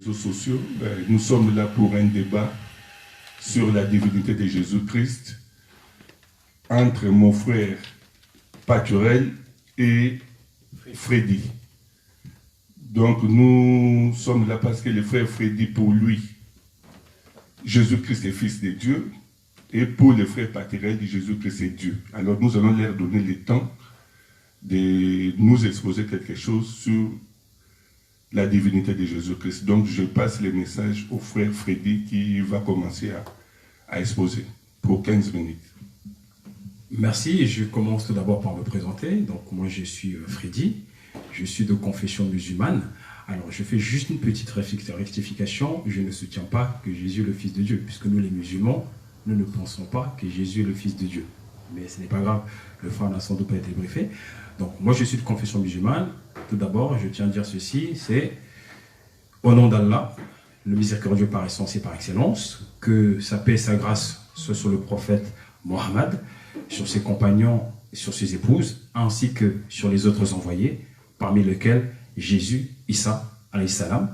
Réseaux sociaux, nous sommes là pour un débat sur la divinité de Jésus-Christ entre mon frère Paturel et Freddy. Donc nous sommes là parce que le frère Freddy, pour lui, Jésus-Christ est fils de Dieu, et pour le frère Paturel, Jésus-Christ est Dieu. Alors nous allons leur donner le temps de nous exposer quelque chose sur la divinité de Jésus-Christ. Donc je passe le message au frère Freddy qui va commencer à exposer pour 15 minutes. Merci, je commence tout d'abord par me présenter. Donc moi je suis Freddy, je suis de confession musulmane. Alors je fais juste une petite rectification, je ne soutiens pas que Jésus est le Fils de Dieu, puisque nous les musulmans, nous ne pensons pas que Jésus est le Fils de Dieu. Mais ce n'est pas grave, le frère n'a sans doute pas été briefé. Donc moi je suis de confession musulmane. Tout d'abord, je tiens à dire ceci, c'est au nom d'Allah, le miséricordieux par essence et par excellence, que sa paix et sa grâce soient sur le prophète Mohammed, sur ses compagnons et sur ses épouses, ainsi que sur les autres envoyés, parmi lesquels Jésus, Issa, alayhi salam.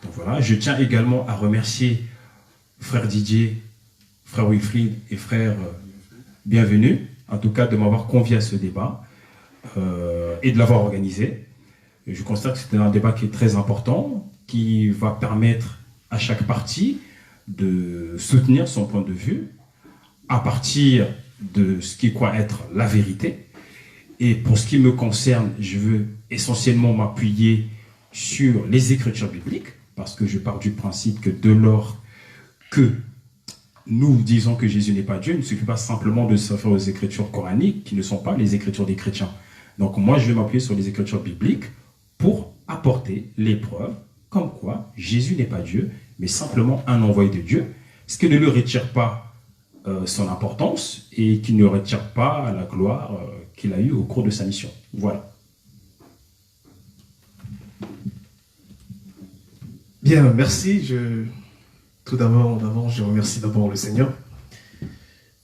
Donc voilà, je tiens également à remercier frère Didier, frère Wilfried et frère Bienvenue, en tout cas de m'avoir convié à ce débat et de l'avoir organisé. Je constate que c'est un débat qui est très important, qui va permettre à chaque partie de soutenir son point de vue à partir de ce qui croit être la vérité. Et pour ce qui me concerne, je veux essentiellement m'appuyer sur les Écritures bibliques, parce que je pars du principe que dès lors que nous disons que Jésus n'est pas Dieu, il ne suffit pas simplement de se faire aux Écritures coraniques, qui ne sont pas les Écritures des chrétiens. Donc moi, je vais m'appuyer sur les Écritures bibliques pour apporter les preuves comme quoi Jésus n'est pas Dieu, mais simplement un envoyé de Dieu, ce qui ne lui retire pas son importance et qui ne retire pas la gloire qu'il a eue au cours de sa mission. Voilà. Bien, merci. Tout d'abord, je remercie d'abord le Seigneur.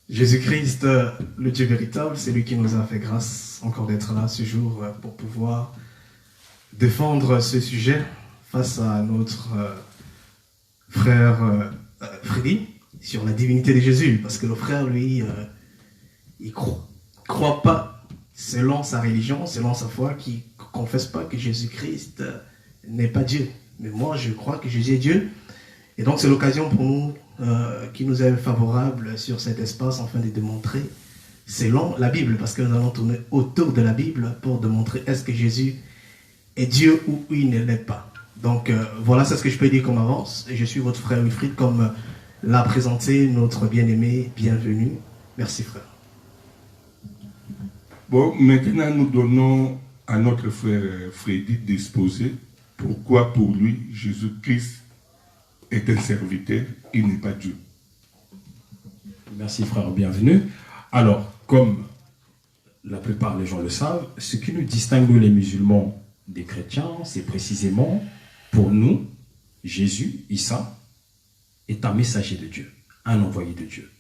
Jésus-Christ, le Dieu véritable, c'est lui qui nous a fait grâce encore d'être là ce jour pour pouvoir défendre ce sujet face à notre frère Freddy sur la divinité de Jésus. Parce que le frère, lui, il croit pas, selon sa religion, selon sa foi, qu'il ne confesse pas que Jésus-Christ n'est pas Dieu. Mais moi, je crois que Jésus est Dieu. Et donc, c'est l'occasion pour nous qui nous est favorable sur cet espace, afin de démontrer, selon la Bible, parce que nous allons tourner autour de la Bible pour démontrer est-ce que Jésus est Dieu ou il ne l'est pas. Donc, voilà, c'est ce que je peux dire comme avance. Et je suis votre frère Wilfried, comme l'a présenté notre bien-aimé. Bienvenue. Merci, frère. Bon, maintenant, nous donnons à notre frère Freddy d'exposer pourquoi pour lui, Jésus-Christ est un serviteur, il n'est pas Dieu. Merci frère, bienvenue. Alors, comme la plupart des gens le savent, ce qui nous distingue, nous les musulmans, des chrétiens, c'est précisément, pour nous, Jésus, Issa, est un messager de Dieu, un envoyé de Dieu.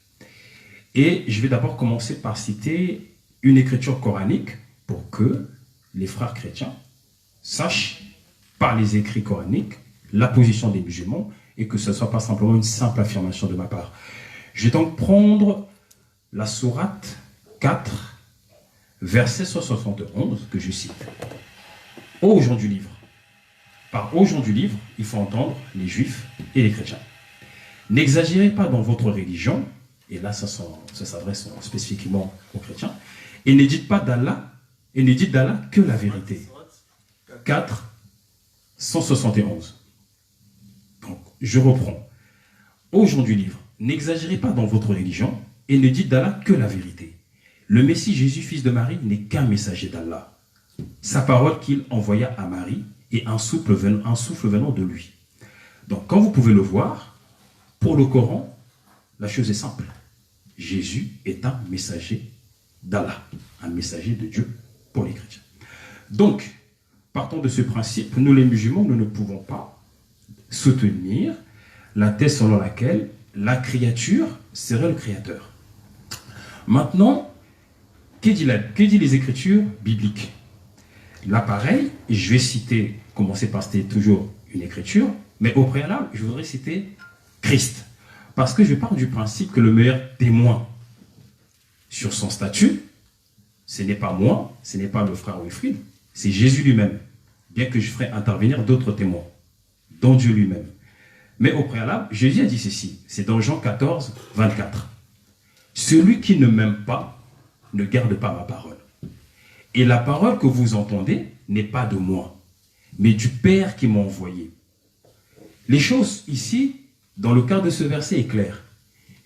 Et je vais d'abord commencer par citer une écriture coranique pour que les frères chrétiens sachent, par les écrits coraniques, la position des musulmans, et que ce ne soit pas simplement une simple affirmation de ma part. Je vais donc prendre la sourate 4, verset 71, que je cite. Ô gens du livre. Par ô gens du livre, il faut entendre les juifs et les chrétiens. N'exagérez pas dans votre religion, et là ça s'adresse spécifiquement aux chrétiens, et ne dites pas d'Allah, et ne dites d'Allah que la vérité. 4, 171. Donc, je reprends. Ô gens du livre, n'exagérez pas dans votre religion et ne dites d'Allah que la vérité. Le Messie Jésus, fils de Marie, n'est qu'un messager d'Allah. Sa parole qu'il envoya à Marie est un souffle venant de lui. Donc, comme vous pouvez le voir, pour le Coran, la chose est simple. Jésus est un messager d'Allah, un messager de Dieu pour les chrétiens. Donc, partant de ce principe, nous les musulmans, nous ne pouvont pas soutenir la thèse selon laquelle la créature serait le créateur. Maintenant, que dit les Écritures bibliques? Là, pareil, je vais commencer par citer toujours une écriture, Mais au préalable, je voudrais citer Christ. Parce que je pars du principe que le meilleur témoin sur son statut, ce n'est pas moi, ce n'est pas le frère Wilfried, c'est Jésus lui-même. Bien que je ferai intervenir d'autres témoins, dont Dieu lui-même. Mais au préalable, Jésus a dit ceci, c'est dans Jean 14, 24. Celui qui ne m'aime pas ne garde pas ma parole. Et la parole que vous entendez n'est pas de moi, mais du Père qui m'a envoyé. Les choses ici, dans le cadre de ce verset, est claires.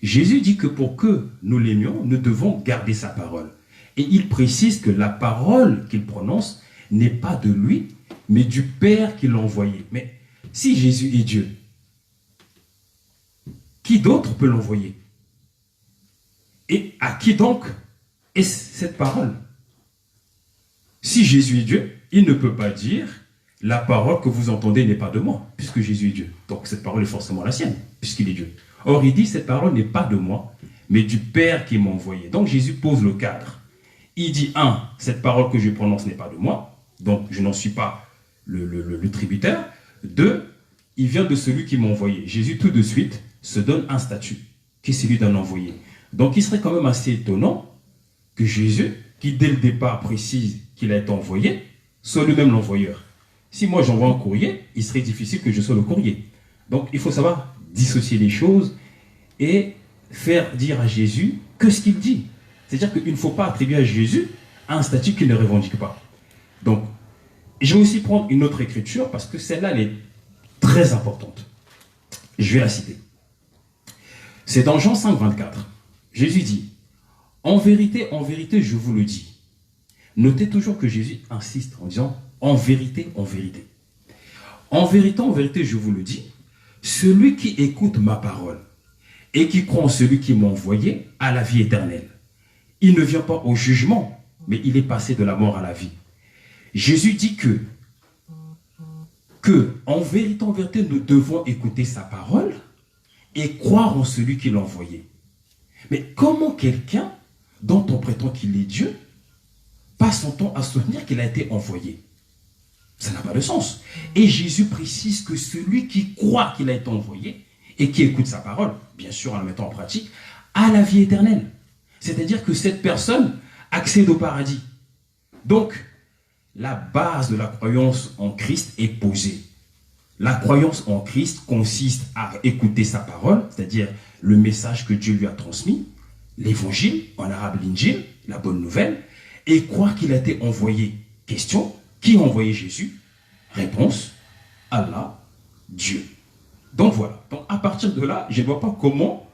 Jésus dit que pour que nous l'aimions, nous devons garder sa parole. Et il précise que la parole qu'il prononce n'est pas de lui, mais du Père qui l'a envoyé. Mais si Jésus est Dieu, qui d'autre peut l'envoyer? Et à qui donc est cette parole? Si Jésus est Dieu, il ne peut pas dire « la parole que vous entendez n'est pas de moi », puisque Jésus est Dieu. Donc cette parole est forcément la sienne, puisqu'il est Dieu. Or, il dit « cette parole n'est pas de moi, mais du Père qui m'a envoyé ». Donc Jésus pose le cadre. Il dit, cette parole que je prononce n'est pas de moi, donc je n'en suis pas le tributaire. 2, il vient de celui qui m'a envoyé. Jésus, tout de suite, se donne un statut, qui est celui d'un envoyé. Donc il serait quand même assez étonnant que Jésus, qui dès le départ précise qu'il a été envoyé, soit lui-même l'envoyeur. Si moi j'envoie un courrier, il serait difficile que je sois le courrier. Donc il faut savoir dissocier les choses et faire dire à Jésus que ce qu'il dit. C'est-à-dire qu'il ne faut pas attribuer à Jésus un statut qu'il ne revendique pas. Donc, je vais aussi prendre une autre écriture parce que celle-là, elle est très importante. Je vais la citer. C'est dans Jean 5, 24. Jésus dit, en vérité, je vous le dis. Notez toujours que Jésus insiste en disant, en vérité, en vérité. En vérité, je vous le dis, celui qui écoute ma parole et qui croit en celui qui m'a envoyé a la vie éternelle. Il ne vient pas au jugement, mais il est passé de la mort à la vie. Jésus dit que en vérité, nous devons écouter sa parole et croire en celui qui l'a envoyé. Mais comment quelqu'un, dont on prétend qu'il est Dieu, passe son temps à soutenir qu'il a été envoyé? Ça n'a pas de sens. Et Jésus précise que celui qui croit qu'il a été envoyé et qui écoute sa parole, bien sûr en la mettant en pratique, a la vie éternelle. C'est-à-dire que cette personne accède au paradis. Donc, la base de la croyance en Christ est posée. La croyance en Christ consiste à écouter sa parole, c'est-à-dire le message que Dieu lui a transmis, l'évangile, en arabe l'injil, la bonne nouvelle, et croire qu'il a été envoyé. Question, qui a envoyé Jésus? Réponse, Allah, Dieu. Donc voilà. Donc à partir de là, je ne vois pas comment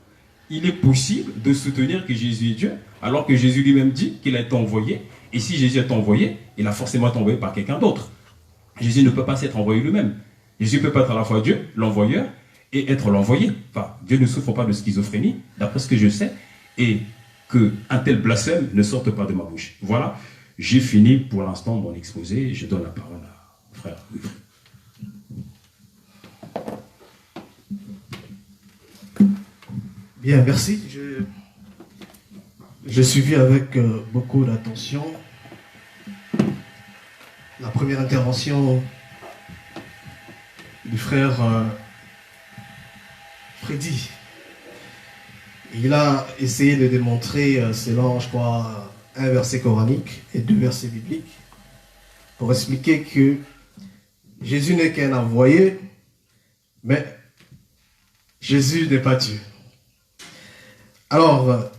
il est possible de soutenir que Jésus est Dieu, alors que Jésus lui-même dit qu'il a été envoyé. Et si Jésus est envoyé, il a forcément été envoyé par quelqu'un d'autre. Jésus ne peut pas s'être envoyé lui-même. Jésus ne peut pas être à la fois Dieu, l'envoyeur, et être l'envoyé. Enfin, Dieu ne souffre pas de schizophrénie, d'après ce que je sais, et qu'un tel blasphème ne sorte pas de ma bouche. Voilà, j'ai fini pour l'instant mon exposé. Je donne la parole à frère Wilfried. Bien, merci. J'ai suivi avec beaucoup d'attention la première intervention du frère Freddy. Il a essayé de démontrer, selon, je crois, un verset coranique et 2 versets bibliques, pour expliquer que Jésus n'est qu'un envoyé, mais Jésus n'est pas Dieu. Alors,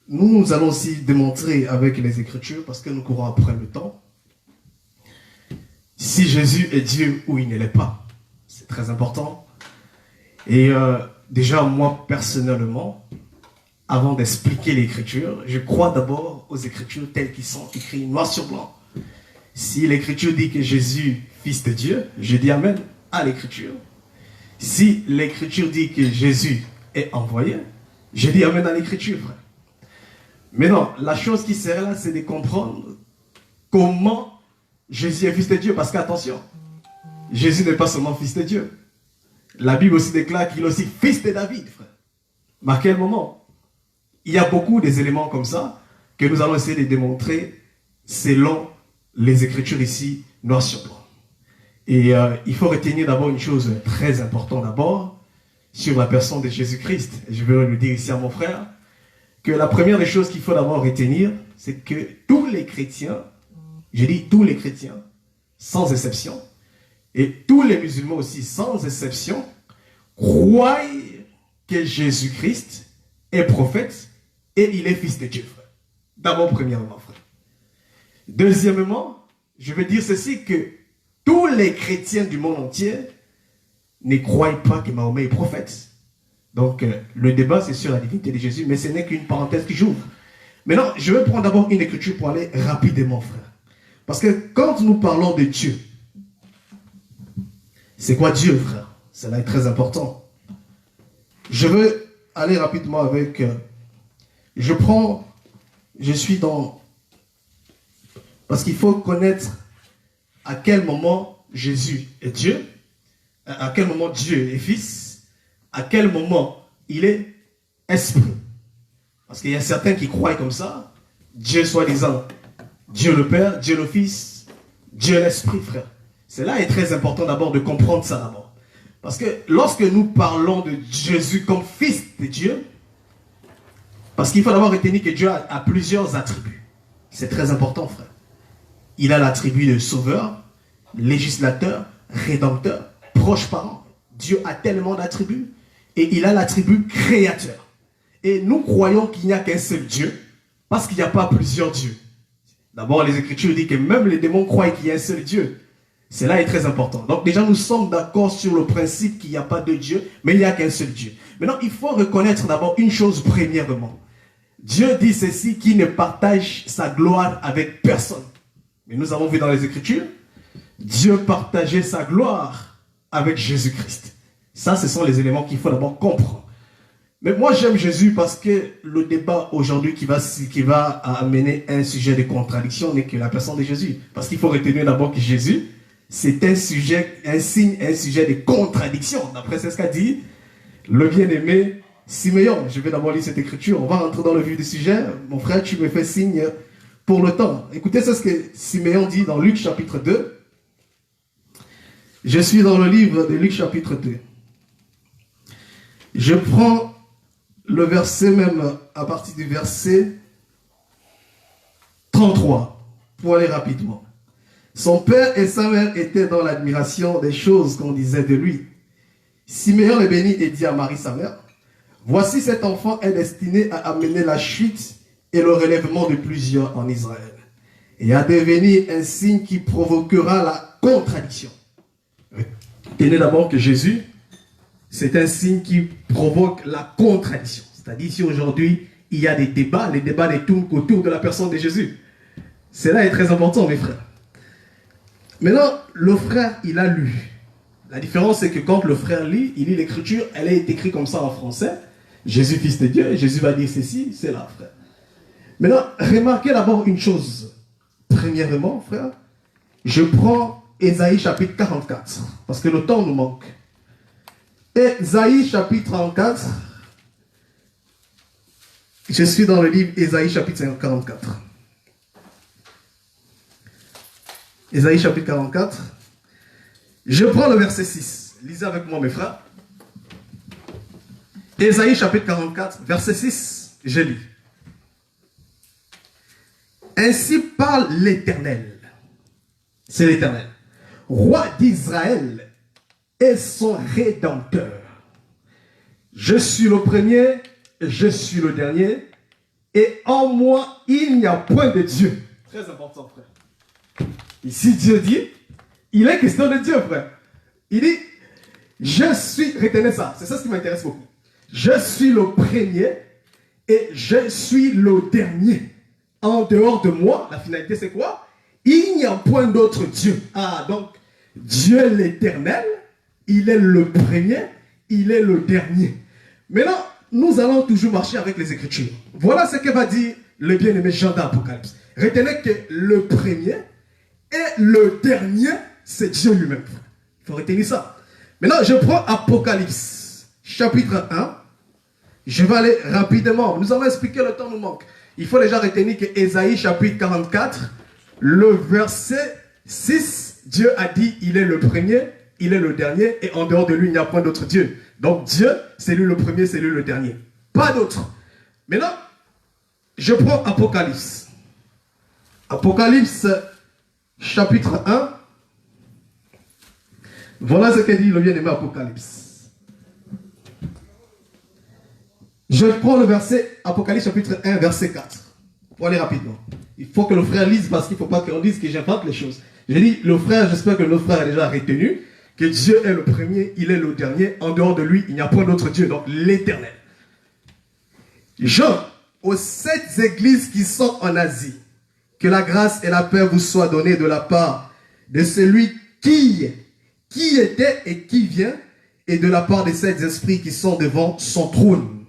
nous allons aussi démontrer avec les Écritures, parce que nous courons après le temps, si Jésus est Dieu ou il ne l'est pas. C'est très important. Et déjà, moi, personnellement, avant d'expliquer l'Écriture, je crois d'abord aux Écritures telles qu'elles sont écrites noir sur blanc. Si l'Écriture dit que Jésus, fils de Dieu, je dis Amen à l'Écriture. Si l'Écriture dit que Jésus est envoyé, je dis Amen à l'Écriture, frère. Mais non, la chose qui serait là, c'est de comprendre comment Jésus est fils de Dieu. Parce qu'attention, Jésus n'est pas seulement fils de Dieu. La Bible aussi déclare qu'il est aussi fils de David, frère. Mais à quel moment? Il y a beaucoup des éléments comme ça que nous allons essayer de démontrer selon les Écritures ici, noir sur blanc. Et il faut retenir d'abord une chose très importante d'abord sur la personne de Jésus-Christ. Je veux le dire ici à mon frère, que la première des choses qu'il faut d'abord retenir, c'est que tous les chrétiens, je dis tous les chrétiens, sans exception, et tous les musulmans aussi, sans exception, croient que Jésus-Christ est prophète et il est fils de Dieu, frère. D'abord, premièrement, frère. Deuxièmement, je veux dire ceci, que tous les chrétiens du monde entier ne croient pas que Mahomet est prophète. Donc, le débat, c'est sur la divinité de Jésus, mais ce n'est qu'une parenthèse qui j'ouvre. Maintenant, je vais prendre d'abord une écriture pour aller rapidement, frère. Parce que quand nous parlons de Dieu, c'est quoi Dieu, frère? Cela est très important. Je veux aller rapidement avec... je suis dans... Parce qu'il faut connaître à quel moment Jésus est Dieu, à quel moment Dieu est Fils, à quel moment il est Esprit. Parce qu'il y a certains qui croient comme ça, Dieu soi-disant, Dieu le Père, Dieu le Fils, Dieu l'Esprit, frère. Cela est très important d'abord de comprendre ça d'abord. Parce que lorsque nous parlons de Jésus comme Fils de Dieu, parce qu'il faut d'abord retenir que Dieu a plusieurs attributs. C'est très important, frère. Il a l'attribut de sauveur, législateur, rédempteur, proche parent. Dieu a tellement d'attributs. Et il a l'attribut créateur. Et nous croyons qu'il n'y a qu'un seul Dieu, parce qu'il n'y a pas plusieurs dieux. D'abord, les Écritures disent que même les démons croient qu'il y a un seul Dieu. Cela est très important. Donc déjà, nous sommes d'accord sur le principe qu'il n'y a pas de Dieu, mais il n'y a qu'un seul Dieu. Maintenant, il faut reconnaître d'abord une chose premièrement. Dieu dit ceci, qu'il ne partage sa gloire avec personne. Mais nous avons vu dans les Écritures, Dieu partageait sa gloire avec Jésus-Christ. Ça, ce sont les éléments qu'il faut d'abord comprendre. Mais moi, j'aime Jésus parce que le débat aujourd'hui qui va amener un sujet de contradiction n'est que la personne de Jésus. Parce qu'il faut retenir d'abord que Jésus, c'est un sujet de contradiction. D'après ce qu'a dit le bien-aimé Siméon. Je vais d'abord lire cette écriture. On va rentrer dans le vif du sujet. Mon frère, tu me fais signe pour le temps. Écoutez, c'est ce que Siméon dit dans Luc chapitre 2. Je suis dans le livre de Luc chapitre 2. Je prends le verset même à partir du verset 33 pour aller rapidement. Son père et sa mère étaient dans l'admiration des choses qu'on disait de lui. Siméon le bénit et dit à Marie sa mère, « Voici cet enfant est destiné à amener la chute et le relèvement de plusieurs en Israël, et à devenir un signe qui provoquera la contradiction. » Tenez d'abord que Jésus, c'est un signe qui provoque la contradiction. C'est-à-dire si aujourd'hui, il y a des débats, les débats ne tournent qu'autour de la personne de Jésus. Cela est très important, mes frères. Maintenant, le frère, il a lu. La différence, c'est que quand le frère lit, il lit l'écriture, elle est écrite comme ça en français. Jésus, fils de Dieu, Jésus va dire ceci, c'est là, frère. Maintenant, remarquez d'abord une chose. Premièrement, frère, je prends Ésaïe chapitre 44, parce que le temps nous manque. Ésaïe chapitre 44, je suis dans le livre Ésaïe chapitre 44. Ésaïe chapitre 44, je prends le verset 6. Lisez avec moi, mes frères. Ésaïe chapitre 44, verset 6, je lis. Ainsi parle l'Éternel. C'est l'Éternel. Roi d'Israël et son Rédempteur. Je suis le premier, je suis le dernier, et en moi, il n'y a point de Dieu. Très important, frère. Ici, Dieu dit, il est question de Dieu, frère. Il dit, je suis, retenez ça, c'est ça ce qui m'intéresse beaucoup. Je suis le premier et je suis le dernier. En dehors de moi, la finalité c'est quoi? Il n'y a point d'autre Dieu. Ah, donc, Dieu l'Éternel, il est le premier, il est le dernier. Maintenant, nous allons toujours marcher avec les Écritures. Voilà ce que va dire le bien-aimé Jean d'Apocalypse. Retenez que le premier et le dernier, c'est Dieu lui-même. Il faut retenir ça. Maintenant, je prends Apocalypse, chapitre 1. Je vais aller rapidement. Nous allons expliquer, le temps nous manque. Il faut déjà retenir que Ésaïe, chapitre 44, le verset 6 Dieu a dit, il est le premier, il est le dernier, et en dehors de lui, il n'y a point d'autre Dieu. Donc Dieu, c'est lui le premier, c'est lui le dernier. Pas d'autre. Maintenant, je prends Apocalypse. Apocalypse, chapitre 1. Voilà ce que dit le bien-aimé Apocalypse. Je prends le verset, Apocalypse chapitre 1, verset 4. Pour aller rapidement. Il faut que le frère lise parce qu'il ne faut pas qu'on dise que j'invente les choses. J'ai dit, le frère, j'espère que le frère a déjà retenu que Dieu est le premier, il est le dernier. En dehors de lui, il n'y a point d'autre Dieu, donc l'éternel. Jean, aux 7 églises qui sont en Asie, que la grâce et la paix vous soient données de la part de celui qui était et qui vient, et de la part des 7 esprits qui sont devant son trône,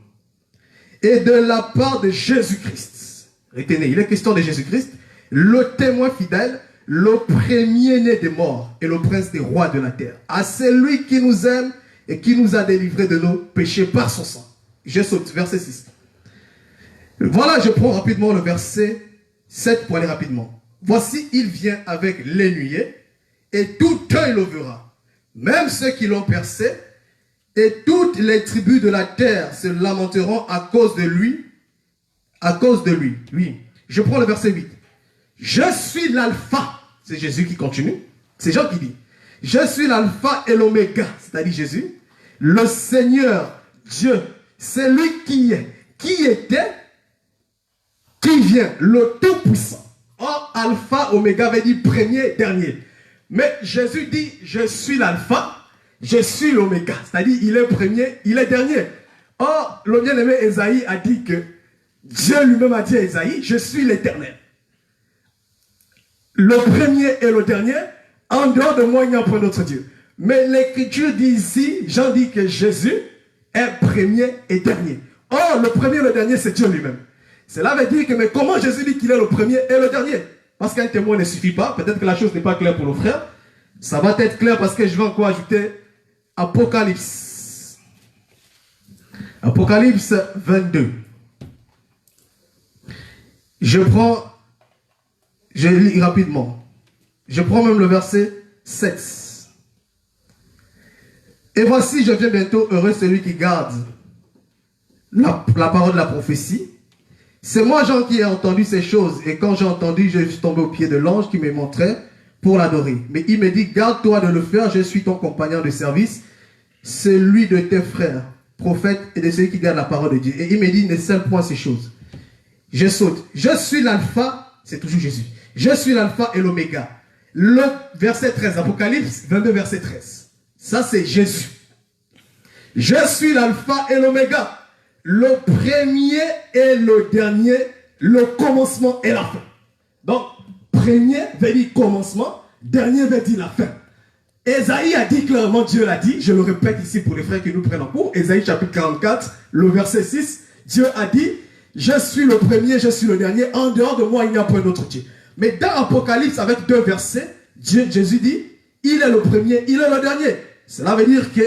et de la part de Jésus-Christ. Retenez, il est question de Jésus-Christ, le témoin fidèle, le premier-né des morts et le prince des rois de la terre. À celui qui nous aime et qui nous a délivrés de nos péchés par son sang. Je saute, verset 6. Voilà, je prends rapidement le verset 7 pour aller rapidement. Voici, il vient avec les nuées, et tout œil le verra, même ceux qui l'ont percé, et toutes les tribus de la terre se lamenteront à cause de lui. À cause de lui. Oui. Je prends le verset 8. Je suis l'alpha. C'est Jésus qui continue. C'est Jean qui dit. Je suis l'alpha et l'oméga. C'est-à-dire Jésus. Le Seigneur Dieu. C'est lui qui est. Qui était. Qui vient. Le Tout-Puissant. Or, alpha, oméga veut dire premier, dernier. Mais Jésus dit, je suis l'alpha. Je suis l'oméga. C'est-à-dire, il est premier, il est dernier. Or, le bien-aimé Esaïe a dit que Dieu lui-même a dit à Esaïe, je suis l'éternel. Le premier et le dernier, en dehors de moi, il n'y a point d'autre Dieu. Mais l'écriture dit ici, Jean dit que Jésus est premier et dernier. Or, le premier et le dernier, c'est Dieu lui-même. Cela veut dire que, mais comment Jésus dit qu'il est le premier et le dernier? Parce qu'un témoin ne suffit pas. Peut-être que la chose n'est pas claire pour nos frères. Ça va être clair parce que je vais encore ajouter Apocalypse. Apocalypse 22. Je lis rapidement. Je prends même le verset 7. Et voici, je viens bientôt, heureux celui qui garde la parole de la prophétie. C'est moi, Jean, qui ai entendu ces choses. Et quand j'ai entendu, je suis tombé au pied de l'ange qui me montrait pour l'adorer. Mais il me dit, garde-toi de le faire, je suis ton compagnon de service, celui de tes frères, prophètes, et de celui qui garde la parole de Dieu. Et il me dit, ne scelle point ces choses. Je saute. Je suis l'alpha, c'est toujours Jésus. Je suis l'alpha et l'oméga. Le verset 13, Apocalypse 22, verset 13. Ça, c'est Jésus. Je suis l'alpha et l'oméga. Le premier et le dernier, le commencement et la fin. Donc, premier veut dire commencement, dernier veut dire la fin. Esaïe a dit clairement, Dieu l'a dit, je le répète ici pour les frères qui nous prennent en cours, Esaïe chapitre 44, le verset 6, Dieu a dit, je suis le premier, je suis le dernier, en dehors de moi, il n'y a point d'autre Dieu. Mais dans Apocalypse, avec 2 versets, Jésus dit, il est le premier, il est le dernier. Cela veut dire que,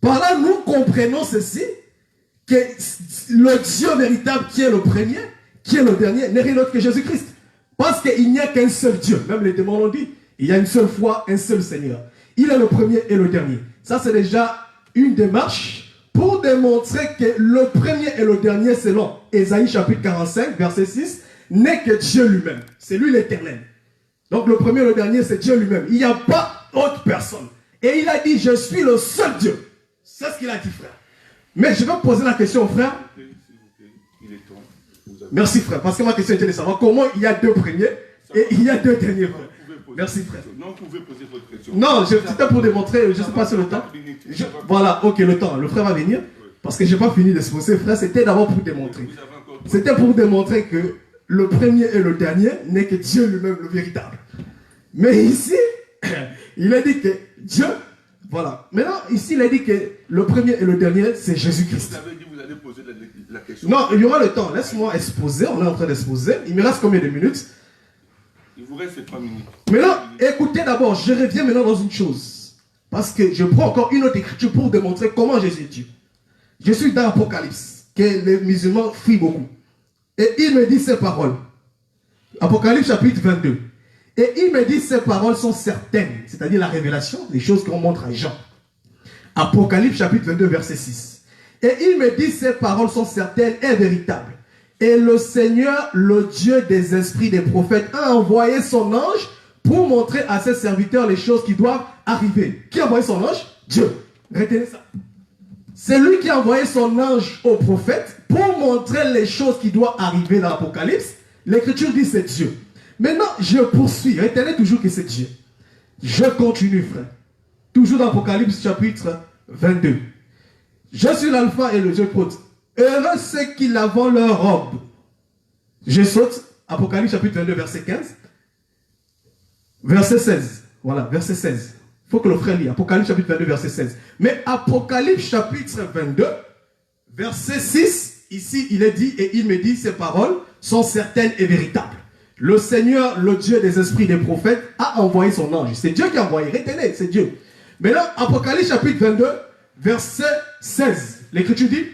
par là, nous comprenons ceci, que le Dieu véritable qui est le premier, qui est le dernier, n'est rien d'autre que Jésus-Christ. Parce qu'il n'y a qu'un seul Dieu. Même les démons l'ont dit. Il y a une seule foi, un seul Seigneur. Il est le premier et le dernier. Ça, c'est déjà une démarche pour démontrer que le premier et le dernier, selon Ésaïe chapitre 45, verset 6, n'est que Dieu lui-même. C'est lui l'éternel. Donc le premier et le dernier, c'est Dieu lui-même. Il n'y a pas autre personne. Et il a dit, je suis le seul Dieu. C'est ce qu'il a dit, frère. Mais je vais poser la question au frère. Merci, frère. Parce que ma question était de savoir comment il y a 2 premiers et il y a 2 derniers, frère. Merci, frère. Non, vous pouvez poser votre question. Non, c'était pour démontrer, je ne sais pas si le temps. Voilà, ok, le temps. Le frère va venir. Parce que je n'ai pas fini d'exposer, frère. C'était d'abord pour démontrer. C'était pour démontrer que le premier et le dernier n'est que Dieu lui-même, le véritable. Mais ici, il a dit que Dieu, voilà. Maintenant, ici, il a dit que le premier et le dernier, c'est Jésus-Christ. Vous avez dit que vous allez poser la question. Non, il y aura le temps. Laisse-moi exposer. On est en train d'exposer. Il me reste combien de minutes? Il vous reste 3 minutes. Maintenant, écoutez d'abord. Je reviens maintenant dans une chose. Parce que je prends encore une autre écriture pour démontrer comment Jésus est Dieu. Je suis dans Apocalypse, que les musulmans fuient beaucoup. Et il me dit ces paroles. Apocalypse chapitre 22. Et il me dit, ces paroles sont certaines, c'est-à-dire la révélation, les choses qu'on montre à Jean. Apocalypse chapitre 22, verset 6. Et il me dit, ces paroles sont certaines et véritables. Et le Seigneur, le Dieu des esprits des prophètes, a envoyé son ange pour montrer à ses serviteurs les choses qui doivent arriver. Qui a envoyé son ange? Dieu. Retenez ça. C'est lui qui a envoyé son ange aux prophètes pour montrer les choses qui doivent arriver dans l'Apocalypse. L'Écriture dit c'est Dieu. Maintenant, je poursuis. Retenez toujours que c'est Dieu. Je continue, frère. Toujours dans l'Apocalypse chapitre 22. Je suis l'alpha et le Dieu prote. Heureux ceux qui lavent leur robe. Je saute. Apocalypse chapitre 22, verset 15. Verset 16. Voilà, verset 16. Il faut que le frère lit. Apocalypse chapitre 22, verset 16. Mais Apocalypse chapitre 22, verset 6, ici il est dit, et il me dit, ces paroles sont certaines et véritables. Le Seigneur, le Dieu des esprits des prophètes, a envoyé son ange. C'est Dieu qui a envoyé. Retenez, c'est Dieu. Maintenant, Apocalypse chapitre 22, verset 16. L'Écriture dit,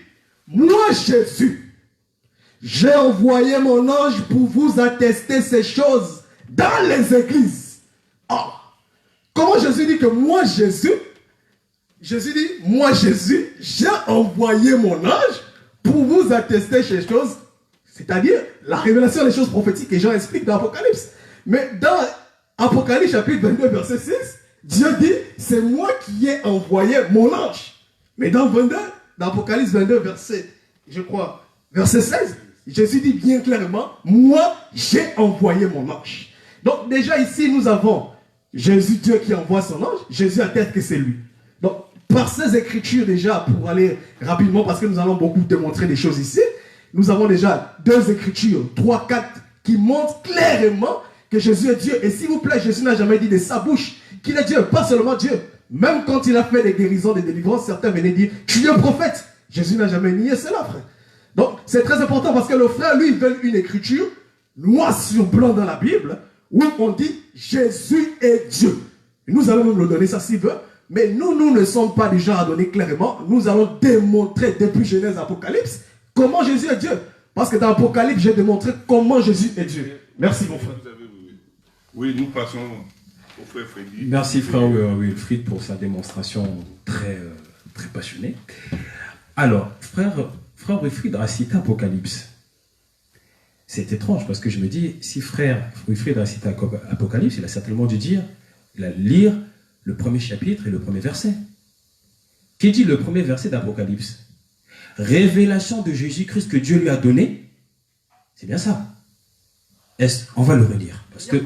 moi Jésus, j'ai envoyé mon ange pour vous attester ces choses dans les églises. Oh. Comment Jésus dit que moi Jésus dit, moi Jésus, j'ai envoyé mon ange pour vous attester ces choses, c'est-à-dire la révélation des choses prophétiques que Jean explique dans l'Apocalypse. Mais dans Apocalypse chapitre 22 verset 6, Dieu dit, c'est moi qui ai envoyé mon ange. Mais dans Apocalypse 22 verset, je crois, verset 16, Jésus dit bien clairement, moi j'ai envoyé mon ange. Donc déjà ici nous avons Jésus, Dieu qui envoie son ange, Jésus atteste que c'est lui. Donc, par ces écritures déjà, pour aller rapidement, parce que nous allons beaucoup démontrer des choses ici, nous avons déjà 2 écritures, 3, 4, qui montrent clairement que Jésus est Dieu. Et s'il vous plaît, Jésus n'a jamais dit de sa bouche qu'il est Dieu, pas seulement Dieu. Même quand il a fait des guérisons, des délivrances, certains venaient dire, tu es un prophète. Jésus n'a jamais nié cela, frère. Donc, c'est très important parce que le frère, lui, il veut une écriture, noir sur blanc dans la Bible, où on dit Jésus est Dieu. Nous allons même le donner ça s'il veut, mais nous ne sommes pas des gens à donner clairement. Nous allons démontrer depuis Genèse Apocalypse comment Jésus est Dieu. Parce que dans Apocalypse, j'ai démontré comment Jésus est Dieu. Merci mon frère. Oui, nous passons au frère Freddy. Merci frère Wilfried pour sa démonstration très passionnée. Alors, frère Wilfried a cité Apocalypse. C'est étrange parce que je me dis, si frère Wilfried a cité Apocalypse, il a certainement dû lire le premier chapitre et le premier verset. Qui dit le premier verset d'Apocalypse? Révélation de Jésus-Christ que Dieu lui a donné. C'est bien ça. On va le relire. Parce que,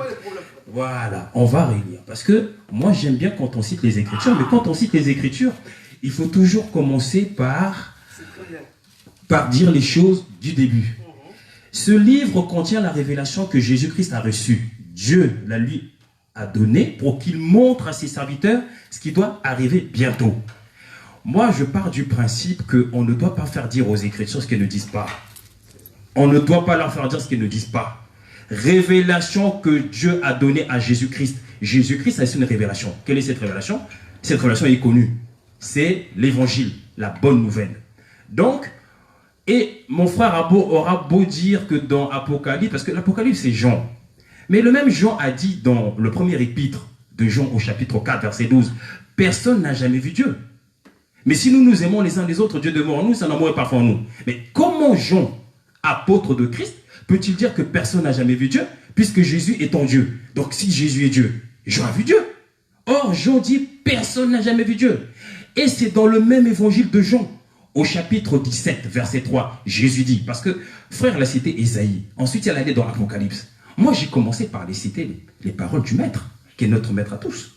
voilà, on va relire. Parce que moi, j'aime bien quand on cite les Écritures, mais quand on cite les Écritures, il faut toujours commencer par dire les choses du début. Ce livre contient la révélation que Jésus-Christ a reçue. Dieu la lui a donnée pour qu'il montre à ses serviteurs ce qui doit arriver bientôt. Moi, je pars du principe qu'on ne doit pas faire dire aux Écritures ce qu'elles ne disent pas. On ne doit pas leur faire dire ce qu'elles ne disent pas. Révélation que Dieu a donnée à Jésus-Christ. Jésus-Christ a reçu une révélation. Quelle est cette révélation? Cette révélation est connue. C'est l'évangile, la bonne nouvelle. Donc, et mon frère aura beau dire que dans Apocalypse, parce que l'Apocalypse c'est Jean, mais le même Jean a dit dans le premier épître de Jean au chapitre 4, verset 12, personne n'a jamais vu Dieu. Mais si nous nous aimons les uns les autres, Dieu demeure en nous, son amour est parfait en nous. Mais comment Jean, apôtre de Christ, peut-il dire que personne n'a jamais vu Dieu, puisque Jésus est en Dieu? Donc si Jésus est Dieu, Jean a vu Dieu. Or, Jean dit, personne n'a jamais vu Dieu. Et c'est dans le même évangile de Jean, au chapitre 17, verset 3, Jésus dit, parce que frère l'a cité Ésaïe, ensuite il allait dans l'Apocalypse. Moi j'ai commencé par les citer les paroles du Maître, qui est notre Maître à tous.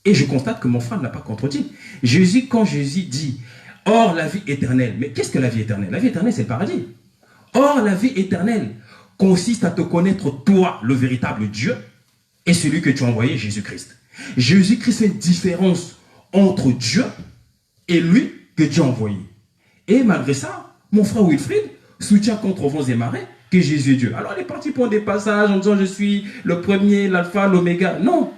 Et je constate que mon frère n'a pas contredit. Quand Jésus dit, or la vie éternelle, mais qu'est-ce que la vie éternelle? La vie éternelle c'est le paradis. Or la vie éternelle consiste à te connaître toi, le véritable Dieu, et celui que tu as envoyé, Jésus-Christ. Jésus-Christ fait une différence entre Dieu et lui que Dieu a envoyé. Et malgré ça, mon frère Wilfried soutient contre vents et marées que Jésus est Dieu. Alors il est parti pour des passages en disant je suis le premier, l'alpha, l'oméga. Non,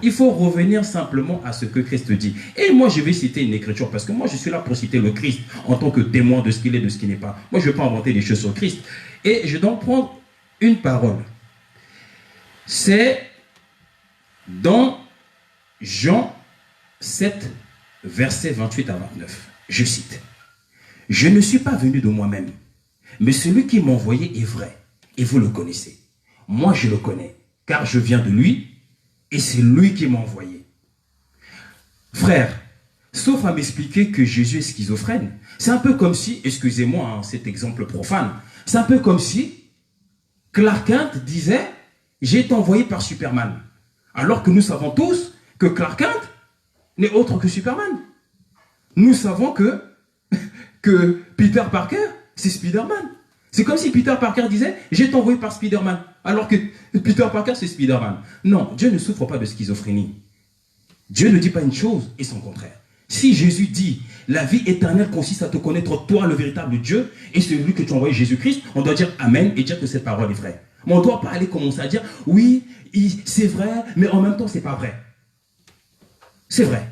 il faut revenir simplement à ce que Christ dit. Et moi je vais citer une écriture parce que moi je suis là pour citer le Christ en tant que témoin de ce qu'il est, de ce qui n'est pas. Moi je ne vais pas inventer des choses sur Christ. Et je dois prendre une parole. C'est dans Jean 7, versets 28 à 29. Je cite. « Je ne suis pas venu de moi-même, mais celui qui m'a envoyé est vrai, et vous le connaissez. Moi, je le connais, car je viens de lui, et c'est lui qui m'a envoyé. » Frère, sauf à m'expliquer que Jésus est schizophrène, c'est un peu comme si, excusez-moi hein, cet exemple profane, c'est un peu comme si Clark Kent disait « J'ai été envoyé par Superman », alors que nous savons tous que Clark Kent n'est autre que Superman. Nous savons que Peter Parker, c'est Spider-Man. C'est comme si Peter Parker disait « J'ai été envoyé par Spider-Man », alors que Peter Parker, c'est Spider-Man. Non, Dieu ne souffre pas de schizophrénie. Dieu ne dit pas une chose et son contraire. Si Jésus dit « La vie éternelle consiste à te connaître, toi, le véritable Dieu, et celui que tu as envoyé, Jésus-Christ », on doit dire « Amen » et dire que cette parole est vraie. Mais on ne doit pas aller commencer à dire « Oui, c'est vrai, mais en même temps, ce n'est pas vrai. » C'est vrai.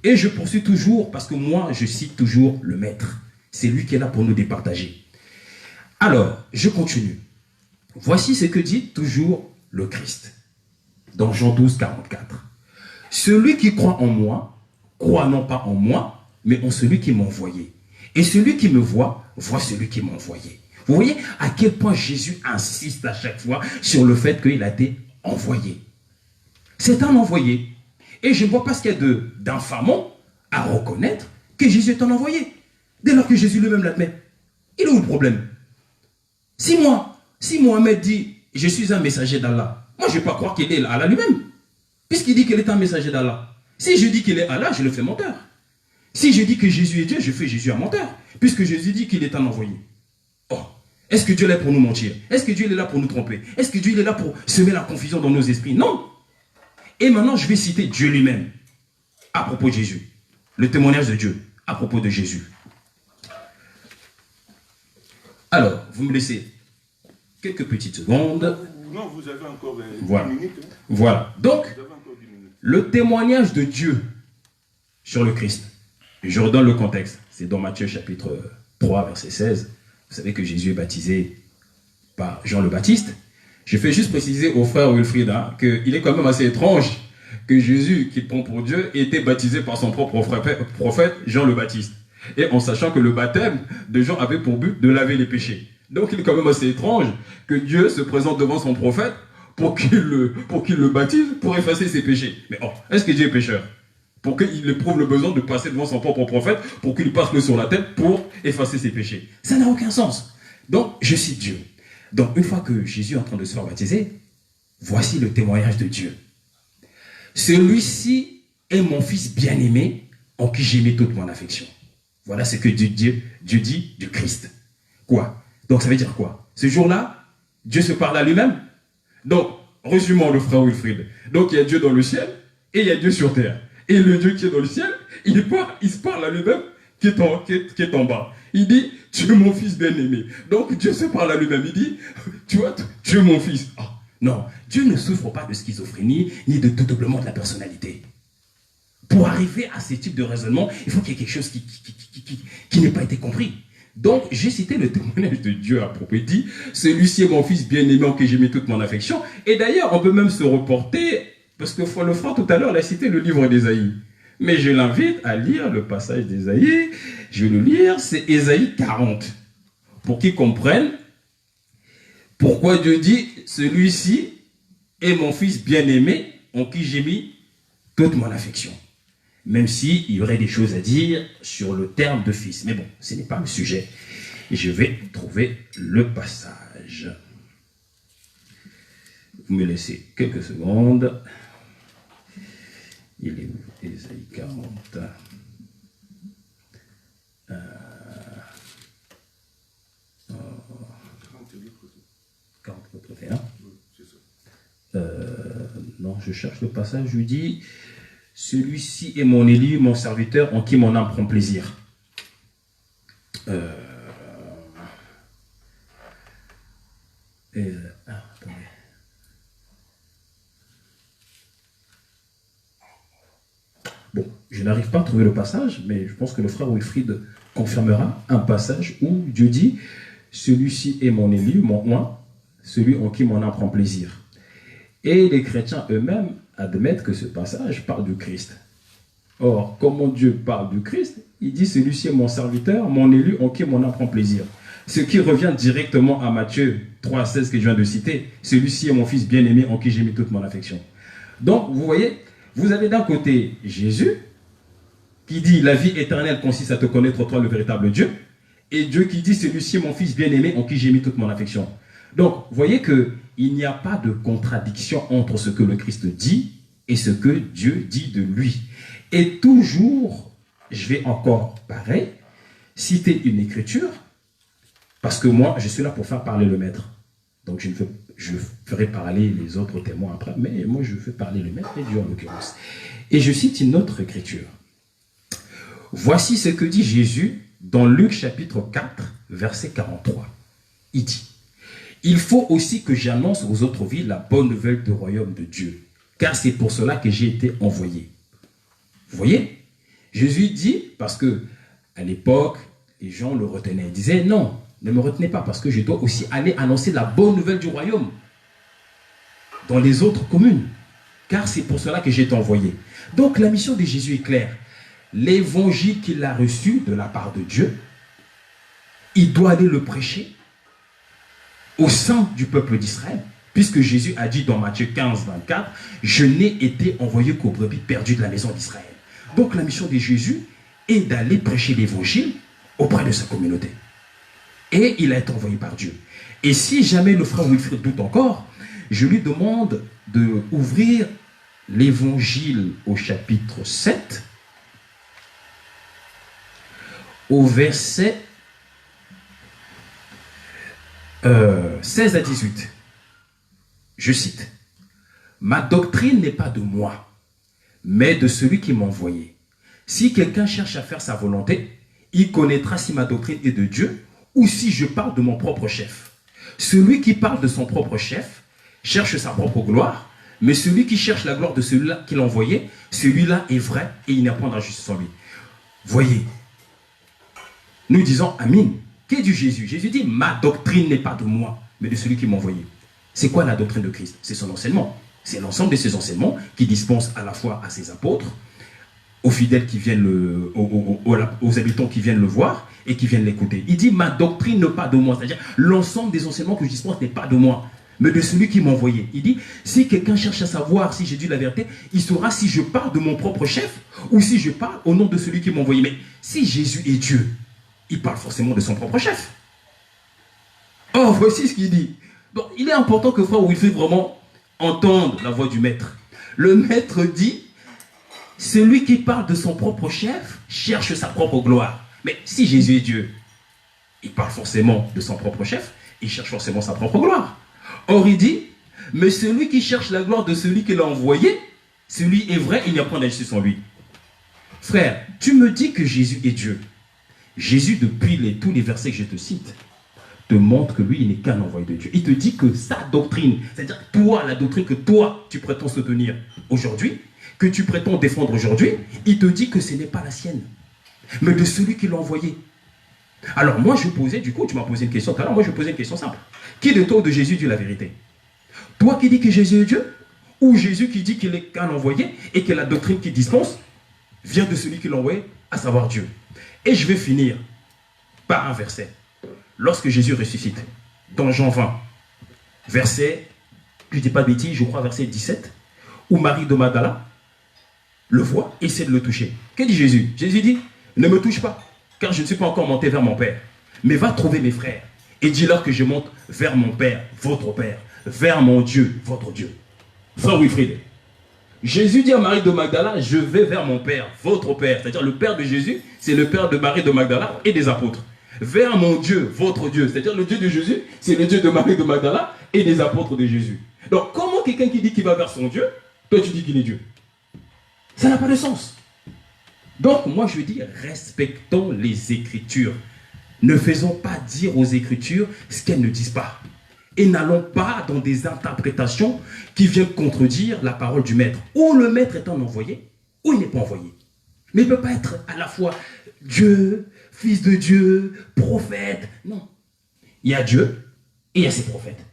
Et je poursuis toujours, parce que moi, je cite toujours le Maître. C'est lui qui est là pour nous départager. Alors, je continue. Voici ce que dit toujours le Christ. Dans Jean 12, 44. Celui qui croit en moi, croit non pas en moi, mais en celui qui m'a envoyé. Et celui qui me voit, voit celui qui m'a envoyé. Vous voyez à quel point Jésus insiste à chaque fois sur le fait qu'il a été envoyé. C'est un envoyé. Et je ne vois pas ce qu'il y a d'infamant à reconnaître que Jésus est un envoyé. Dès lors que Jésus lui-même l'admet. Il est où le problème? Si Mohamed dit « Je suis un messager d'Allah », moi je ne vais pas croire qu'il est Allah lui-même. Puisqu'il dit qu'il est un messager d'Allah. Si je dis qu'il est Allah, je le fais menteur. Si je dis que Jésus est Dieu, je fais Jésus un menteur. Puisque Jésus dit qu'il est un envoyé. Oh, est-ce que Dieu est là pour nous mentir? Est-ce que Dieu est là pour nous tromper? Est-ce que Dieu est là pour semer la confusion dans nos esprits? Non. Et maintenant, je vais citer Dieu lui-même à propos de Jésus. Le témoignage de Dieu à propos de Jésus. Alors, vous me laissez quelques petites secondes. Non, vous avez encore voilà. 10 minutes. Hein. Voilà. Donc, Vous avez encore 10 minutes. le témoignage de Dieu sur le Christ. Je redonne le contexte. C'est dans Matthieu chapitre 3, verset 16. Vous savez que Jésus est baptisé par Jean le Baptiste. Je fais juste préciser au frère Wilfried hein, qu'il est quand même assez étrange que Jésus, qu'il prend pour Dieu, ait été baptisé par son propre prophète Jean le Baptiste. Et en sachant que le baptême de Jean avait pour but de laver les péchés. Donc il est quand même assez étrange que Dieu se présente devant son prophète pour qu'il le baptise, pour effacer ses péchés. Mais oh, est-ce que Dieu est pécheur? Pour qu'il éprouve le besoin de passer devant son propre prophète, pour qu'il passe le sur la tête pour effacer ses péchés. Ça n'a aucun sens. Donc, je cite Dieu. Donc, une fois que Jésus est en train de se faire baptiser, voici le témoignage de Dieu. Celui-ci est mon fils bien-aimé, en qui j'ai mis toute mon affection. Voilà ce que Dieu dit du Christ. Quoi? Donc, ça veut dire quoi? Ce jour-là, Dieu se parle à lui-même. Donc, résumons le frère Wilfried. Donc, il y a Dieu dans le ciel et il y a Dieu sur terre. Et le Dieu qui est dans le ciel, il se parle à lui-même qui est en bas. Il dit, tu es mon fils bien-aimé. Donc Dieu se parle à lui-même. Il dit, tu vois, tu es mon fils. Oh, non, Dieu ne souffre pas de schizophrénie ni de dédoublement de la personnalité. Pour arriver à ce type de raisonnement, il faut qu'il y ait quelque chose qui n'ait pas été compris. Donc, j'ai cité le témoignage de Dieu à propos. Il dit, celui-ci est mon fils bien-aimé en qui j'ai mis toute mon affection. Et d'ailleurs, on peut même se reporter, parce que le frère tout à l'heure, il a cité le livre d'Ésaïe. Mais je l'invite à lire le passage d'Ésaïe. Je vais le lire, c'est Ésaïe 40. Pour qu'ils comprennent pourquoi Dieu dit, celui-ci est mon fils bien-aimé en qui j'ai mis toute mon affection. Même s'il y aurait des choses à dire sur le terme de fils. Mais bon, ce n'est pas le sujet. Et je vais trouver le passage. Vous me laissez quelques secondes. Il est où? Ésaïe 40. 41. Non, je cherche le passage. Je lui dis, celui-ci est mon élu, mon serviteur, en qui mon âme prend plaisir. Attendez. Bon, je n'arrive pas à trouver le passage, mais je pense que le frère Wilfried confirmera un passage où Dieu dit, celui-ci est mon élu, mon oint, celui en qui mon âme prend plaisir. Et les chrétiens eux-mêmes admettent que ce passage parle du Christ. Or, comment Dieu parle du Christ, il dit « Celui-ci est mon serviteur, mon élu, en qui mon âme prend plaisir ». Ce qui revient directement à Matthieu 3,16 que je viens de citer. « Celui-ci est mon fils bien-aimé, en qui j'ai mis toute mon affection ». Donc, vous voyez, vous avez d'un côté Jésus, qui dit « La vie éternelle consiste à te connaître, toi, le véritable Dieu ». Et Dieu qui dit « Celui-ci est mon fils bien-aimé, en qui j'ai mis toute mon affection ». Donc, vous voyez qu'il n'y a pas de contradiction entre ce que le Christ dit et ce que Dieu dit de lui. Et toujours, je vais encore, pareil, citer une écriture, parce que moi, je suis là pour faire parler le maître. Donc, je ferai parler les autres témoins après, mais moi, je fais parler le maître et Dieu en l'occurrence. Et je cite une autre écriture. Voici ce que dit Jésus dans Luc chapitre 4, verset 43. Il dit « Il faut aussi que j'annonce aux autres villes la bonne nouvelle du royaume de Dieu, car c'est pour cela que j'ai été envoyé. » Vous voyez, Jésus dit, parce que à l'époque, les gens le retenaient. Ils disaient, non, ne me retenez pas, parce que je dois aussi aller annoncer la bonne nouvelle du royaume dans les autres communes, car c'est pour cela que j'ai été envoyé. Donc la mission de Jésus est claire. L'évangile qu'il a reçu de la part de Dieu, il doit aller le prêcher au sein du peuple d'Israël, puisque Jésus a dit dans Matthieu 15, 24, « Je n'ai été envoyé qu'aux brebis perdues de la maison d'Israël. » Donc la mission de Jésus est d'aller prêcher l'évangile auprès de sa communauté. Et il a été envoyé par Dieu. Et si jamais le frère Wilfrid doute encore, je lui demande d'ouvrir l'évangile au chapitre 7, au verset 16 à 18. Je cite. « Ma doctrine n'est pas de moi, mais de celui qui m'a envoyé. Si quelqu'un cherche à faire sa volonté, il connaîtra si ma doctrine est de Dieu ou si je parle de mon propre chef. Celui qui parle de son propre chef cherche sa propre gloire, mais celui qui cherche la gloire de celui-là qui l'a envoyé, celui-là est vrai et il n'y a point d'injustice en lui. » Voyez, nous disons Amin. Qu'est dit Jésus? Jésus dit, ma doctrine n'est pas de moi, mais de celui qui m'a envoyé. C'est quoi la doctrine de Christ? C'est son enseignement. C'est l'ensemble de ses enseignements qui dispense à la fois à ses apôtres, aux fidèles qui viennent, aux habitants qui viennent le voir et qui viennent l'écouter. Il dit, ma doctrine n'est pas de moi. C'est-à-dire, l'ensemble des enseignements que je dispense n'est pas de moi, mais de celui qui m'a envoyé. Il dit, si quelqu'un cherche à savoir si j'ai dit la vérité, il saura si je parle de mon propre chef ou si je parle au nom de celui qui m'a envoyé. Mais si Jésus est Dieu, il parle forcément de son propre chef. Or, voici ce qu'il dit. Bon, il est important que frère Wilfrid vraiment entende la voix du maître. Le maître dit, celui qui parle de son propre chef cherche sa propre gloire. Mais si Jésus est Dieu, il parle forcément de son propre chef, il cherche forcément sa propre gloire. Or, il dit, mais celui qui cherche la gloire de celui qui l'a envoyé, celui est vrai, il n'y a point d'injustice en lui. Frère, tu me dis que Jésus est Dieu. Jésus, depuis tous les versets que je te cite, te montre que lui, il n'est qu'un envoyé de Dieu. Il te dit que sa doctrine, c'est-à-dire toi, la doctrine que toi, tu prétends soutenir aujourd'hui, que tu prétends défendre aujourd'hui, il te dit que ce n'est pas la sienne, mais de celui qui l'a envoyé. Alors moi, je posais, du coup, tu m'as posé une question tout à l'heure, moi je posais une question simple. Qui de toi ou de Jésus dit la vérité? Toi qui dis que Jésus est Dieu, ou Jésus qui dit qu'il est qu'un envoyé et que la doctrine qu'il dispense vient de celui qui l'a envoyé, à savoir Dieu. Et je vais finir par un verset. Lorsque Jésus ressuscite, dans Jean 20, verset, je ne dis pas de bêtises, je crois verset 17, où Marie de Magdala le voit et essaie de le toucher. Que dit Jésus? Jésus dit, ne me touche pas, car je ne suis pas encore monté vers mon Père. Mais va trouver mes frères et dis-leur que je monte vers mon Père, votre Père, vers mon Dieu, votre Dieu. Frère Wilfrid, Jésus dit à Marie de Magdala, je vais vers mon Père, votre Père. C'est-à-dire le Père de Jésus, c'est le Père de Marie de Magdala et des apôtres. Vers mon Dieu, votre Dieu. C'est-à-dire le Dieu de Jésus, c'est le Dieu de Marie de Magdala et des apôtres de Jésus. Donc comment quelqu'un qui dit qu'il va vers son Dieu, toi tu dis qu'il est Dieu? Ça n'a pas de sens. Donc moi je dis, respectons les Écritures. Ne faisons pas dire aux Écritures ce qu'elles ne disent pas. Et n'allons pas dans des interprétations qui viennent contredire la parole du maître. Ou le maître est un envoyé, ou il n'est pas envoyé. Mais il ne peut pas être à la fois Dieu, fils de Dieu, prophète. Non. Il y a Dieu et il y a ses prophètes.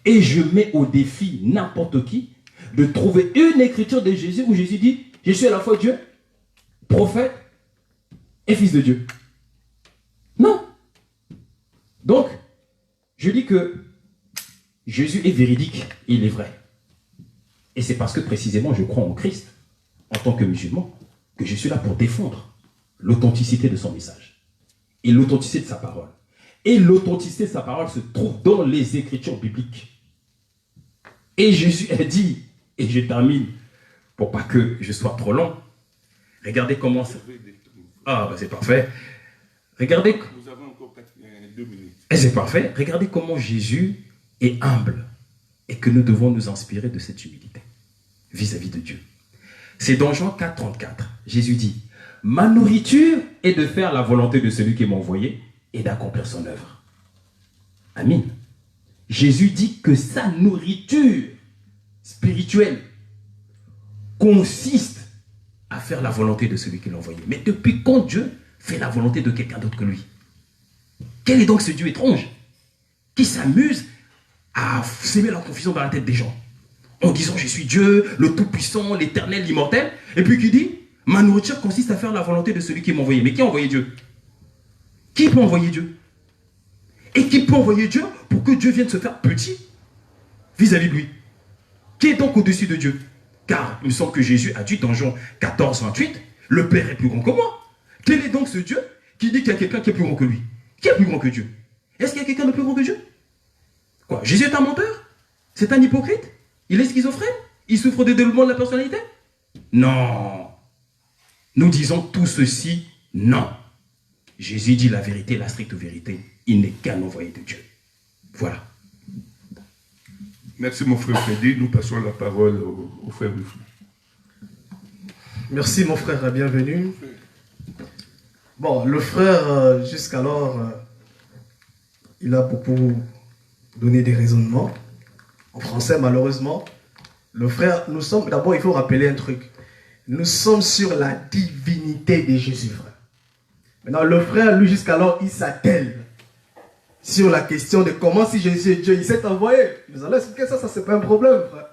Et je mets au défi n'importe qui de trouver une écriture de Jésus où Jésus dit « Je suis à la fois Dieu, prophète et fils de Dieu ». Non. Donc, je dis que Jésus est véridique, il est vrai. Et c'est parce que précisément je crois en Christ, en tant que musulman, que je suis là pour défendre l'authenticité de son message et l'authenticité de sa parole. Et l'authenticité de sa parole se trouve dans les Écritures bibliques. Et Jésus a dit, et je termine pour pas que je sois trop long, regardez comment ça... Ah, ben c'est parfait. Regardez... Nous avons encore 2 minutes. Et c'est parfait. Regardez comment Jésus est humble et que nous devons nous inspirer de cette humilité vis-à-vis de Dieu. C'est dans Jean 4, 34. Jésus dit, « Ma nourriture est de faire la volonté de celui qui m'a envoyé et d'accomplir son œuvre. » Amen. Jésus dit que sa nourriture spirituelle consiste à faire la volonté de celui qui l'a envoyé. Mais depuis quand Dieu fait la volonté de quelqu'un d'autre que lui? Quel est donc ce Dieu étrange qui s'amuse à s'aimer la confusion dans la tête des gens en disant je suis Dieu, le Tout-Puissant, l'Éternel, l'Immortel, et puis qui dit ma nourriture consiste à faire la volonté de celui qui m'a envoyé. Mais qui a envoyé Dieu? Qui peut envoyer Dieu? Et qui peut envoyer Dieu pour que Dieu vienne se faire petit vis-à-vis de lui? Qui est donc au-dessus de Dieu? Car il me semble que Jésus a dit dans Jean 14, 28, le Père est plus grand que moi. Quel est donc ce Dieu qui dit qu'il y a quelqu'un qui est plus grand que lui? Qui est plus grand que Dieu? Est-ce qu'il y a quelqu'un de plus grand que Dieu? Quoi? Jésus est un menteur? C'est un hypocrite? Il est schizophrène? Il souffre de développement de la personnalité? Non. Nous disons tout ceci, non. Jésus dit la vérité, la stricte vérité. Il n'est qu'un envoyé de Dieu. Voilà. Merci mon frère Freddy. Nous passons la parole au frère Wilfried. Merci mon frère, bienvenue. Bon, le frère, jusqu'alors, il a beaucoup donné des raisonnements. En français, malheureusement, le frère, nous sommes, d'abord il faut rappeler un truc. Nous sommes sur la divinité de Jésus, frère. Maintenant, le frère, lui, jusqu'alors, il s'attelle sur la question de comment si Jésus est Dieu, il s'est envoyé. Nous allons expliquer ça, c'est pas un problème, frère.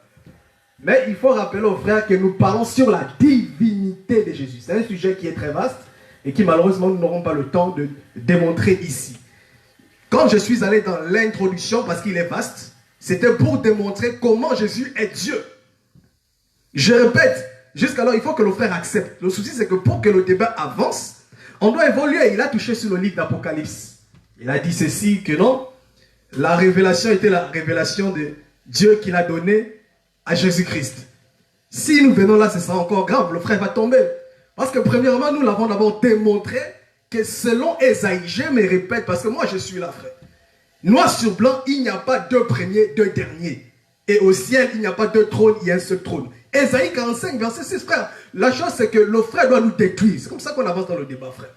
Mais il faut rappeler au frère que nous parlons sur la divinité de Jésus. C'est un sujet qui est très vaste et qui, malheureusement, nous n'aurons pas le temps de démontrer ici. Quand je suis allé dans l'introduction, parce qu'il est vaste, c'était pour démontrer comment Jésus est Dieu. Je répète, jusqu'alors, il faut que le frère accepte. Le souci, c'est que pour que le débat avance, on doit évoluer. Il a touché sur le livre d'Apocalypse. Il a dit ceci, que non, la révélation était la révélation de Dieu qu'il a donnée à Jésus-Christ. Si nous venons là, ce sera encore grave, le frère va tomber. Parce que premièrement, nous l'avons d'abord démontré que selon Ésaïe, je me répète, parce que moi je suis là, frère. Noir sur blanc, il n'y a pas deux premiers, deux derniers. Et au ciel, il n'y a pas deux trônes, il y a un seul trône. Ésaïe 45, verset 6, frère. La chose, c'est que le frère doit nous détruire. C'est comme ça qu'on avance dans le débat, frère.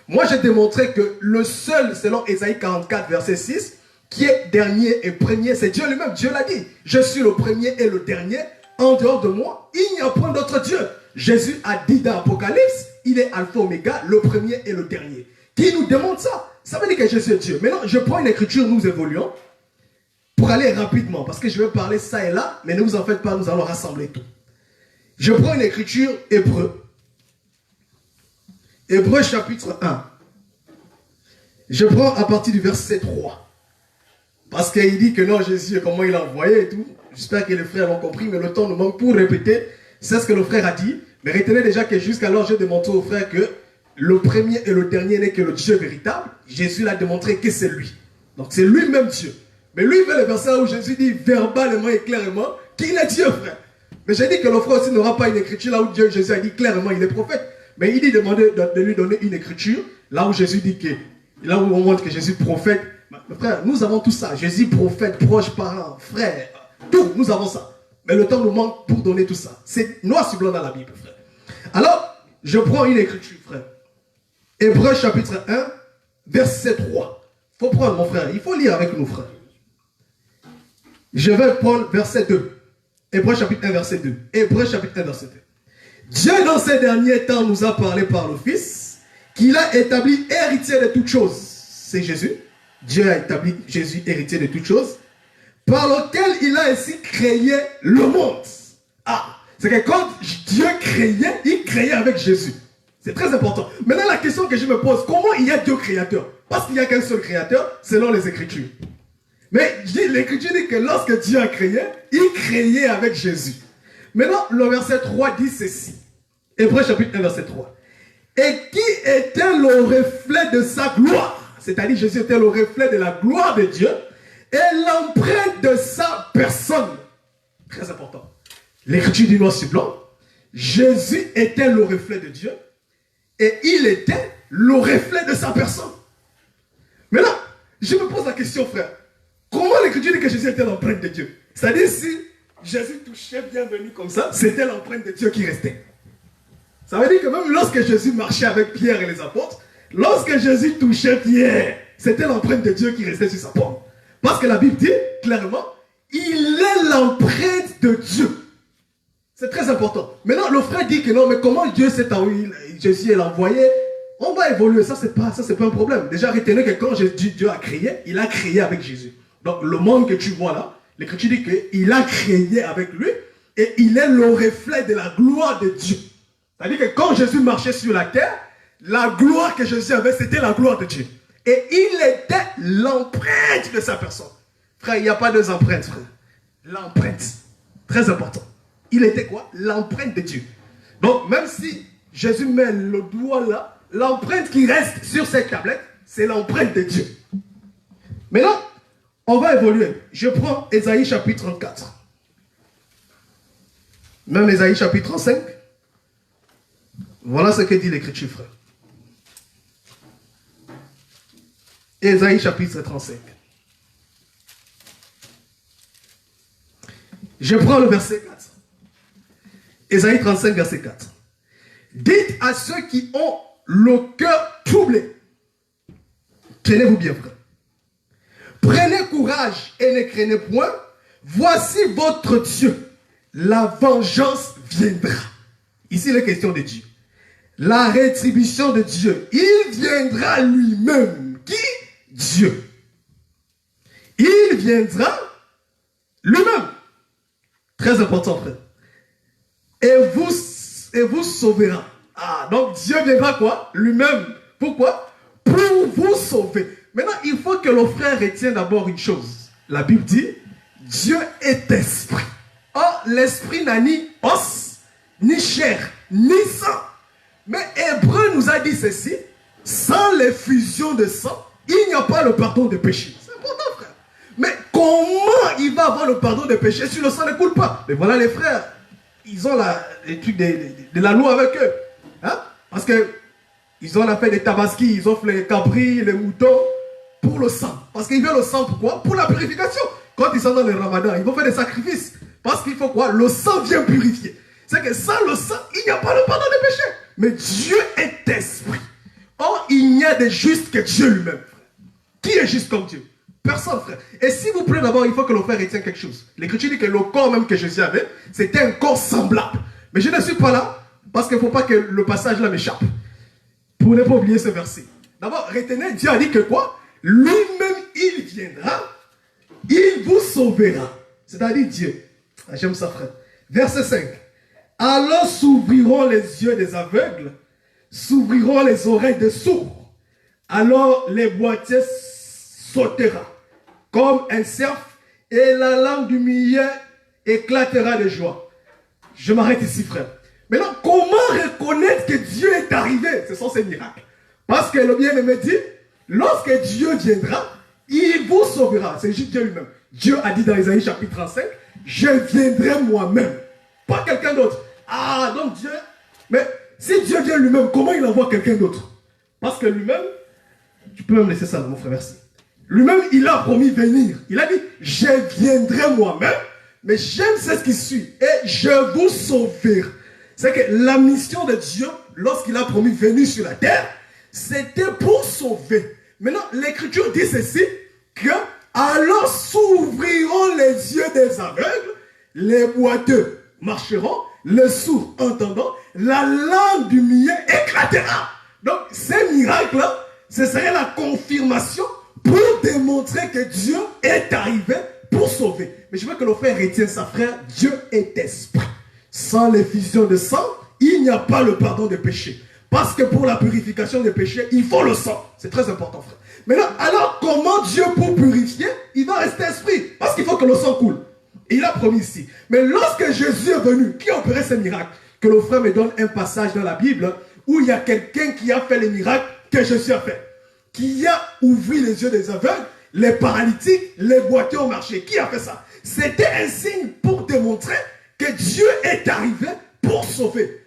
Moi, j'ai démontré que le seul, selon Ésaïe 44, verset 6, qui est dernier et premier, c'est Dieu lui-même. Dieu l'a dit. Je suis le premier et le dernier. En dehors de moi, il n'y a point d'autre Dieu. Jésus a dit dans l'Apocalypse, il est Alpha Oméga, le premier et le dernier. Qui nous demande ça? Ça veut dire que Jésus est Dieu. Maintenant, je prends une écriture, nous évoluons, pour aller rapidement, parce que je vais parler ça et là, mais ne vous en faites pas, nous allons rassembler tout. Je prends une écriture Hébreu. Hébreu chapitre 1. Je prends à partir du verset 3. Parce qu'il dit que non, Jésus, comment il a envoyé et tout. J'espère que les frères l'ont compris, mais le temps nous manque pour répéter. C'est ce que le frère a dit. Mais retenez déjà que jusqu'alors, j'ai démontré au frère que le premier et le dernier n'est que le Dieu véritable. Jésus l'a démontré que c'est lui. Donc c'est lui-même Dieu. Mais lui, il fait le verset où Jésus dit verbalement et clairement qu'il est Dieu, frère. Mais j'ai dit que le frère aussi n'aura pas une écriture là où Jésus a dit clairement il est prophète. Mais il dit de lui donner une écriture là où Jésus dit que, là où on montre que Jésus est prophète. Mais frère, nous avons tout ça. Jésus prophète, proche, parent, frère, tout, nous avons ça. Mais le temps nous manque pour donner tout ça. C'est noir sur blanc dans la Bible, frère. Alors, je prends une écriture, frère. Hébreu chapitre 1, verset 3. Il faut prendre, mon frère. Il faut lire avec nous, frère. Je vais prendre verset 2. Hébreu chapitre 1, verset 2. Hébreu chapitre 1, verset 2. Dieu, dans ces derniers temps, nous a parlé par le Fils, qu'il a établi héritier de toutes choses. C'est Jésus. Dieu a établi Jésus héritier de toutes choses, par lequel il a ainsi créé le monde. Ah, c'est que quand Dieu créait, il créait avec Jésus. C'est très important. Maintenant, la question que je me pose, comment il y a deux créateurs? Parce qu'il n'y a qu'un seul créateur, selon les Écritures. Mais l'Écriture dit que lorsque Dieu a créé, il créait avec Jésus. Maintenant, le verset 3 dit ceci. Hébreux chapitre 1, verset 3. Et qui était le reflet de sa gloire? C'est-à-dire Jésus était le reflet de la gloire de Dieu et l'empreinte de sa personne. Très important. L'Écriture dit noir sur blanc. Jésus était le reflet de Dieu et il était le reflet de sa personne. Maintenant, je me pose la question, frère. Comment l'Écriture dit que Jésus était l'empreinte de Dieu? C'est-à-dire si Jésus touchait bienvenue comme ça, c'était l'empreinte de Dieu qui restait. Ça veut dire que même lorsque Jésus marchait avec Pierre et les apôtres, lorsque Jésus touchait Pierre, c'était l'empreinte de Dieu qui restait sur sa paume. Parce que la Bible dit clairement, il est l'empreinte de Dieu. C'est très important. Maintenant, le frère dit que non, mais comment Dieu s'est envoyé, Jésus l'a envoyé? On va évoluer, ça c'est pas un problème. Déjà, retenez que quand Dieu a créé, il a créé avec Jésus. Donc le monde que tu vois là, l'Écriture dit qu'il a créé avec lui et il est le reflet de la gloire de Dieu. C'est-à-dire que quand Jésus marchait sur la terre, la gloire que Jésus avait, c'était la gloire de Dieu. Et il était l'empreinte de sa personne. Frère, il n'y a pas deux empreintes, frère. L'empreinte. Très important. Il était quoi? L'empreinte de Dieu. Donc, même si Jésus met le doigt là, l'empreinte qui reste sur cette tablette, c'est l'empreinte de Dieu. Maintenant, on va évoluer. Je prends Ésaïe chapitre 34. Même Ésaïe chapitre 35. Voilà ce que dit l'Écriture, frère. Ésaïe chapitre 35. Je prends le verset 4. Ésaïe 35, verset 4. Dites à ceux qui ont le cœur troublé. Tenez-vous bien, frère. Prenez courage et ne craignez point. Voici votre Dieu. La vengeance viendra. Ici, il est question de Dieu. La rétribution de Dieu. Il viendra lui-même. Qui? Dieu. Il viendra lui-même. Très important, frère. Et vous sauvera. Ah, donc Dieu viendra quoi? Lui-même. Pourquoi? Pour vous sauver. Maintenant, il faut que le frère retienne d'abord une chose. La Bible dit, Dieu est esprit. Or, l'esprit n'a ni os, ni chair, ni sang. Mais Hébreu nous a dit ceci, sans l'effusion de sang, il n'y a pas le pardon des péchés. C'est important, frère. Mais comment il va avoir le pardon des péchés si le sang ne coule pas? Mais voilà les frères, ils ont les trucs de la loi avec eux. Hein? Parce que ils ont fait des tabaskis, ils offrent les cabris, les moutons pour le sang. Parce qu'ils veulent le sang pourquoi? Pour la purification. Quand ils sont dans le ramadan, ils vont faire des sacrifices. Parce qu'il faut quoi? Le sang vient purifier. C'est que sans le sang, il n'y a pas le pardon des péchés. Mais Dieu est esprit. Or, il n'y a de juste que Dieu lui-même. Qui est juste comme Dieu? Personne, frère. Et si vous prenez d'abord, il faut que le frère retienne quelque chose. L'Écriture dit que le corps même que Jésus avait, c'était un corps semblable. Mais je ne suis pas là, parce qu'il ne faut pas que le passage là m'échappe. Pour ne pas oublier ce verset. D'abord, retenez, Dieu a dit que quoi? Lui-même, il viendra, il vous sauvera. C'est-à-dire Dieu. Ah, j'aime ça, frère. Verset 5. Alors s'ouvriront les yeux des aveugles, s'ouvriront les oreilles des sourds. Alors les boitiers sautera comme un cerf et la langue du muet éclatera de joie. Je m'arrête ici, frère. Maintenant, comment reconnaître que Dieu est arrivé? Ce sont ces miracles. Parce que le bien-aimé dit, lorsque Dieu viendra, il vous sauvera. C'est juste Dieu lui-même. Dieu a dit dans Ésaïe chapitre 35, je viendrai moi-même. Pas quelqu'un d'autre. Ah, donc Dieu... Mais si Dieu vient lui-même, comment il envoie quelqu'un d'autre? Parce que lui-même, tu peux même laisser ça, mon frère, merci. Lui-même, il a promis venir. Il a dit, je viendrai moi-même, mais j'aime ce qui suit. Et je vous sauverai. C'est que la mission de Dieu, lorsqu'il a promis venir sur la terre, c'était pour sauver. Maintenant, l'Écriture dit ceci, que alors s'ouvriront les yeux des aveugles, les boiteux marcheront, les sourds entendront, la langue du muet éclatera. Donc, ces miracles-là, ce serait la confirmation pour démontrer que Dieu est arrivé pour pour sauver. Mais je veux que le frère retienne ça, frère. Dieu est esprit. Sans l'effusion de sang, il n'y a pas le pardon des péchés. Parce que pour la purification des péchés, il faut le sang. C'est très important, frère. Maintenant, alors comment Dieu, pour purifier, il va rester esprit? Parce qu'il faut que le sang coule. Et il a promis ici. Mais lorsque Jésus est venu, qui a opéré ces miracles? Que le frère me donne un passage dans la Bible où il y a quelqu'un qui a fait les miracles que Jésus a fait. Qui a ouvert les yeux des aveugles, les paralytiques, les boiteux ont marché. Qui a fait ça? C'était un signe pour démontrer que Dieu est arrivé pour sauver.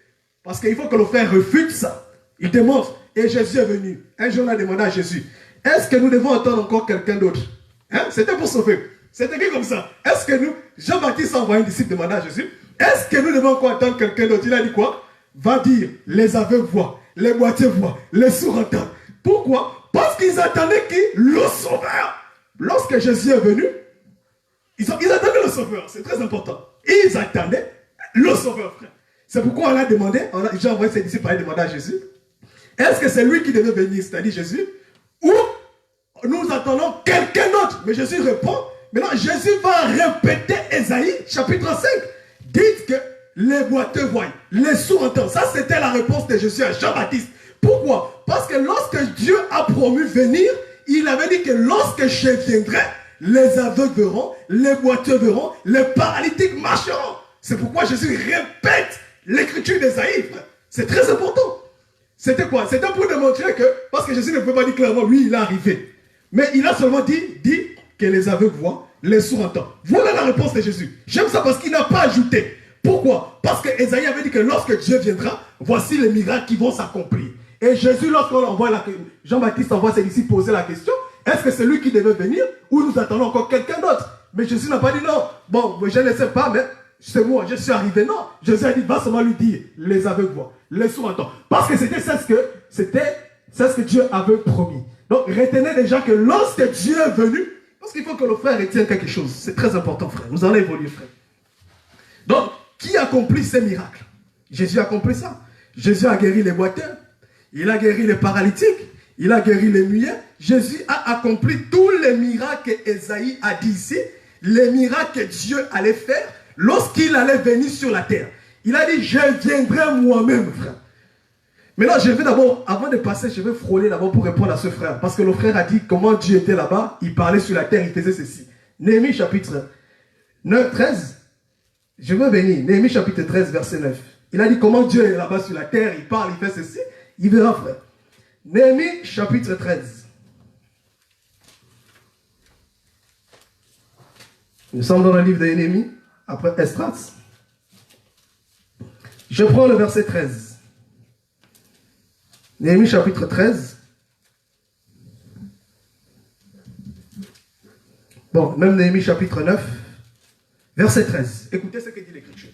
Parce qu'il faut que le frère refute ça. Il démontre. Et Jésus est venu. Un jour, on a demandé à Jésus, est-ce que nous devons entendre encore quelqu'un d'autre? Hein? C'était pour sauver. C'était écrit comme ça. Est-ce que nous, Jean-Baptiste a envoyé un disciple demander à Jésus, est-ce que nous devons encore entendre quelqu'un d'autre? Il a dit quoi? Va dire, les aveugles voient, les boiteux voient, les sourds entendent. Pourquoi? Parce qu'ils attendaient qui? Le sauveur. Lorsque Jésus est venu, ils attendaient le sauveur. C'est très important. Ils attendaient le sauveur, frère. C'est pourquoi on a demandé, j'ai envoyé ses disciples à aller demander à Jésus, est-ce que c'est lui qui devait venir, c'est-à-dire Jésus, ou nous attendons quelqu'un d'autre? Mais Jésus répond, maintenant Jésus va répéter Ésaïe chapitre 5. Dites que les boiteux voient, les sourds entendent. Ça, c'était la réponse de Jésus à Jean-Baptiste. Pourquoi? Parce que lorsque Dieu a promu venir, il avait dit que lorsque je viendrai, les aveugles verront, les boiteux verront, les paralytiques marcheront. C'est pourquoi Jésus répète l'écriture d'Ésaïe. C'est très important. C'était quoi? C'était pour démontrer que, parce que Jésus ne peut pas dire clairement, oui, il est arrivé. Mais il a seulement dit que les aveugles voient, les sourds entendent. Voilà la réponse de Jésus. J'aime ça parce qu'il n'a pas ajouté. Pourquoi? Parce que Ésaïe avait dit que lorsque Dieu viendra, voici les miracles qui vont s'accomplir. Et Jésus, lorsqu'on envoie Jean-Baptiste envoie ses disciples poser la question, est-ce que c'est lui qui devait venir ou nous attendons encore quelqu'un d'autre? Mais Jésus n'a pas dit non. Bon, je ne sais pas, mais c'est moi, je suis arrivé. Non, Jésus a dit, va seulement lui dire, les aveugles voient, les sourds entendent. Parce que c'est ce que Dieu avait promis. Donc retenez déjà que lorsque Dieu est venu, parce qu'il faut que le frère retienne quelque chose. C'est très important, frère. Nous allons évoluer, frère. Donc, qui accomplit ces miracles? Jésus a accompli ça. Jésus a guéri les boiteux. Il a guéri les paralytiques. Il a guéri les muets. Jésus a accompli tous les miracles qu'Ésaïe a dit ici. Les miracles que Dieu allait faire lorsqu'il allait venir sur la terre. Il a dit, je viendrai moi-même, frère. Maintenant, je vais d'abord, avant de passer, je vais frôler d'abord pour répondre à ce frère. Parce que le frère a dit comment Dieu était là-bas. Il parlait sur la terre, il faisait ceci. Néhémie chapitre 9, 13. Je veux venir. Néhémie chapitre 13, verset 9. Il a dit comment Dieu est là-bas sur la terre. Il parle, il fait ceci. Il verra, frère. Néhémie chapitre 13. Nous sommes dans le livre de Néhémie, après Esdras. Je prends le verset 13. Néhémie chapitre 13. Bon, même Néhémie chapitre 9, verset 13. Écoutez ce que dit l'Écriture.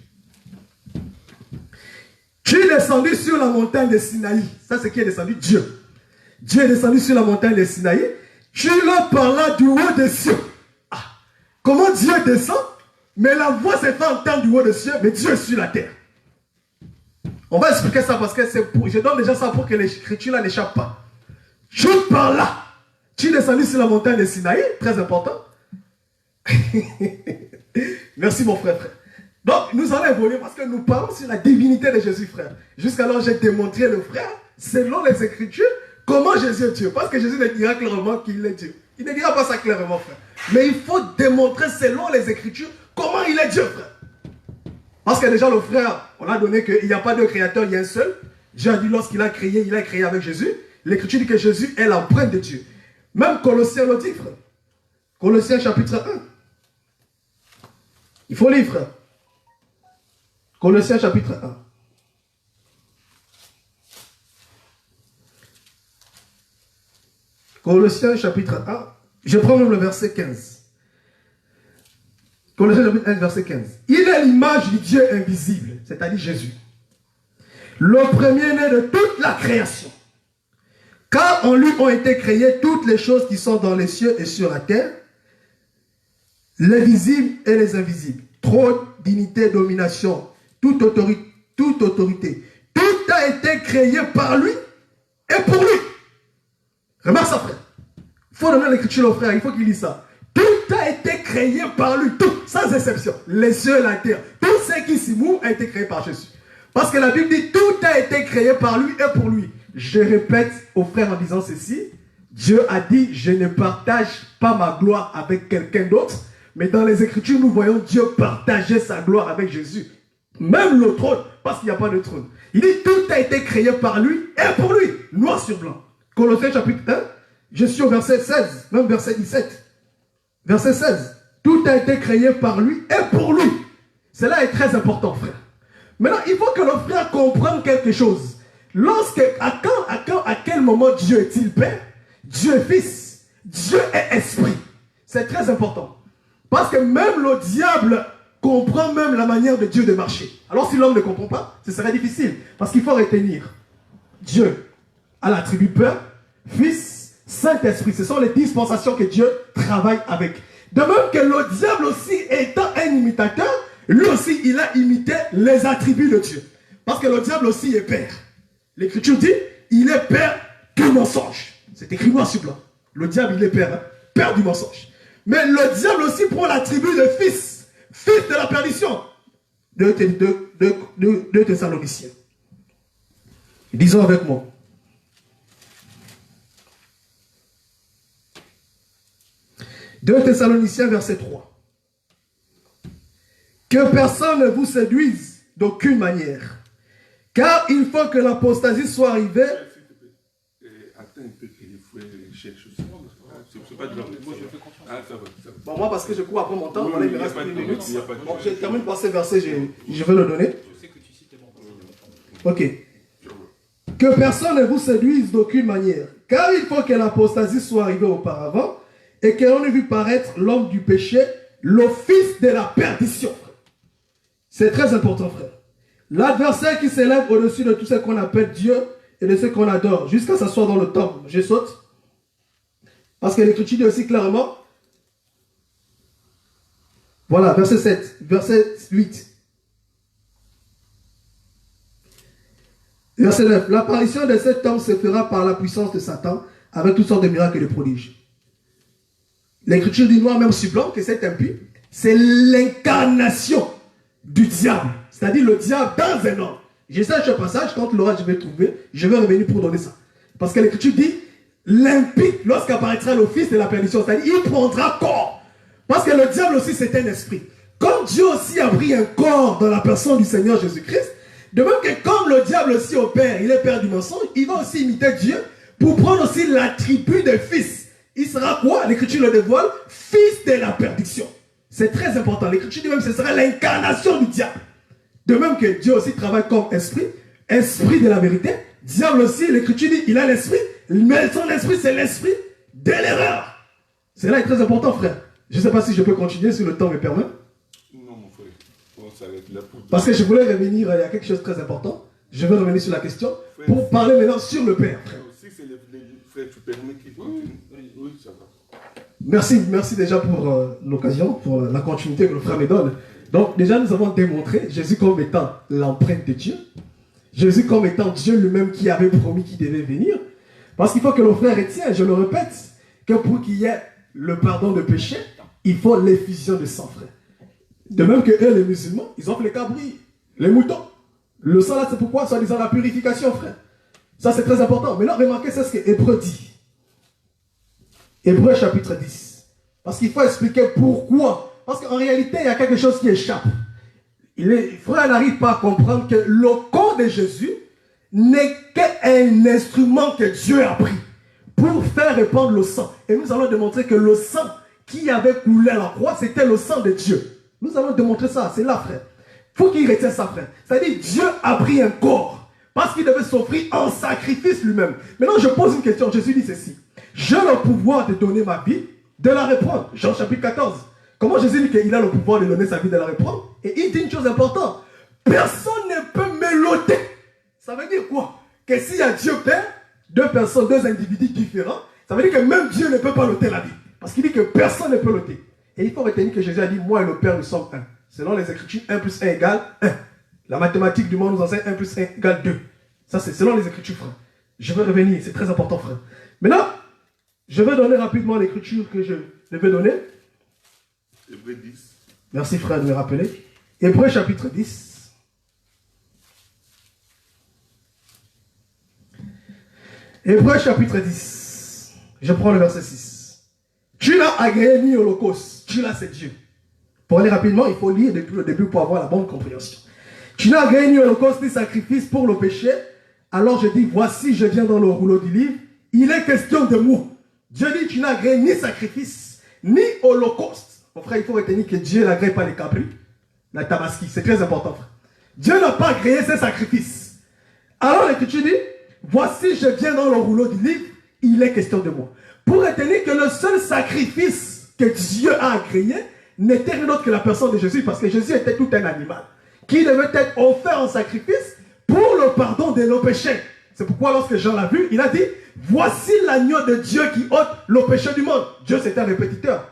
Tu es descendu sur la montagne de Sinaï. Ça, c'est qui est descendu? Dieu. Dieu est descendu sur la montagne de Sinaï. Tu leur parlas du haut des cieux. Ah, comment Dieu descend? Mais la voix s'est fait entendre du haut des cieux, mais Dieu est sur la terre. On va expliquer ça parce que c'est pour. Je donne déjà ça pour que l'écriture là n'échappe pas. Tu parlas. Tu es descendu sur la montagne de Sinaï. Très important. Merci mon frère. Donc nous allons évoluer parce que nous parlons sur la divinité de Jésus, frère. Jusqu'alors j'ai démontré le frère, selon les Écritures, comment Jésus est Dieu. Parce que Jésus ne dira clairement qu'il est Dieu. Il ne dira pas ça clairement, frère. Mais il faut démontrer selon les Écritures comment il est Dieu, frère. Parce que déjà le frère, on a donné qu'il n'y a pas de créateur, il y a un seul. Dieu a dit lorsqu'il a créé avec Jésus. L'Écriture dit que Jésus est l'empreinte de Dieu. Même Colossiens le dit, frère. Colossiens chapitre 1. Il faut lire, frère. Colossiens chapitre 1. Colossiens chapitre 1. Je prends même le verset 15. Colossiens chapitre 1, verset 15. Il est l'image du Dieu invisible, c'est-à-dire Jésus. Le premier-né de toute la création. Car en lui ont été créées toutes les choses qui sont dans les cieux et sur la terre, les visibles et les invisibles. Trône, dignité, domination, toute autorité. Tout a été créé par lui et pour lui. Remarque ça, frère. Il faut donner l'écriture au frère, il faut qu'il lise ça. Tout a été créé par lui, tout, sans exception. Les cieux et la terre, tout ce qui s'y mouve a été créé par Jésus. Parce que la Bible dit, tout a été créé par lui et pour lui. Je répète aux frères en disant ceci, Dieu a dit, je ne partage pas ma gloire avec quelqu'un d'autre, mais dans les Écritures, nous voyons Dieu partager sa gloire avec Jésus. Même le trône, parce qu'il n'y a pas de trône. Il dit, tout a été créé par lui et pour lui, noir sur blanc. Colossiens chapitre 1, je suis au verset 16, même verset 17. Verset 16, tout a été créé par lui et pour lui. Cela est très important, frère. Maintenant, il faut que le frère comprenne quelque chose. À quel moment Dieu est-il Père? Dieu est Fils. Dieu est Esprit. C'est très important. Parce que même le diable comprend même la manière de Dieu de marcher. Alors si l'homme ne comprend pas, ce serait difficile. Parce qu'il faut retenir. Dieu a l'attribut Père, Fils, Saint-Esprit. Ce sont les dispensations que Dieu travaille avec. De même que le diable aussi étant un imitateur, lui aussi il a imité les attributs de Dieu. Parce que le diable aussi est Père. L'Écriture dit, il est Père du mensonge. C'est écrit noir sur blanc. Le diable il est Père, hein? Père du mensonge. Mais le diable aussi prend l'attribut de Fils, Fils de la perdition. De Thessaloniciens. Disons avec moi. De Thessaloniciens verset 3. Que personne ne vous séduise d'aucune manière. Car il faut que l'apostasie soit arrivée. Attends un peu que les frères cherchent aussi. C'est pas de la... Moi, je fais confiance. Ah, ça va. Bon, moi, parce que je cours après mon temps, Oui, il me reste une minute. Bon, je termine par ces versets, je vais le donner. Je sais que tu cites mon Ok. Que personne ne vous séduise d'aucune manière. Car il faut que l'apostasie soit arrivée auparavant et que l'on ait vu paraître l'homme du péché, le fils de la perdition. C'est très important, frère. L'adversaire qui s'élève au-dessus de tout ce qu'on appelle Dieu et de ce qu'on adore, jusqu'à s'asseoir dans le temple. Je saute. Parce que l'Écriture dit aussi clairement, voilà, verset 7, verset 8. Verset 9. L'apparition de cet homme se fera par la puissance de Satan, avec toutes sortes de miracles et de prodiges. L'Écriture dit noir même sur blanc que cet impie, c'est l'incarnation du diable. C'est-à-dire le diable dans un homme. Je sais ce passage, quand l'orage je vais trouver, je vais revenir pour donner ça. Parce que l'Écriture dit, l'impie, lorsqu'apparaîtra le fils de la perdition, c'est-à-dire il prendra corps. Parce que le diable aussi c'est un esprit. Comme Dieu aussi a pris un corps dans la personne du Seigneur Jésus-Christ, de même que comme le diable aussi opère, il est père du mensonge, il va aussi imiter Dieu pour prendre aussi l'attribut de fils. Il sera quoi? L'Écriture le dévoile, fils de la perdition. C'est très important. L'Écriture dit même que ce sera l'incarnation du diable. De même que Dieu aussi travaille comme esprit, esprit de la vérité. Diable aussi, l'Écriture dit, il a l'esprit, mais son esprit, c'est l'esprit de l'erreur. Cela est très important, frère. Je ne sais pas si je peux continuer si le temps me permet. Non, mon frère. On s'arrête là pour... Parce que je voulais revenir, il y a quelque chose de très important. Je vais revenir sur la question pour parler maintenant sur le Père. Frère. Si c'est les frères, tu permets qu'ils continuent. Oui, ça va. Merci déjà pour l'occasion, pour la continuité que le frère me donne. Donc déjà nous avons démontré Jésus comme étant l'empreinte de Dieu. Jésus comme étant Dieu lui-même qui avait promis qu'il devait venir. Parce qu'il faut que le frère retienne, je le répète, que pour qu'il y ait le pardon de péché, il faut l'effusion de sang, frère. De même que eux, les musulmans, ils offrent les cabris, les moutons. Le sang là, c'est pourquoi, soit disant la purification, frère. Ça, c'est très important. Mais là, remarquez, c'est ce que Hébreu dit. Hébreu chapitre 10. Parce qu'il faut expliquer pourquoi. Parce qu'en réalité, il y a quelque chose qui échappe. Les frères n'arrivent pas à comprendre que le corps de Jésus n'est qu'un instrument que Dieu a pris pour faire répandre le sang. Et nous allons démontrer que le sang qui avait coulé à la croix, c'était le sang de Dieu. Nous allons démontrer ça, c'est là, frère. Il faut qu'il retienne ça, frère. C'est-à-dire, Dieu a pris un corps parce qu'il devait s'offrir en sacrifice lui-même. Maintenant, je pose une question. Jésus dit ceci. J'ai le pouvoir de donner ma vie, de la reprendre. Jean chapitre 14. Comment Jésus dit qu'il a le pouvoir de donner sa vie, de la reprendre? Et il dit une chose importante. Personne ne peut me l'ôter. Ça veut dire quoi? Que s'il y a Dieu Père, deux personnes, deux individus différents, ça veut dire que même Dieu ne peut pas l'ôter la vie. Parce qu'il dit que personne ne peut l'ôter. Et il faut retenir que Jésus a dit, moi et le Père, nous sommes un. Selon les Écritures, 1 plus 1 égale 1. La mathématique du monde nous enseigne 1 plus 1 égale 2. Ça, c'est selon les Écritures, frère. Je vais revenir, c'est très important, frère. Maintenant, je vais donner rapidement l'écriture que je devais donner. Hébreux 10. Merci frère de me rappeler. Hébreux chapitre 10. Hébreux chapitre 10. Je prends le verset 6. Tu n'as agréé ni holocauste. Tu l'as, c'est Dieu. Pour aller rapidement, il faut lire depuis le début pour avoir la bonne compréhension. Tu n'as agréé ni holocauste ni sacrifice pour le péché. Alors je dis, voici, je viens dans le rouleau du livre. Il est question de moi. Dieu dit, tu n'as agréé ni sacrifice, ni holocauste. Mon frère, il faut retenir que Dieu n'agrée pas les capris, la tabaski. C'est très important, frère. Dieu n'a pas agréé ses sacrifices. Alors l'Écriture dit, voici, je viens dans le rouleau du livre. Il est question de moi. Pour retenir que le seul sacrifice que Dieu a agréé n'était rien d'autre que la personne de Jésus, parce que Jésus était tout un animal qui devait être offert en sacrifice pour le pardon de nos péchés. C'est pourquoi lorsque Jean l'a vu, il a dit, voici l'agneau de Dieu qui ôte le péché du monde. Dieu, c'était un répétiteur.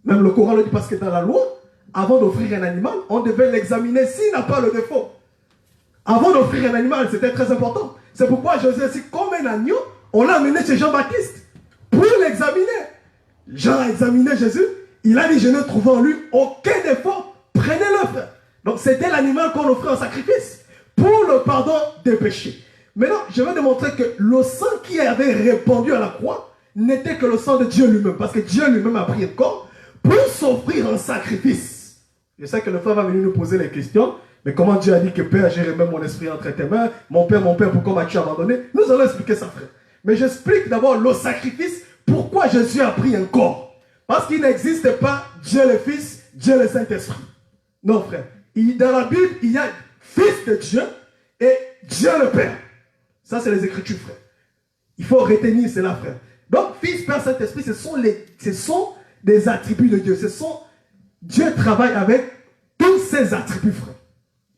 Même le Coran le dit, parce que dans la loi, avant d'offrir un animal, on devait l'examiner s'il n'a pas le défaut. Avant d'offrir un animal, c'était très important. C'est pourquoi Jésus aussi, comme un agneau, on l'a amené chez Jean-Baptiste pour l'examiner. Jean a examiné Jésus, il a dit, je ne trouve en lui aucun défaut, prenez-le, frère. Donc c'était l'animal qu'on offrait en sacrifice pour le pardon des péchés. Maintenant, je vais démontrer que le sang qui avait répandu à la croix n'était que le sang de Dieu lui-même, parce que Dieu lui-même a pris un corps pour s'offrir un sacrifice. Je sais que le frère va venir nous poser les questions, mais comment Dieu a dit que Père, j'ai remis mon esprit entre tes mains, mon Père, pourquoi m'as-tu abandonné? Nous allons expliquer ça, frère. Mais j'explique d'abord le sacrifice, pourquoi Jésus a pris un corps. Parce qu'il n'existe pas Dieu le Fils, Dieu le Saint-Esprit. Non, frère. Dans la Bible, il y a Fils de Dieu et Dieu le Père. Ça, c'est les Écritures, frère. Il faut retenir cela, frère. Donc, Fils, Père, Saint-Esprit, ce sont des attributs de Dieu. Dieu travaille avec tous ses attributs, frère.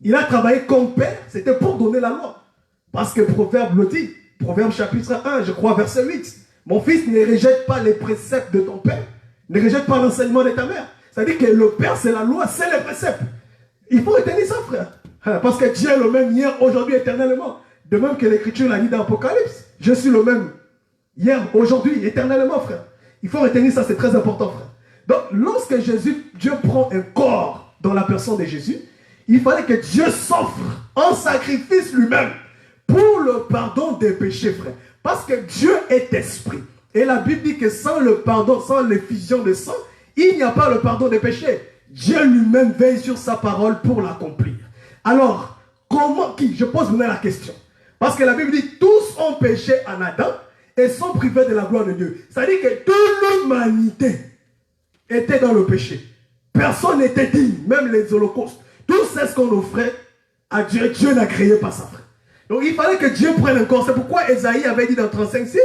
Il a travaillé comme Père, c'était pour donner la loi. Parce que Proverbe le dit, Proverbe chapitre 1, je crois, verset 8. Mon fils, ne rejette pas les préceptes de ton père, ne rejette pas l'enseignement de ta mère. C'est-à-dire que le Père, c'est la loi, c'est les préceptes. Il faut retenir ça, frère. Parce que Dieu est le même hier, aujourd'hui, éternellement. De même que l'Écriture l'a dit dans l'Apocalypse. Je suis le même hier, aujourd'hui, éternellement, frère. Il faut retenir ça, c'est très important, frère. Donc, lorsque Dieu prend un corps dans la personne de Jésus, il fallait que Dieu s'offre en sacrifice lui-même pour le pardon des péchés, frère. Parce que Dieu est esprit. Et la Bible dit que sans le pardon, sans l'effusion de sang, il n'y a pas le pardon des péchés. Dieu lui-même veille sur sa parole pour l'accomplir. Alors, comment qui? Je pose maintenant la question. Parce que la Bible dit, tous ont péché en Adam et sont privés de la gloire de Dieu. C'est-à-dire que toute l'humanité était dans le péché. Personne n'était digne, même les holocaustes. Tout ce qu'on offrait à Dieu, Dieu n'a créé pas ça, frère. Donc il fallait que Dieu prenne un corps. C'est pourquoi Ésaïe avait dit dans 35,6,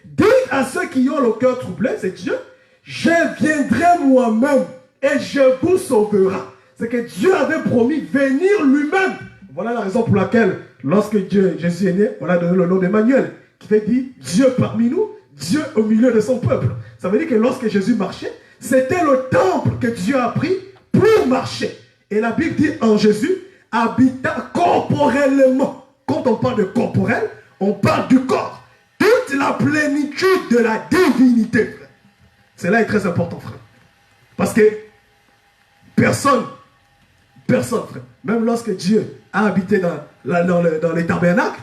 dites à ceux qui ont le cœur troublé, c'est Dieu, je viendrai moi-même et je vous sauverai. C'est que Dieu avait promis venir lui-même. Voilà la raison pour laquelle, lorsque Jésus est né, on a donné le nom d'Emmanuel, qui fait dire Dieu parmi nous, Dieu au milieu de son peuple. Ça veut dire que lorsque Jésus marchait, c'était le temple que Dieu a pris pour marcher. Et la Bible dit en Jésus, habita corporellement. Quand on parle de corporel, on parle du corps. Toute la plénitude de la divinité, frère. Cela est très important, frère. Parce que personne, frère, même lorsque Dieu a habité dans les tabernacles,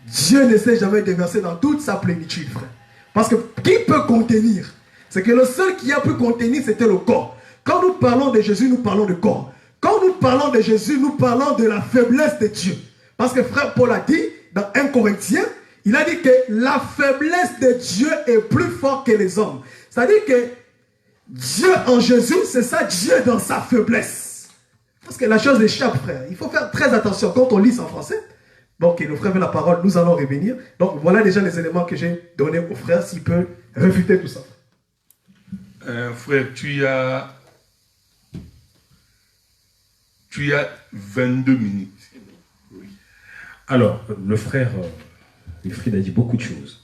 Dieu ne s'est jamais déversé dans toute sa plénitude, frère. Parce que qui peut contenir? C'est que le seul qui a pu contenir, c'était le corps. Quand nous parlons de Jésus, nous parlons de corps. Quand nous parlons de Jésus, nous parlons de la faiblesse de Dieu. Parce que frère Paul a dit, dans 1 Corinthiens, il a dit que la faiblesse de Dieu est plus forte que les hommes. C'est-à-dire que Dieu en Jésus, c'est ça, Dieu dans sa faiblesse. Parce que la chose échappe, frère. Il faut faire très attention quand on lit ça en français. Donc, le frère veut la parole, nous allons revenir. Donc, voilà déjà les éléments que j'ai donnés au frère, s'il peut réfuter tout ça. Frère, tu as 22 minutes. Oui. Alors, le frère Wilfried a dit beaucoup de choses.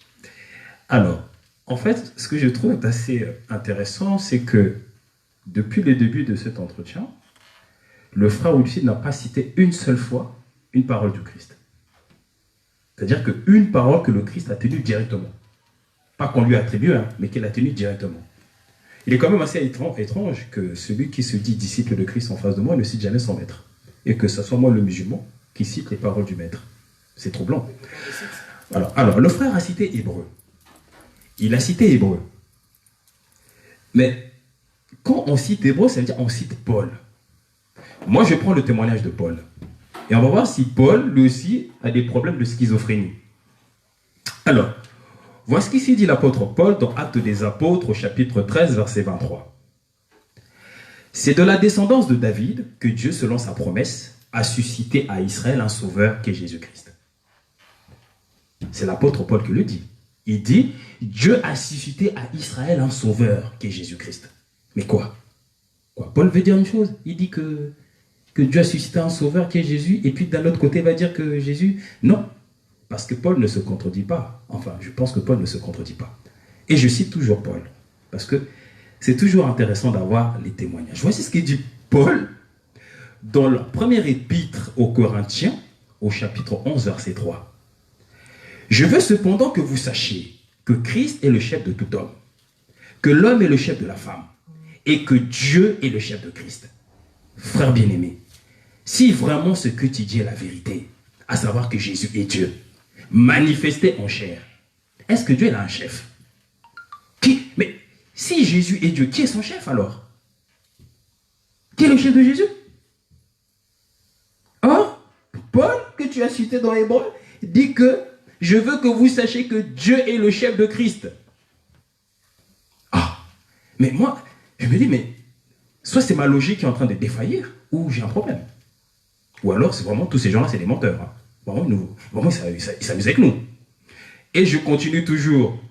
Alors, en fait, ce que je trouve assez intéressant, c'est que depuis le début de cet entretien, le frère Wilfried n'a pas cité une seule fois une parole du Christ. C'est-à-dire qu'une parole que le Christ a tenue directement. Pas qu'on lui attribue, mais qu'il a tenue directement. Il est quand même assez étrange que celui qui se dit disciple de Christ en face de moi ne cite jamais son maître. Et que ce soit moi le musulman qui cite les paroles du maître. C'est troublant. Alors, le frère a cité Hébreu. Il a cité Hébreu. Mais quand on cite Hébreu, ça veut dire on cite Paul. Moi, je prends le témoignage de Paul. Et on va voir si Paul, lui aussi, a des problèmes de schizophrénie. Alors, voici ce qu'ici dit l'apôtre Paul dans Actes des Apôtres au chapitre 13, verset 23. C'est de la descendance de David que Dieu, selon sa promesse, a suscité à Israël un sauveur qui est Jésus-Christ. C'est l'apôtre Paul qui le dit. Il dit, Dieu a suscité à Israël un sauveur qui est Jésus-Christ. Mais quoi? Paul veut dire une chose. Il dit que Dieu a suscité un sauveur qui est Jésus, et puis d'un autre côté, il va dire que Jésus... Non, parce que Paul ne se contredit pas. Enfin, je pense que Paul ne se contredit pas. Et je cite toujours Paul, parce que c'est toujours intéressant d'avoir les témoignages. Voici ce qu'il dit Paul dans leur première épître aux Corinthiens, au chapitre 11, verset 3. Je veux cependant que vous sachiez que Christ est le chef de tout homme, que l'homme est le chef de la femme, et que Dieu est le chef de Christ. Frère bien-aimé, si vraiment ce que tu dis est la vérité, à savoir que Jésus est Dieu, manifesté en chair, est-ce que Dieu a un chef? Mais si Jésus est Dieu, qui est son chef alors? Qui est le chef de Jésus? Or, Paul, que tu as cité dans Hébreu, dit que je veux que vous sachiez que Dieu est le chef de Christ. Ah, mais moi, je me dis, mais soit c'est ma logique qui est en train de défaillir, ou j'ai un problème. Ou alors, c'est vraiment, tous ces gens-là, c'est des menteurs. Hein. Vraiment, ils s'amusent avec nous. Et je continue toujours.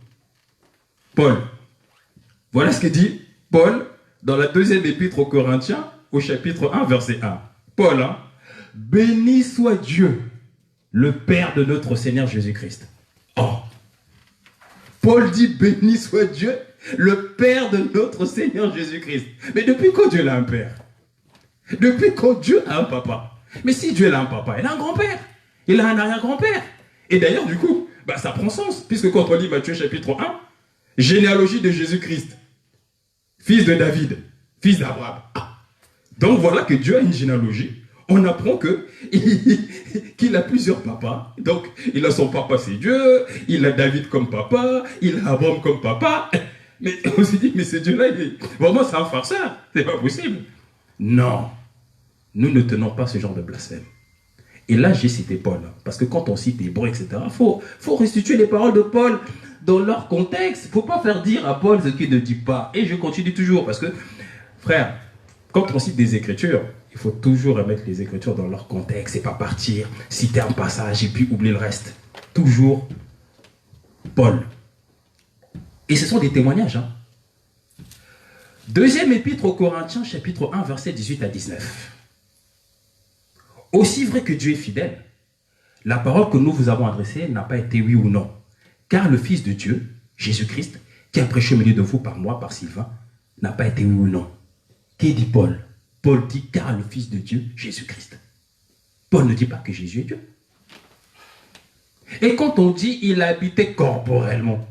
Paul. Voilà ce que dit Paul dans la deuxième épître aux Corinthiens, au chapitre 1, verset 1. Paul, hein, béni soit Dieu, le Père de notre Seigneur Jésus-Christ. Oh! Paul dit béni soit Dieu, le Père de notre Seigneur Jésus-Christ. Mais depuis quand Dieu a un père? Depuis quand Dieu a un papa? Mais si Dieu a un papa, il a un grand-père. Il a un arrière-grand-père. Et d'ailleurs, du coup, ça prend sens. Puisque quand on lit Matthieu chapitre 1, généalogie de Jésus-Christ, fils de David, fils d'Abraham. Ah. Donc voilà que Dieu a une généalogie. On apprend qu'il a plusieurs papas. Donc, il a son papa, c'est Dieu. Il a David comme papa. Il a Abraham comme papa. Mais on se dit, mais ce Dieu-là, vraiment, c'est un farceur. C'est pas possible. Non. Nous ne tenons pas ce genre de blasphème. Et là, j'ai cité Paul. Parce que quand on cite Hébreu, etc., il faut restituer les paroles de Paul dans leur contexte. Il ne faut pas faire dire à Paul ce qu'il ne dit pas. Et je continue toujours. Parce que, frère, quand on cite des Écritures, il faut toujours remettre les Écritures dans leur contexte et pas partir, citer un passage et puis oublier le reste. Toujours Paul. Et ce sont des témoignages. Hein. Deuxième épître aux Corinthiens, chapitre 1, versets 18 à 19. Aussi vrai que Dieu est fidèle, la parole que nous vous avons adressée n'a pas été oui ou non. Car le Fils de Dieu, Jésus-Christ, qui a prêché au milieu de vous par moi, par Sylvain, n'a pas été oui ou non. Qui dit Paul? Paul dit car le Fils de Dieu, Jésus-Christ. Paul ne dit pas que Jésus est Dieu. Et quand on dit il a habité corporellement,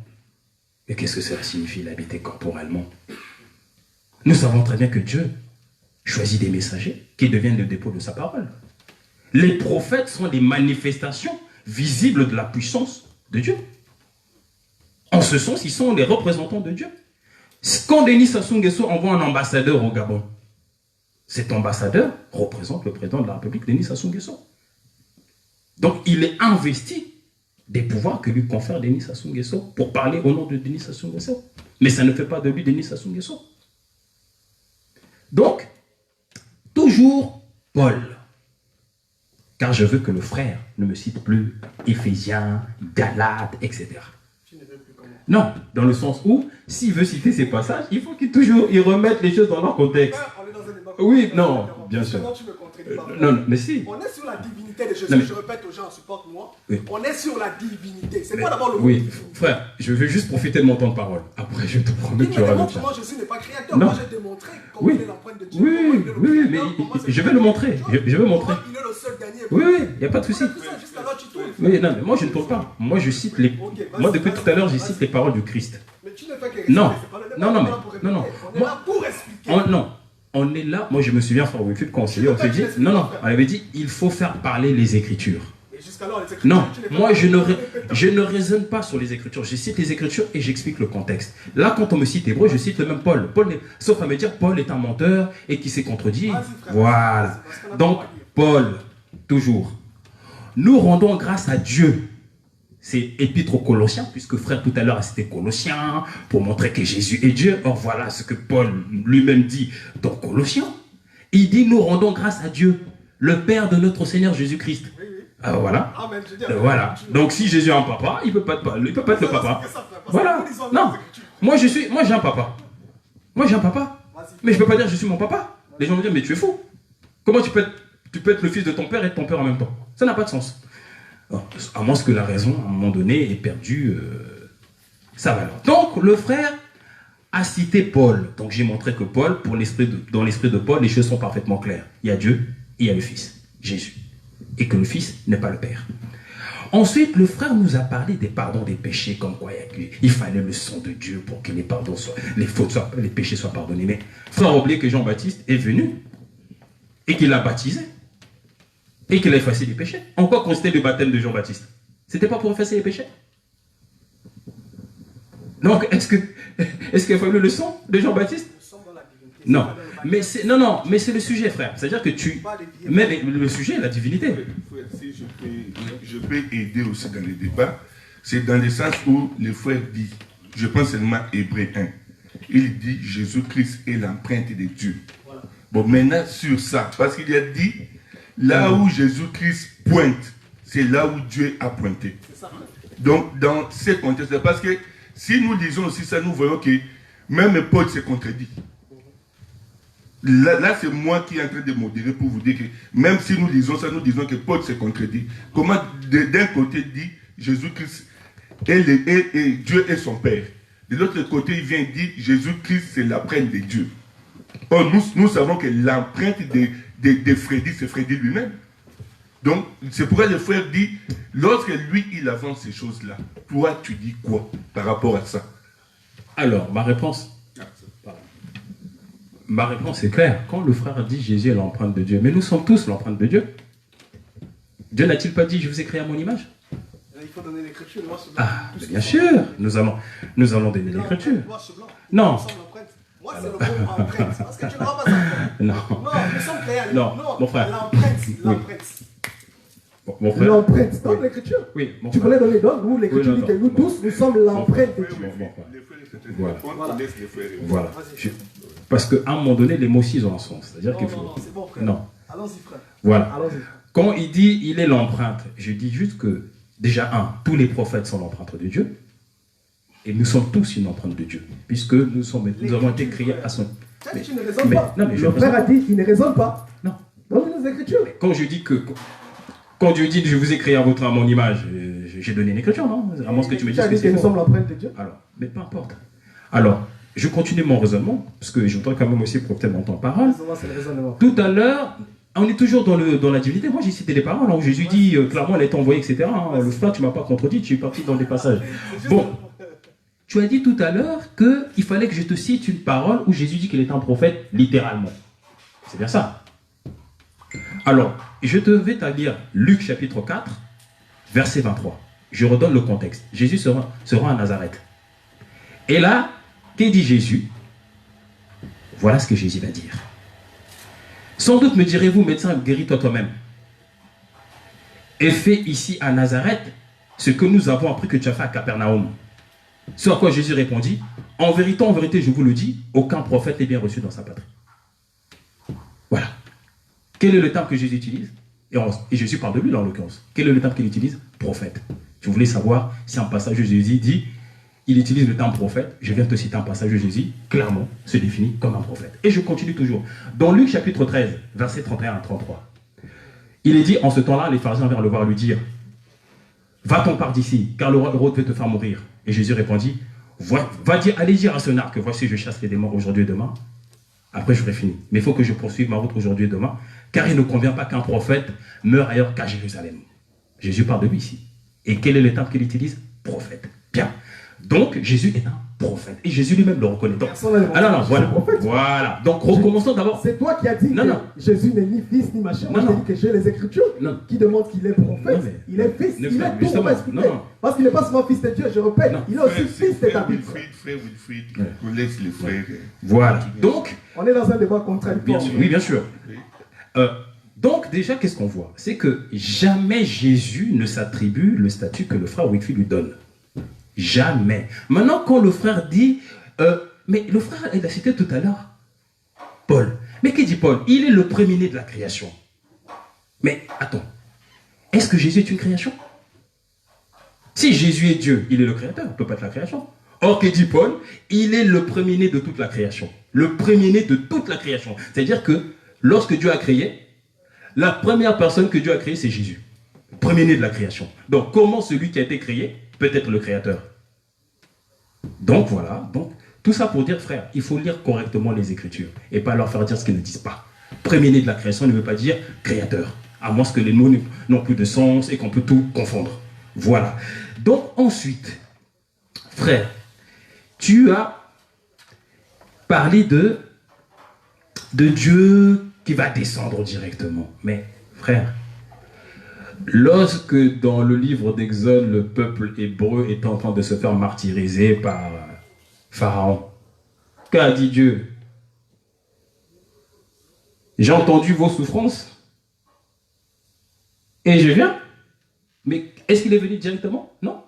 mais qu'est-ce que cela signifie, il a habité corporellement? Nous savons très bien que Dieu choisit des messagers qui deviennent le dépôt de sa parole. Les prophètes sont des manifestations visibles de la puissance de Dieu. En ce sens, ils sont les représentants de Dieu. Quand Denis Sassou Nguesso envoie un ambassadeur au Gabon, cet ambassadeur représente le président de la République, Denis Sassou Nguesso. Donc, il est investi des pouvoirs que lui confère Denis Sassou Nguesso pour parler au nom de Denis Sassou Nguesso. Mais ça ne fait pas de lui Denis Sassou Nguesso. Donc, toujours Paul. Car je veux que le frère ne me cite plus Éphésiens, Galates, etc. Non, dans le sens où, s'il veut citer ces passages, il faut qu'il remette les choses dans leur contexte. Oui, non, bien sûr. Non, mais si. On est sur la divinité de Jésus. Je répète aux gens, supporte-moi. Oui. On est sur la divinité. C'est quoi d'abord le mot? Oui, frère, je veux juste profiter de mon temps de parole. Après, je te promets que tu auras le tien. Moi, Jésus n'est pas créateur. Moi, j'ai démontré comment il est l'empreinte de Dieu. Oui, mais je vais le montrer. Je vais montrer. Il est le seul dernier. Oui, il n'y a pas de souci. Oui, non, mais moi, je ne tourne pas. Moi, je cite les. Moi, depuis tout à l'heure, je cite les paroles du Christ. Mais tu ne fais que non. non, non, mais, là pour non, non. répéter. On est là pour expliquer. Non, on est là. Moi, je me souviens, frère Wilfried, quand on s'est dit, on s'est dit, non, on avait dit, il faut faire parler les Écritures. Et jusqu'alors, les Écritures, Non, tu les fais moi pas je ne raisonne pas sur les Écritures. Je cite les Écritures et j'explique le contexte. Là, quand on me cite Hébreu, je cite le même Paul. Sauf à me dire Paul est un menteur et qui s'est contredit. Vas-y, frère. Voilà. Parce qu'on a Donc, pas à lire. Paul, toujours. Nous rendons grâce à Dieu. C'est épître aux Colossiens, puisque frère tout à l'heure a cité Colossiens pour montrer que Jésus est Dieu. Or voilà ce que Paul lui-même dit dans Colossiens. Il dit nous rendons grâce à Dieu, le Père de notre Seigneur Jésus-Christ. Oui, oui. Voilà. Amen, je dis Voilà. Donc si Jésus a un papa, il peut pas être le papa. Voilà. Non. Moi j'ai un papa. Moi j'ai un papa. Mais je peux pas dire je suis mon papa. Les gens me disent mais tu es fou. Comment tu peux être le fils de ton père et de ton père en même temps? Ça n'a pas de sens. À moins que la raison, à un moment donné, ait perdu sa valeur. Donc, le frère a cité Paul. Donc, j'ai montré que Paul, dans l'esprit de Paul, les choses sont parfaitement claires. Il y a Dieu et il y a le Fils, Jésus. Et que le Fils n'est pas le Père. Ensuite, le frère nous a parlé des pardons des péchés, comme quoi il fallait le sang de Dieu pour que les péchés soient pardonnés. Mais frère, oubliez que Jean-Baptiste est venu et qu'il a baptisé. Et qu'il a effacé les péchés. En quoi consistait le baptême de Jean-Baptiste? C'était pas pour effacer les péchés? Donc, est-ce qu'il a fallu le sang de Jean-Baptiste? Non. Mais c'est le sujet, frère. C'est-à-dire que mais le sujet est la divinité. Frère, si je peux aider aussi dans les débats, c'est dans le sens où le frère dit, je pense seulement Hébreu 1, il dit Jésus-Christ est l'empreinte de Dieu. Voilà. Bon, maintenant sur ça, parce qu'il a dit, là où Jésus-Christ pointe, c'est là où Dieu a pointé. Donc, dans ce contexte, parce que si nous lisons aussi ça, nous voyons que même Paul se contredit. Là c'est moi qui est en train de modérer pour vous dire que même si nous lisons ça, nous disons que Paul se contredit. Comment d'un côté dit Jésus-Christ et Dieu est son Père. De l'autre côté, il vient dire Jésus-Christ c'est l'empreinte de Dieu. Or, nous savons que l'empreinte de Freddy, c'est Freddy lui-même. Donc, c'est pourquoi le frère dit, lorsque lui, il avance ces choses-là, toi, tu dis quoi par rapport à ça? Alors, ma réponse est claire. Quand le frère dit Jésus est l'empreinte de Dieu, mais nous sommes tous l'empreinte de Dieu. Dieu n'a-t-il pas dit, je vous ai créé à mon image? Il faut donner l'écriture. Ah, bien sûr, nous allons donner l'écriture. Non. Moi, c'est le mot empreinte. Parce que tu ne vois pas ça. Non. Non, nous sommes créés à Non, mon frère. L'empreinte. Mon frère. L'empreinte, donne l'écriture. Oui, mon tu frère. peux les donner, donc nous, l'écriture dit que nous tous, nous sommes l'empreinte de Dieu. Voilà. Parce qu'à un moment donné, les mots aussi ont un sens. C'est-à-dire qu'il faut. Non, c'est bon, frère. Non. Allons-y, frère. Voilà. Allons-y. Quand il dit il est l'empreinte, je dis juste que, déjà, tous les prophètes sont l'empreinte de Dieu. Et nous sommes tous une empreinte de Dieu. Puisque nous avons été créés à son. Tu ne raisonnes pas. Non, mais le frère a dit qu'il ne raisonne pas. Non. Dans les Écritures. Quand je dis que. Quand Dieu dit je vous ai créé à mon image, j'ai donné une écriture, non? À moins que tu me dises que c'est nous faux. sommes l'empreinte de Dieu. Alors, mais peu importe. Alors, je continue mon raisonnement, parce que je voudrais quand même aussi profiter de mon temps de parole. C'est le raisonnement. Tout à l'heure, on est toujours dans la divinité. Moi, j'ai cité des paroles où Jésus dit clairement, elle est envoyée, etc. Le frère, tu ne m'as pas contredit, tu es parti dans des passages. Bon, tu as dit tout à l'heure qu'il fallait que je te cite une parole où Jésus dit qu'il est un prophète, littéralement. C'est bien ça. Alors, je vais te lire Luc chapitre 4, verset 23. Je redonne le contexte. Jésus se rend à Nazareth. Et là, qu'est dit Jésus? Voilà ce que Jésus va dire. Sans doute me direz-vous, médecin, guéris-toi toi-même. Et fais ici à Nazareth ce que nous avons appris que tu as fait à Capernaum. Ce à quoi Jésus répondit, en vérité, je vous le dis, aucun prophète n'est bien reçu dans sa patrie. Voilà. Quel est le terme que Jésus utilise? Et Jésus parle de lui, là, en l'occurrence. Quel est le terme qu'il utilise? Prophète. Je voulais savoir si un passage de Jésus dit, il utilise le terme prophète. Je viens de te citer un passage de Jésus, clairement, se définit comme un prophète. Et je continue toujours. Dans Luc chapitre 13, versets 31 à 33, il est dit, en ce temps-là, les pharisiens vinrent le voir lui dire, va-t'en par d'ici, car le roi Hérode veut te faire mourir. Et Jésus répondit, allez dire à ce narc que voici, je chasse les démons aujourd'hui et demain. Après, j'aurai fini. Mais il faut que je poursuive ma route aujourd'hui et demain, car il ne convient pas qu'un prophète meure ailleurs qu'à Jérusalem. Jésus parle de lui ici. Et quel est le terme qu'il utilise? Prophète. Bien. Donc, Jésus est un prophète. prophète. Et Jésus lui-même le reconnaît. Donc, Personne n'a demandé alors, non, que voilà. Jésus est prophète. Voilà. Donc, recommençons d'abord. C'est toi qui as dit Non, que non. Jésus n'est ni fils ni machin. Moi, Non, je t'ai non. dit que j'ai les Écritures Non. qui demandent qu'il est prophète. Non, mais- Il est fils. Ne Il frère, est tout. On justement. va expliquer. Non, non. Parce qu'il n'est pas seulement fils de Dieu, je répète. Non. Il est aussi fils de David. Frère Wilfried, on laisse les frères. Voilà. Donc, On est dans un débat contradictoire. bien sûr, oui, bien sûr. Oui. Donc, déjà, qu'est-ce qu'on voit? C'est que jamais Jésus ne s'attribue le statut que le frère Whitfield lui donne. Jamais. Maintenant, quand le frère dit... mais le frère, il a cité tout à l'heure Paul. Mais qui dit Paul? Il est le premier-né de la création. Mais attends. Est-ce que Jésus est une création? Si Jésus est Dieu, il est le créateur. Il ne peut pas être la création. Or, que dit Paul? Il est le premier-né de toute la création. Le premier-né de toute la création. C'est-à-dire que lorsque Dieu a créé, la première personne que Dieu a créée, c'est Jésus. Premier-né de la création. Donc, comment celui qui a été créé peut être le créateur? Donc, voilà. Donc, tout ça pour dire, frère, il faut lire correctement les Écritures et pas leur faire dire ce qu'ils ne disent pas. Premier-né de la création ne veut pas dire créateur. À moins que les mots n'ont plus de sens et qu'on peut tout confondre. Voilà. Donc, ensuite, frère, tu as parlé de Dieu qui va descendre directement. Mais, frère, lorsque dans le livre d'Exode, le peuple hébreu est en train de se faire martyriser par Pharaon, qu'a dit Dieu? J'ai entendu vos souffrances et je viens. Mais est-ce qu'il est venu directement? Non.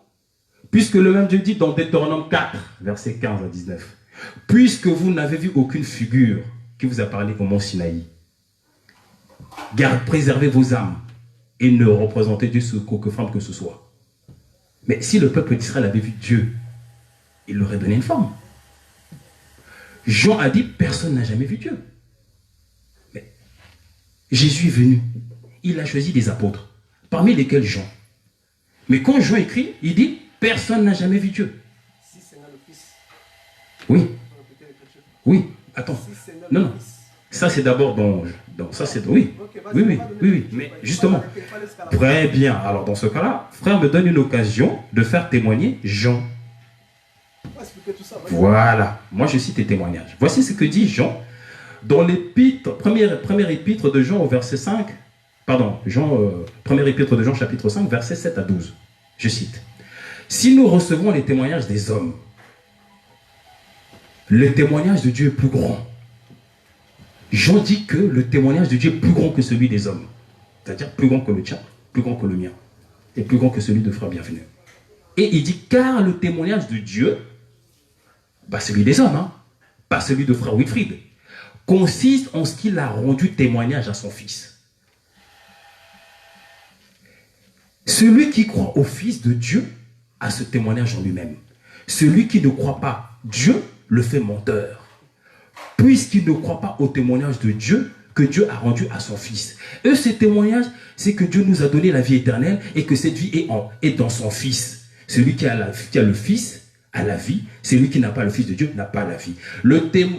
Puisque le même Dieu dit dans Deutéronome 4, versets 15 à 19, puisque vous n'avez vu aucune figure qui vous a parlé au mont Sinaï, préservez vos âmes et ne représentez Dieu sous quelque forme que ce soit. Mais si le peuple d'Israël avait vu Dieu, il leur aurait donné une forme. Jean a dit, personne n'a jamais vu Dieu. Mais Jésus est venu. Il a choisi des apôtres, parmi lesquels Jean. Mais quand Jean écrit, il dit, personne n'a jamais vu Dieu. Si c'est le Fils. Oui. Oui. Attends. Si c'est Non, le non. Fils. Ça, c'est d'abord dans ça, c'est... Oui. Oui. Mais justement, très bien. Alors, dans ce cas-là, frère me donne une occasion de faire témoigner Jean. Voilà. Moi, je cite les témoignages. Voici ce que dit Jean dans l'épître, première épître de Jean au verset 5. Pardon, première épître de Jean, chapitre 5, versets 7 à 12. Je cite. Si nous recevons les témoignages des hommes, le témoignage de Dieu est plus grand. Jean dit que le témoignage de Dieu est plus grand que celui des hommes. C'est-à-dire plus grand que le tien, plus grand que le mien, et plus grand que celui de frère Bienvenu. Et il dit, car le témoignage de Dieu, pas celui des hommes, hein, pas celui de frère Wilfried, consiste en ce qu'il a rendu témoignage à son Fils. Celui qui croit au Fils de Dieu a ce témoignage en lui-même. Celui qui ne croit pas Dieu le fait menteur, puisqu'il ne croit pas au témoignage de Dieu que Dieu a rendu à son Fils. Et ce témoignage, c'est que Dieu nous a donné la vie éternelle et que cette vie est dans son Fils. Celui qui a le Fils a la vie, celui qui n'a pas le Fils de Dieu n'a pas la vie.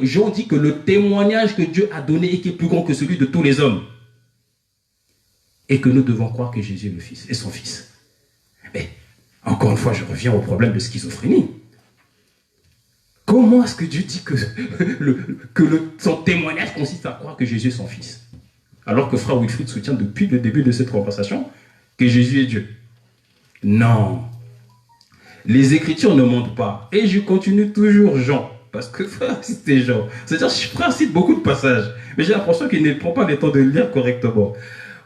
Jean dit que le témoignage que Dieu a donné et qui est plus grand que celui de tous les hommes, et que nous devons croire que Jésus est le Fils et son Fils. Mais, encore une fois, je reviens au problème de schizophrénie. Comment est-ce que Dieu dit que son témoignage consiste à croire que Jésus est son Fils? Alors que frère Wilfried soutient depuis le début de cette conversation que Jésus est Dieu. Non. Les Écritures ne mentent pas. Et je continue toujours Jean. Parce que frère, c'était Jean. C'est-à-dire, frère cite beaucoup de passages. Mais j'ai l'impression qu'il ne prend pas le temps de le lire correctement.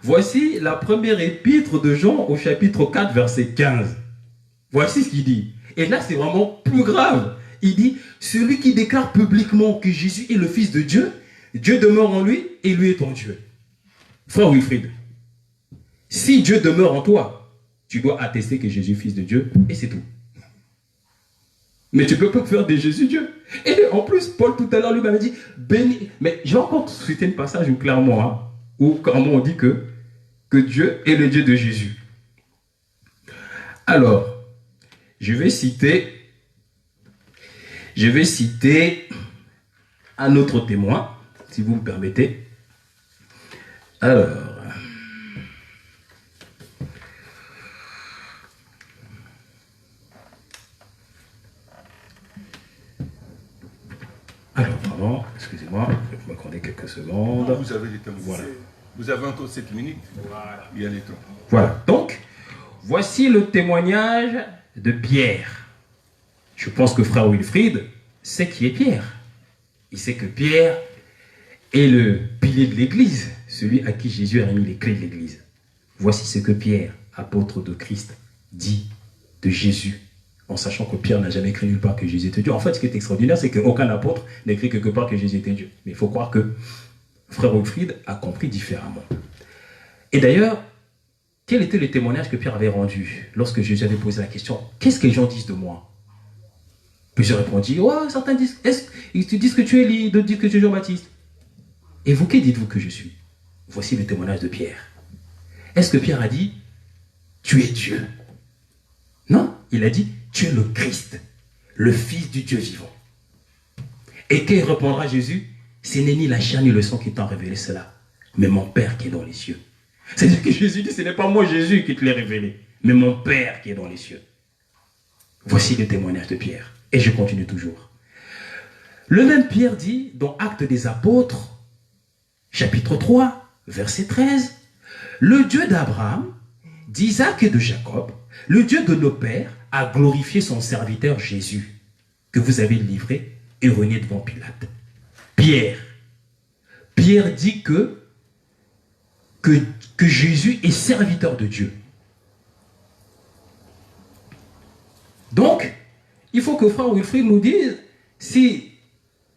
Voici la première épître de Jean au chapitre 4, verset 15. Voici ce qu'il dit. Et là, c'est vraiment plus grave. Il dit, celui qui déclare publiquement que Jésus est le Fils de Dieu, Dieu demeure en lui et lui est en Dieu. Frère Wilfried, si Dieu demeure en toi, tu dois attester que Jésus est Fils de Dieu et c'est tout. Mais tu ne peux pas faire de Jésus Dieu. Et en plus, Paul tout à l'heure lui m'avait dit, béni. Mais j'ai encore cité un passage où clairement, hein, où clairement on dit que Dieu est le Dieu de Jésus. Alors, je vais citer un autre témoin, si vous me permettez. Alors, Alors, vraiment, excusez-moi, vous m'accordez quelques secondes. Vous avez les temps. Voilà. Vous avez encore 7 minutes. Voilà. Il y a les temps. Voilà. Donc, voici le témoignage de Pierre. Je pense que frère Wilfried sait qui est Pierre. Il sait que Pierre est le pilier de l'Église, celui à qui Jésus a remis les clés de l'Église. Voici ce que Pierre, apôtre de Christ, dit de Jésus, en sachant que Pierre n'a jamais écrit nulle part que Jésus était Dieu. En fait, ce qui est extraordinaire, c'est qu'aucun apôtre n'écrit quelque part que Jésus était Dieu. Mais il faut croire que frère Wilfried a compris différemment. Et d'ailleurs, quel était le témoignage que Pierre avait rendu lorsque Jésus avait posé la question « Qu'est-ce que les gens disent de moi ?» Plusieurs répondirent « Oh, certains disent, ils te disent que tu es Élie, d'autres disent que tu es Jean-Baptiste. Et vous, qui dites-vous que je suis ?» Voici le témoignage de Pierre. Est-ce que Pierre a dit « Tu es Dieu » ? Non, il a dit « Tu es le Christ, le Fils du Dieu vivant. » Et qu'il répondra Jésus « Ce n'est ni la chair ni le sang qui t'ont révélé cela, mais mon Père qui est dans les cieux. » C'est-à-dire que Jésus dit « Ce n'est pas moi Jésus qui te l'ai révélé, mais mon Père qui est dans les cieux. » Voici le témoignage de Pierre. Et je continue toujours. Le même Pierre dit dans Actes des Apôtres, chapitre 3, verset 13, « Le Dieu d'Abraham, d'Isaac et de Jacob, le Dieu de nos pères, a glorifié son serviteur Jésus, que vous avez livré et renié devant Pilate. » Pierre dit que Jésus est serviteur de Dieu. Donc, il faut que frère Wilfried nous dise si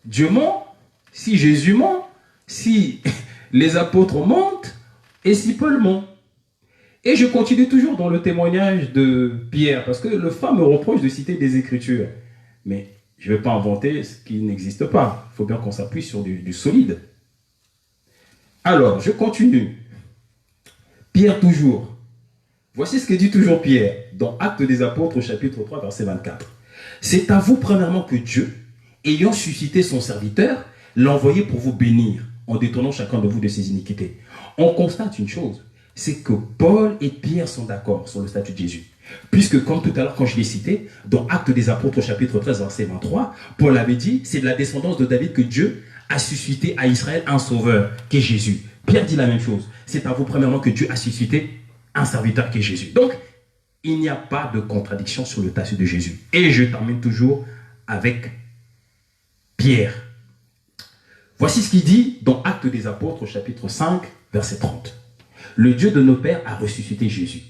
Dieu ment, si Jésus ment, si les apôtres mentent et si Paul ment. Et je continue toujours dans le témoignage de Pierre, parce que le frère me reproche de citer des Écritures. Mais je ne vais pas inventer ce qui n'existe pas. Il faut bien qu'on s'appuie sur du solide. Alors, je continue. Pierre toujours. Voici ce que dit toujours Pierre dans Actes des Apôtres, chapitre 3, verset 24. « C'est à vous premièrement que Dieu, ayant suscité son serviteur, l'a envoyé pour vous bénir, en détournant chacun de vous de ses iniquités. » On constate une chose, c'est que Paul et Pierre sont d'accord sur le statut de Jésus. Puisque, comme tout à l'heure, quand je l'ai cité, dans Actes des Apôtres, chapitre 13, verset 23, Paul avait dit, c'est de la descendance de David que Dieu a suscité à Israël un sauveur, qui est Jésus. Pierre dit la même chose. C'est à vous, premièrement, que Dieu a suscité un serviteur qui est Jésus. Donc, il n'y a pas de contradiction sur le statut de Jésus. Et je termine toujours avec Pierre. Voici ce qu'il dit dans Actes des Apôtres, chapitre 5, verset 30. Le Dieu de nos pères a ressuscité Jésus.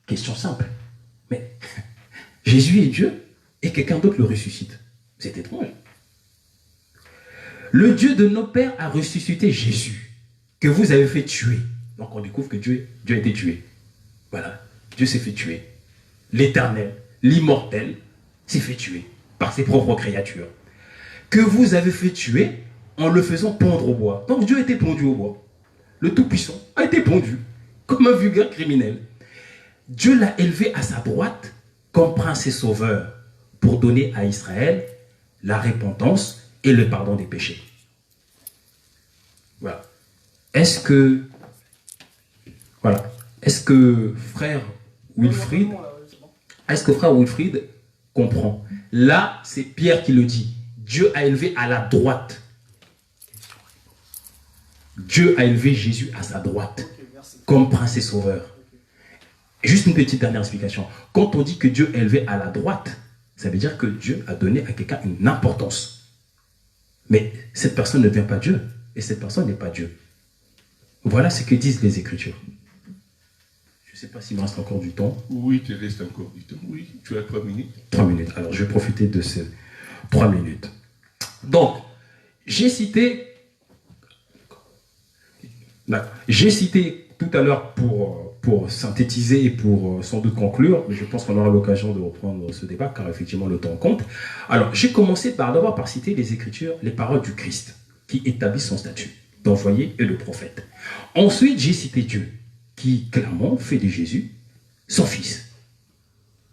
Question simple. Mais Jésus est Dieu et quelqu'un d'autre le ressuscite. C'est étrange. Le Dieu de nos pères a ressuscité Jésus, que vous avez fait tuer. Donc on découvre que Dieu a été tué. Voilà. Dieu s'est fait tuer. L'Éternel, l'immortel, s'est fait tuer par ses propres créatures. Que vous avez fait tuer en le faisant pendre au bois. Donc Dieu a été pendu au bois. Le Tout-Puissant a été pendu comme un vulgaire criminel. Dieu l'a élevé à sa droite comme prince et sauveur pour donner à Israël la repentance et le pardon des péchés. Voilà. Est-ce que frère Wilfried comprend? Là, c'est Pierre qui le dit. Dieu a élevé à la droite. Dieu a élevé Jésus à sa droite comme prince et sauveur. Juste une petite dernière explication. Quand on dit que Dieu est élevé à la droite, ça veut dire que Dieu a donné à quelqu'un une importance. Mais cette personne ne devient pas Dieu. Et cette personne n'est pas Dieu. Voilà ce que disent les Écritures. Je ne sais pas s'il me reste encore du temps. Oui, il te reste encore du temps. Oui, tu as 3 minutes. 3 minutes. Alors, je vais profiter de ces 3 minutes. Donc, j'ai cité tout à l'heure pour synthétiser et pour sans doute conclure, mais je pense qu'on aura l'occasion de reprendre ce débat, car effectivement le temps compte. Alors, j'ai commencé d'abord par citer les Écritures, les paroles du Christ, qui établissent son statut d'envoyé et de prophète. Ensuite, j'ai cité Dieu, qui clairement fait de Jésus son fils.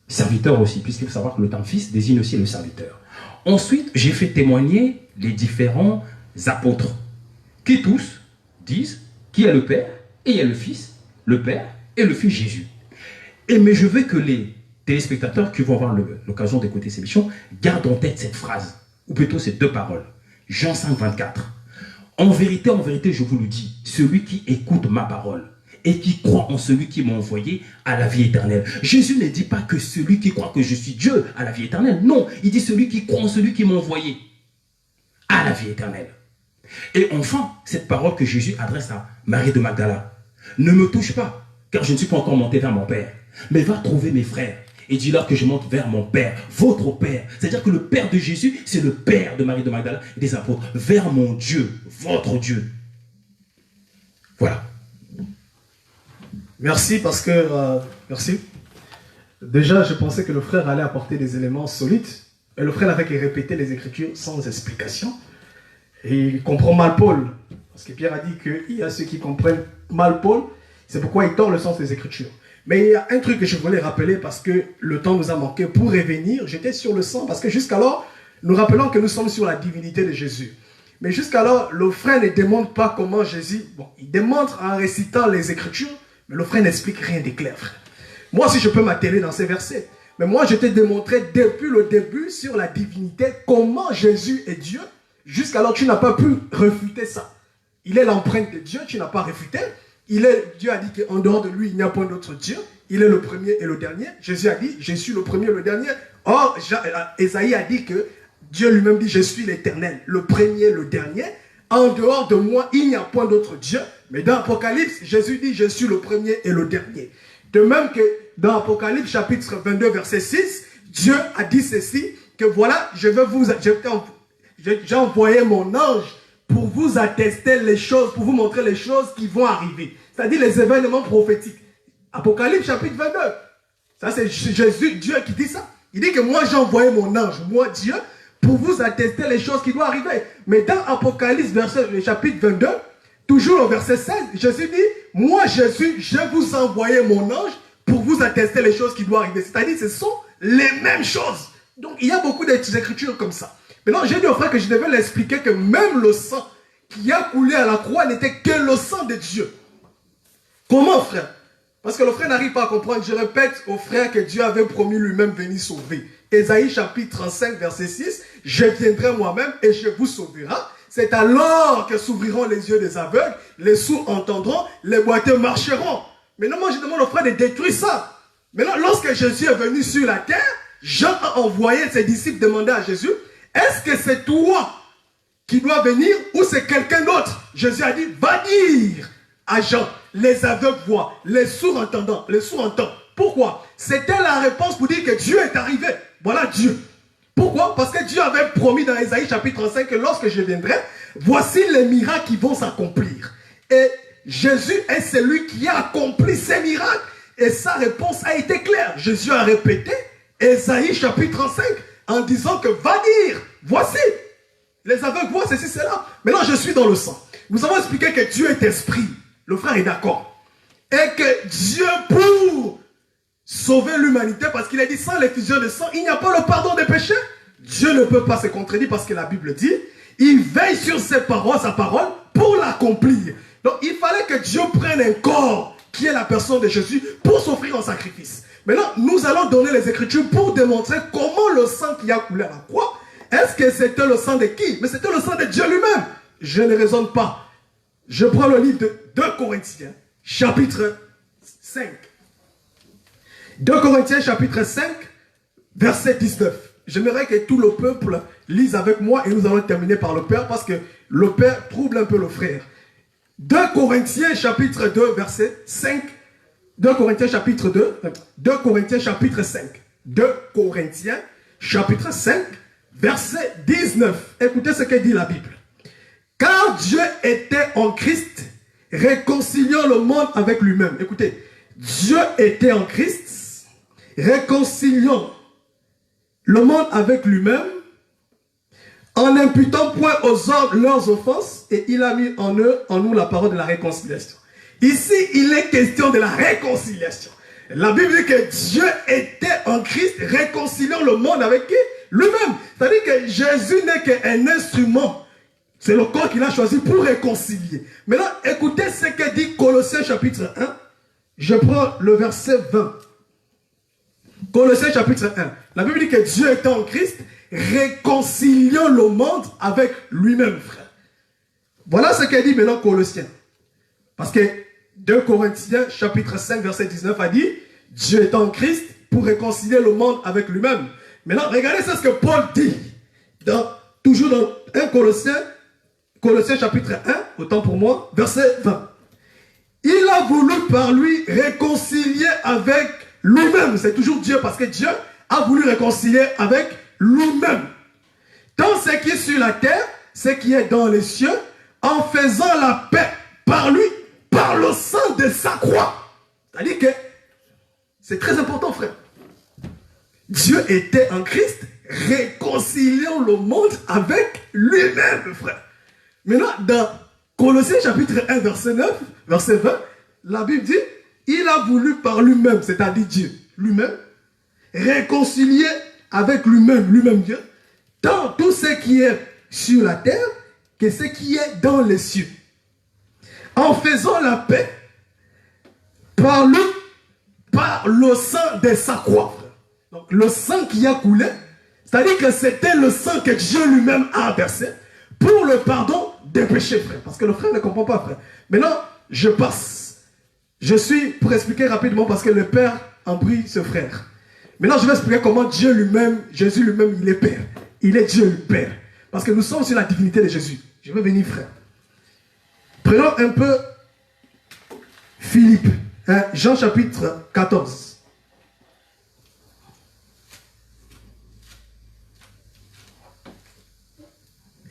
Serviteur aussi, puisqu'il faut savoir que le terme fils désigne aussi le serviteur. Ensuite, j'ai fait témoigner les différents apôtres, qui tous disent qu'il y a le Père, et il y a le Fils, le Père et le Fils Jésus. Mais je veux que les téléspectateurs qui vont avoir l'occasion d'écouter ces émissions gardent en tête cette phrase, ou plutôt ces deux paroles. Jean 5, 24. En vérité, je vous le dis, celui qui écoute ma parole et qui croit en celui qui m'a envoyé a la vie éternelle. Jésus ne dit pas que celui qui croit que je suis Dieu a la vie éternelle. Non, il dit celui qui croit en celui qui m'a envoyé a la vie éternelle. Et enfin, cette parole que Jésus adresse à Marie de Magdala. Ne me touche pas, car je ne suis pas encore monté vers mon Père. Mais va trouver mes frères et dis-leur que je monte vers mon Père, votre Père. C'est-à-dire que le Père de Jésus, c'est le Père de Marie de Magdala et des apôtres. Vers mon Dieu, votre Dieu. Voilà. Merci parce que... merci. Déjà, je pensais que le frère allait apporter des éléments solides. Et le frère avait répété les Écritures sans explication. Et il comprend mal Paul. Parce que Pierre a dit qu'il y a ceux qui comprennent mal Paul. C'est pourquoi il tord le sens des Écritures. Mais il y a un truc que je voulais rappeler parce que le temps nous a manqué. Pour revenir, j'étais sur le sang parce que jusqu'alors, nous rappelons que nous sommes sur la divinité de Jésus. Mais jusqu'alors, le frère ne démontre pas comment Jésus... Bon, il démontre en récitant les Écritures, mais le frère n'explique rien de clair, frère. Moi, si je peux m'atteler dans ces versets. Mais moi, je t'ai démontré depuis le début sur la divinité, comment Jésus est Dieu. Jusqu'alors, tu n'as pas pu refuter ça. Il est l'empreinte de Dieu, tu n'as pas refuté. Dieu a dit qu'en dehors de lui, il n'y a point d'autre Dieu. Il est le premier et le dernier. Jésus a dit, je suis le premier et le dernier. Or, Ésaïe a dit que Dieu lui-même dit, je suis l'Éternel, le premier et le dernier. En dehors de moi, il n'y a point d'autre Dieu. Mais dans Apocalypse, Jésus dit, je suis le premier et le dernier. De même que dans Apocalypse, chapitre 22, verset 6, Dieu a dit ceci, que voilà, j'ai envoyé mon ange pour vous attester les choses, pour vous montrer les choses qui vont arriver. C'est-à-dire les événements prophétiques. Apocalypse chapitre 22. Ça c'est Jésus, Dieu qui dit ça. Il dit que moi j'ai envoyé mon ange, moi Dieu, pour vous attester les choses qui doivent arriver. Mais dans Apocalypse chapitre 22, toujours au verset 16, Jésus dit, moi Jésus, je vous ai envoyé mon ange pour vous attester les choses qui doivent arriver. C'est-à-dire ce sont les mêmes choses. Donc il y a beaucoup d'écritures comme ça. Maintenant, j'ai dit au frère que je devais l'expliquer que même le sang qui a coulé à la croix n'était que le sang de Dieu. Comment, frère? Parce que le frère n'arrive pas à comprendre. Je répète au frère que Dieu avait promis lui-même venir sauver. Ésaïe chapitre 35, verset 6. Je viendrai moi-même et je vous sauverai. C'est alors que s'ouvriront les yeux des aveugles, les sourds entendront, les boiteux marcheront. Maintenant, moi, je demande au frère de détruire ça. Maintenant, lorsque Jésus est venu sur la terre, Jean a envoyé ses disciples demander à Jésus, est-ce que c'est toi qui dois venir ou c'est quelqu'un d'autre? Jésus a dit, va dire à Jean, les aveugles voient, les sourds entendent. Pourquoi? C'était la réponse pour dire que Dieu est arrivé. Voilà Dieu. Pourquoi? Parce que Dieu avait promis dans Ésaïe chapitre 35 que lorsque je viendrai, voici les miracles qui vont s'accomplir. Et Jésus est celui qui a accompli ces miracles. Et sa réponse a été claire. Jésus a répété Ésaïe chapitre 35 en disant que va dire, voici, les aveugles voient ceci, cela. Maintenant, je suis dans le sang. Nous avons expliqué que Dieu est esprit. Le frère est d'accord. Et que Dieu, pour sauver l'humanité, parce qu'il a dit sans l'effusion de sang, il n'y a pas le pardon des péchés. Dieu ne peut pas se contredire parce que la Bible dit, il veille sur ses paroles, sa parole, pour l'accomplir. Donc, il fallait que Dieu prenne un corps, qui est la personne de Jésus, pour s'offrir en sacrifice. Maintenant, nous allons donner les Écritures pour démontrer comment le sang qui a coulé à la croix, est-ce que c'était le sang de qui? Mais c'était le sang de Dieu lui-même. Je ne raisonne pas. Je prends le livre de 2 Corinthiens, chapitre 5. 2 Corinthiens, chapitre 5, verset 19. J'aimerais que tout le peuple lise avec moi et nous allons terminer par le Père parce que le Père trouble un peu le frère. 2 Corinthiens, chapitre 2, verset 5. 2 Corinthiens chapitre 2, 2 Corinthiens chapitre 5, 2 Corinthiens chapitre 5, verset 19. Écoutez ce que dit la Bible. Car Dieu était en Christ, réconciliant le monde avec lui-même. Écoutez, Dieu était en Christ, réconciliant le monde avec lui-même, en n'imputant point aux hommes leurs offenses, et il a mis en nous la parole de la réconciliation. Ici, il est question de la réconciliation. La Bible dit que Dieu était en Christ, réconciliant le monde avec qui? Lui-même. C'est-à-dire que Jésus n'est qu'un instrument. C'est le corps qu'il a choisi pour réconcilier. Maintenant, écoutez ce que dit Colossiens chapitre 1. Je prends le verset 20. Colossiens chapitre 1. La Bible dit que Dieu était en Christ, réconciliant le monde avec lui-même, frère. Voilà ce qu'elle dit maintenant Colossiens. Parce que 2 Corinthiens chapitre 5 verset 19 a dit Dieu est en Christ pour réconcilier le monde avec lui-même. Maintenant, regardez ce que Paul dit. Toujours dans 1 Colossiens chapitre 1, autant pour moi, verset 20. Il a voulu par lui réconcilier avec lui-même. C'est toujours Dieu parce que Dieu a voulu réconcilier avec lui-même. Tant ce qui est sur la terre, ce qui est dans les cieux, en faisant la paix par lui, par le sang de sa croix. C'est-à-dire que c'est très important, frère. Dieu était en Christ, réconciliant le monde avec lui-même, frère. Maintenant, dans Colossiens chapitre 1, verset 9, verset 20, la Bible dit, il a voulu par lui-même, c'est-à-dire Dieu, lui-même, réconcilier avec lui-même Dieu, tant tout ce qui est sur la terre, que ce qui est dans les cieux. En faisant la paix par le sang de sa croix. Donc le sang qui a coulé, c'est-à-dire que c'était le sang que Dieu lui-même a versé pour le pardon des péchés, frère. Parce que le frère ne comprend pas, frère. Maintenant, je passe. Je suis pour expliquer rapidement parce que le Père embrouille ce frère. Maintenant, je vais expliquer comment Dieu lui-même, Jésus lui-même, il est Père. Il est Dieu le Père. Parce que nous sommes sur la divinité de Jésus. Je vais venir, frère. Prenons un peu Philippe, hein, Jean chapitre 14.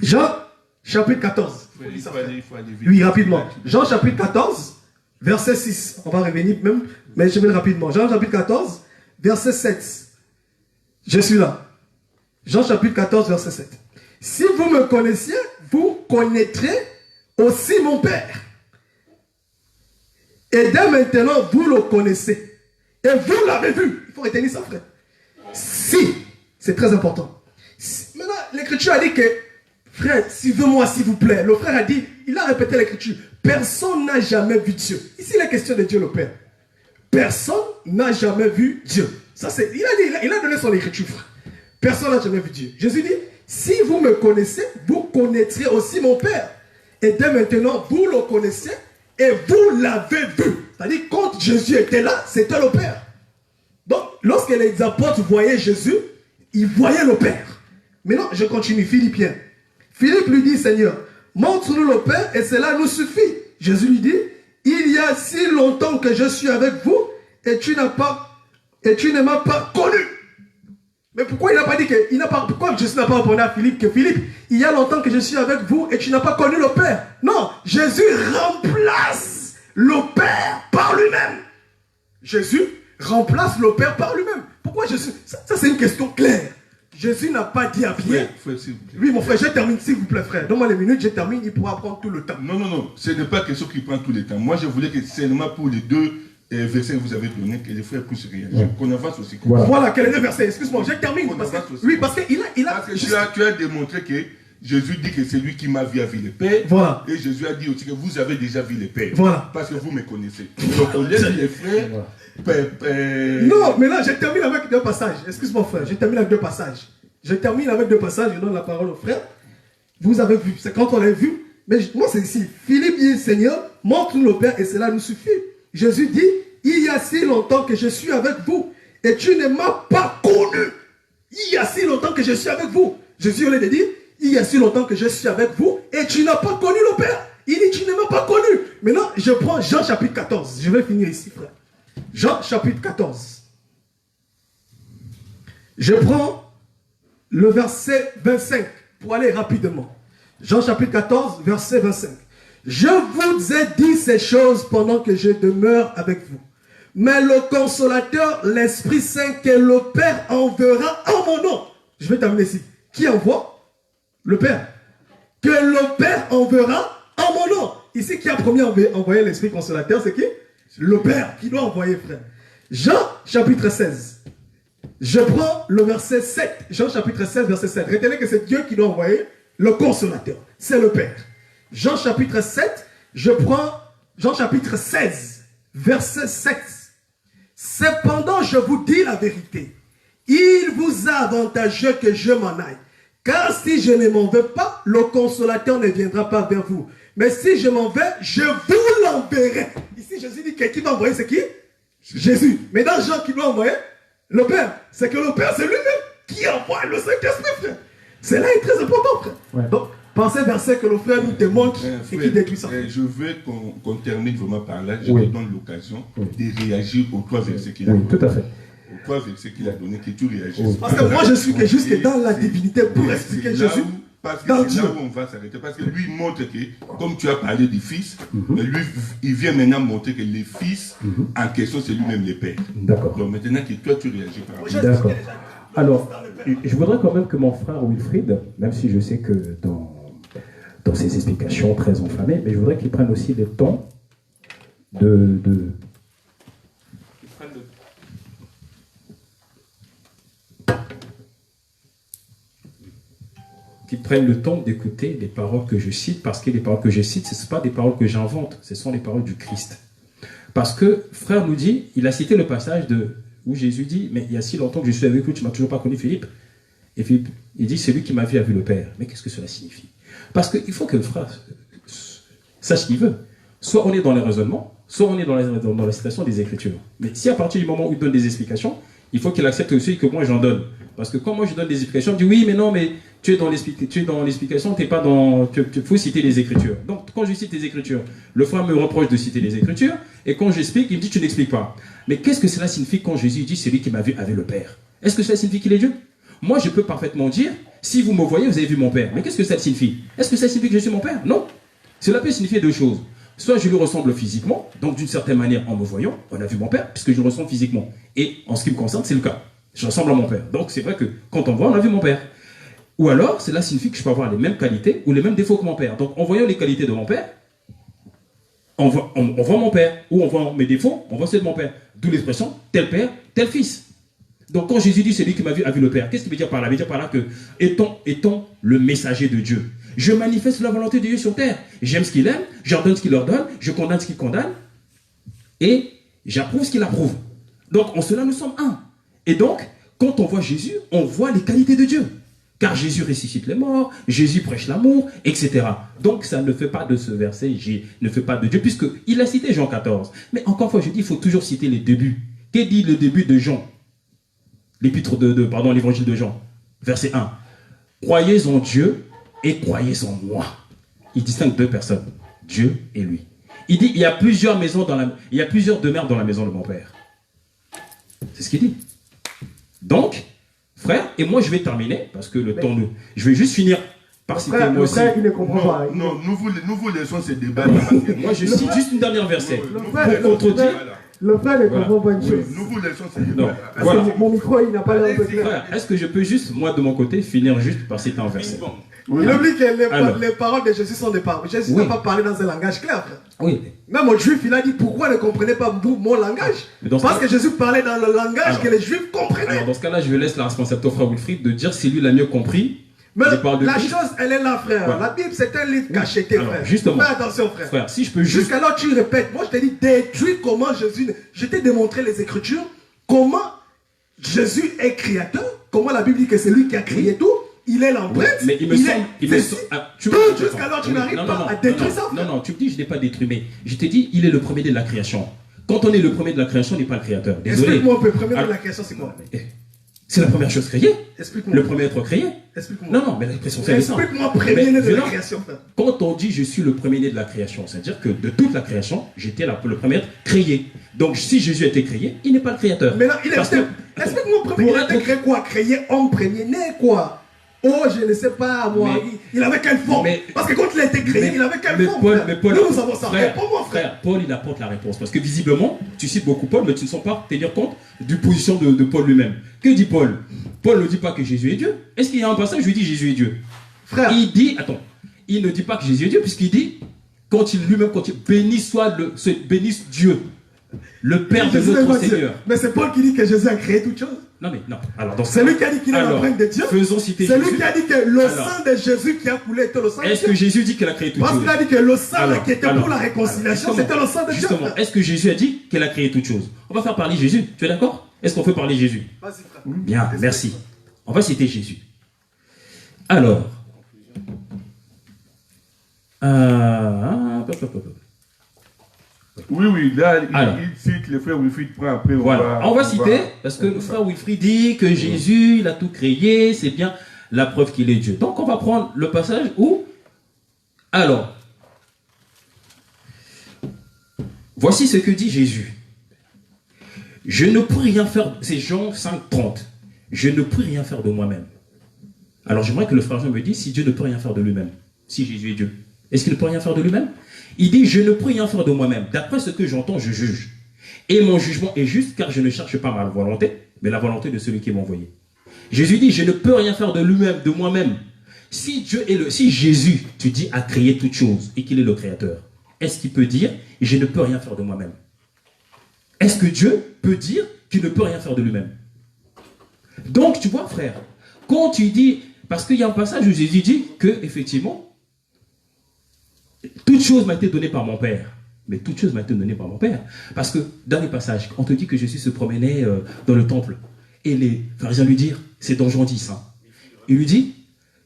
Jean chapitre 14. Il faut aller vite. Oui, rapidement. Jean chapitre 14, verset 6. On va revenir même, mais je vais rapidement. Jean chapitre 14, verset 7. Je suis là. Jean chapitre 14, verset 7. Si vous me connaissiez, vous connaîtrez aussi mon Père. Et dès maintenant, vous le connaissez. Et vous l'avez vu. Il faut retenir ça, frère. Si, c'est très important. Maintenant, l'Écriture a dit que, frère, suivez-moi s'il vous plaît. Le frère a dit, il a répété l'Écriture. Personne n'a jamais vu Dieu. Ici, la question de Dieu le Père. Personne n'a jamais vu Dieu. Ça, c'est, il a donné son Écriture, frère. Personne n'a jamais vu Dieu. Jésus dit, si vous me connaissez, vous connaîtrez aussi mon Père. Et dès maintenant, vous le connaissez et vous l'avez vu. C'est-à-dire, quand Jésus était là, c'était le Père. Donc, lorsque les apôtres voyaient Jésus, ils voyaient le Père. Maintenant, je continue. Philippiens. Philippe lui dit, Seigneur, montre-nous le Père et cela nous suffit. Jésus lui dit, il y a si longtemps que je suis avec vous et tu ne m'as pas connu. Mais pourquoi il n'a pas dit que, pourquoi Jésus n'a pas répondu à Philippe que Philippe, il y a longtemps que je suis avec vous et tu n'as pas connu le Père. Non, Jésus remplace le Père par lui-même. Jésus remplace le Père par lui-même. Pourquoi Jésus? Ça c'est une question claire. Jésus n'a pas dit à Pierre. Frère, s'il vous plaît. Oui, mon frère, je termine, s'il vous plaît, frère. Donne-moi les minutes, je termine, il pourra prendre tout le temps. Non, ce n'est pas quelque chose qui prend tout le temps. Moi, je voulais que seulement pour les deux versets que vous avez donnés, que les frères puissent réagir. Qu'on avance aussi. Voilà, quel est le verset? Excuse-moi, je termine. Oui, parce qu'il a... Parce que tu as démontré que Jésus dit que c'est lui qui m'a vu le Père. Voilà. Et Jésus a dit aussi que vous avez déjà vu le Père. Voilà. Parce que vous me connaissez. Donc on laisse les frères... Non, mais là, je termine avec deux passages. Excuse-moi, frère, je termine avec deux passages. Je donne la parole au frère. Vous avez vu, c'est quand on l'a vu. Mais moi, c'est ici. Philippe dit, Seigneur, montre-nous le Père et cela nous suffit. Jésus dit, il y a si longtemps que je suis avec vous et tu ne m'as pas connu. Il y a si longtemps que je suis avec vous. Jésus, au lieu de dire, il y a si longtemps que je suis avec vous et tu n'as pas connu le Père. Il dit, tu ne m'as pas connu. Maintenant, je prends Jean chapitre 14. Je vais finir ici, frère. Jean chapitre 14. Je prends le verset 25 pour aller rapidement. Jean chapitre 14, verset 25. Je vous ai dit ces choses pendant que je demeure avec vous. Mais le consolateur, l'Esprit Saint que le Père enverra en mon nom. Je vais terminer ici. Qui envoie? Le Père. Que le Père enverra en mon nom. Ici, qui a premier envoyé l'Esprit consolateur, c'est qui? Le Père qui doit envoyer, frère. Jean chapitre 16. Je prends le verset 7. Jean chapitre 16, verset 7. Retenez que c'est Dieu qui doit envoyer le consolateur. C'est le Père. Jean chapitre 7, je prends Jean chapitre 16, verset 7. Cependant, je vous dis la vérité. il vous a avantageux que je m'en aille. Car si je ne m'en vais pas, le consolateur ne viendra pas vers vous. Mais si je m'en vais, je vous l'enverrai. Ici, Jésus dit que qui m'a envoyé, c'est qui? Jésus. Mais dans Jean qui m'a envoyé, le Père. C'est que le Père, c'est lui-même qui envoie le Saint-Esprit, frère. C'est là est très important, frère. Ouais. Donc, pensez verset que le frère nous démontre et qui détruit ça. Je veux qu'on termine vraiment par là. Je Oui. vous donne l'occasion de réagir aux 3 versets qu'il a Oui, donnés. tout à fait. Aux 3 versets qu'il a donnés, que tu réagisses. Parce que moi, je suis que jusque dans la divinité pour expliquer C'est là Jésus. où- Parce que dans c'est là Dieu. où on va s'arrêter. Parce que lui montre que, comme tu as parlé du Fils, mais lui, il vient maintenant montrer que le Fils, en question, c'est lui-même le Père. D'accord. Donc maintenant que toi, tu réagis par rapport à D'accord. Alors, je voudrais quand même que mon frère Wilfried, même si je sais que dans ses explications très enflammées, mais je voudrais qu'il prenne aussi le temps qu'ils prennent le temps d'écouter les paroles que je cite, parce que les paroles que je cite, ce ne sont pas des paroles que j'invente, ce sont les paroles du Christ. Parce que, frère nous dit, il a cité le passage où Jésus dit, mais il y a si longtemps que je suis avec vous, tu ne m'as toujours pas connu, Philippe. Et Philippe, il dit, celui qui m'a vu a vu le Père. Mais qu'est-ce que cela signifie? Parce qu'il faut que le frère sache ce qu'il veut. Soit on est dans les raisonnements, soit on est dans la citation des Écritures. Mais si à partir du moment où il donne des explications, il faut qu'il accepte aussi que moi j'en donne. Parce que quand moi je donne des explications, il dit oui, mais non, mais tu es dans l'explication, tu n'es pas dans. Il faut citer les Écritures. Donc quand je cite les Écritures, le frère me reproche de citer les Écritures, et quand j'explique, il me dit tu n'expliques pas. Mais qu'est-ce que cela signifie quand Jésus dit celui qui m'a vu avait le Père? Est-ce que cela signifie qu'il est Dieu? Moi je peux parfaitement dire si vous me voyez, vous avez vu mon Père. Mais qu'est-ce que ça signifie? Est-ce que ça signifie que je suis mon Père? Non. Cela peut signifier deux choses. Soit je lui ressemble physiquement, donc d'une certaine manière, en me voyant, on a vu mon Père, puisque je lui ressemble physiquement. Et en ce qui me concerne, c'est le cas. Je ressemble à mon Père. Donc c'est vrai que quand on voit, on a vu mon Père. Ou alors, cela signifie que je peux avoir les mêmes qualités ou les mêmes défauts que mon Père. Donc en voyant les qualités de mon Père, on voit mon Père. Ou on voit mes défauts, on voit ceux de mon Père. D'où l'expression, tel Père, tel Fils. Donc quand Jésus dit celui qui m'a vu a vu le Père, qu'est-ce qu'il veut dire par là? Il veut dire par là que, étant le messager de Dieu, je manifeste la volonté de Dieu sur terre. J'aime ce qu'il aime, j'ordonne ce qu'il ordonne, je condamne ce qu'il condamne, et j'approuve ce qu'il approuve. Donc en cela, nous sommes un. Et donc, quand on voit Jésus, on voit les qualités de Dieu. Car Jésus ressuscite les morts, Jésus prêche l'amour, etc. Donc ça ne fait pas de ce verset, ne fait pas de Dieu, puisqu'il a cité Jean 14. Mais encore une fois, je dis, il faut toujours citer les débuts. Qu'est dit le début de Jean? L'évangile de Jean, verset 1. Croyez en Dieu et croyez en moi. Il distingue deux personnes, Dieu et lui. Il dit, il y a plusieurs demeures dans la maison de mon Père. C'est ce qu'il dit. Donc, frère, et moi je vais terminer, parce que le temps nous... Je vais juste finir par citer moi aussi. Il ne comprend pas. Non, nous vous laissons ce débat. Moi je cite juste une dernière verset. Pour contredire. Le frère ne comprend pas une chose. Nous vous laissons ce Non. débat. Parce Voilà. que mon micro, il n'a pas l'air de clair. Frère, est-ce que je peux juste, moi de mon côté, finir juste par citer un verset? Oui. Il oublie que Alors. les paroles de Jésus sont des paroles. Jésus Oui. n'a pas parlé dans un langage clair, frère. Oui. Même aux Juifs, il a dit pourquoi ne comprenez pas vous mon langage? Mais dans ce Parce cas- que Jésus parlait dans le langage Alors. que les Juifs comprenaient. Alors dans ce cas-là, je laisse la responsabilité au frère Wilfried de dire si lui l'a mieux compris. Mais les paroles de la Christ. chose, elle est là, frère. Voilà. La Bible, c'est un livre cacheté, Alors, frère. justement. Fais attention, frère. Frère, si je peux juste... Jusqu'alors, tu répètes. Moi, je t'ai dit, détruis comment Jésus... Je t'ai démontré les Écritures, comment Jésus est créateur, comment la Bible dit que c'est lui qui a créé tout. Il est l'empreinte. Mais il me semble... Tout jusqu'alors, tu n'arrives pas à détruire ça. Non, tu me dis, je n'ai pas détruit, mais je t'ai dit, il est le premier de la création. Quand on est le premier de la création, on n'est pas le créateur. Désolé. Explique-moi un peu, premier de Alors, la création, c'est quoi? C'est la première chose créée. Explique-moi. Le premier être créé. Explique-moi. Non, mais l'expression c'est ça. Explique-moi premier-né de la Violent. création, frère. Quand on dit je suis le premier-né de la création, c'est-à-dire que de toute la création, j'étais le premier être créé. Donc si Jésus a été créé, il n'est pas le créateur. Mais là, il est... Parce que- Explique-moi premier, il a été créé quoi? Créé homme premier-né, quoi? Oh, je ne sais pas, moi. Mais- Il avait quelle forme? mais- Parce que quand il a été créé, Mais- il avait quelle mais forme? Paul, frère? mais Paul, Nous savons ça. frère, Réponds-moi, frère. Paul, il apporte la réponse. Parce que visiblement, tu cites beaucoup Paul, mais tu ne sens pas tenir compte du position de Paul lui-même. Que dit Paul? Paul ne dit pas que Jésus est Dieu. Est-ce qu'il y a un passage où il dit Jésus est Dieu? Frère. Il dit, attends, il ne dit pas que Jésus est Dieu, puisqu'il dit, quand il bénisse Dieu, le Père de Jésus n'est notre pas Dieu. Seigneur. Mais c'est Paul qui dit que Jésus a créé toute chose. Non, mais non. Alors, dans ce C'est lui cas- qui a dit qu'il est alors, l'empreinte de Dieu. Faisons citer C'est lui Jésus. qui a dit que le Alors. sang de Jésus qui a coulé était le sang de Est-ce que Dieu. Jésus dit qu'il a créé toute Parce chose? qu'il a dit que le sang Alors, qui était pour la réconciliation, justement, c'était le sang de Dieu. Justement, frère. est-ce que Jésus a dit qu'il a créé toute chose? On va faire parler Jésus, tu es d'accord? Est-ce qu'on peut parler Jésus? Vas-y, frère. Bien, merci. On va citer Jésus. Alors, Oui, là, Alors. il cite, le frère Wilfried prend après. voilà. On va citer, parce que le frère Wilfried dit que Jésus, il a tout créé, c'est bien la preuve qu'il est Dieu. Donc, on va prendre le passage où, alors, voici ce que dit Jésus. Je ne peux rien faire, c'est Jean 5, 30. Je ne peux rien faire de moi-même. Alors, j'aimerais que le frère Jean me dise si Dieu ne peut rien faire de lui-même. Si Jésus est Dieu. Est-ce qu'il ne peut rien faire de lui-même? Il dit, je ne peux rien faire de moi-même. D'après ce que j'entends, je juge. Et mon jugement est juste car je ne cherche pas ma volonté, mais la volonté de celui qui m'a envoyé. Jésus dit, je ne peux rien faire de lui-même, de moi-même. Si Jésus, tu dis, a créé toute chose et qu'il est le créateur, est-ce qu'il peut dire, je ne peux rien faire de moi-même? Est-ce que Dieu peut dire qu'il ne peut rien faire de lui-même? Donc, tu vois, frère, quand tu dis, parce qu'il y a un passage où Jésus dit que, effectivement, toute chose m'a été donnée par mon Père. Mais toute chose m'a été donnée par mon Père. Parce que dans les passages, on te dit que Jésus se promenait dans le temple. Et les pharisiens lui disent, c'est dans Jean 10. Hein. Il lui dit,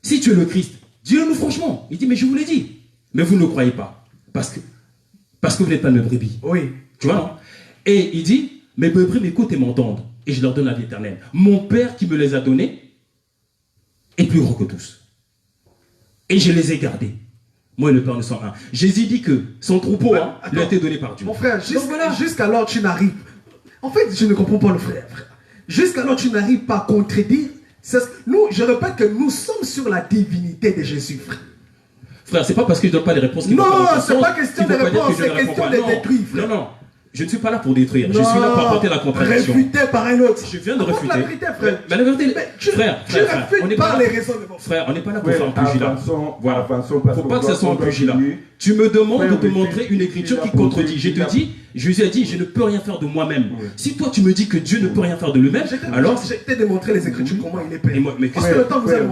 si tu es le Christ, dis-le nous franchement. Il dit, mais je vous l'ai dit. Mais vous ne le croyez pas. Parce que vous n'êtes pas de mes brebis. Oui. Tu vois, non? Et il dit, mes brebis m'écoutent et m'entendent. Et je leur donne la vie éternelle. Mon Père qui me les a donnés est plus grand que tous. Et je les ai gardés. Moi et le Père nous sommes un. Jésus dit que son troupeau lui a été donné par Dieu. Mon frère, jusqu'alors tu n'arrives. En fait, je ne comprends pas le frère. Jusqu'alors tu n'arrives pas à contredire. Nous, je répète que nous sommes sur la divinité de Jésus, frère. Frère, c'est pas parce que je ne donne pas les réponses. Non, c'est pas question de réponse, c'est question de détruire, frère. Non. Je ne suis pas là pour détruire. Je suis là pour apporter la contradiction. Réfuté par un autre. Je viens de réfuter. La vérité, frère. Mais la vérité, frère, on n'est pas les raisonnements. Frère, on n'est pas là pour faire un pugilat. Voilà. Faut pas que ça soit un pugilat. Tu me demandes de te montrer une écriture qui contredit. Je te dis, Jésus a dit, je ne peux rien faire de moi-même. Si toi tu me dis que Dieu ne peut rien faire de lui-même, alors je t'ai démontré les écritures comment il est père. Mais parce que le temps que vous allez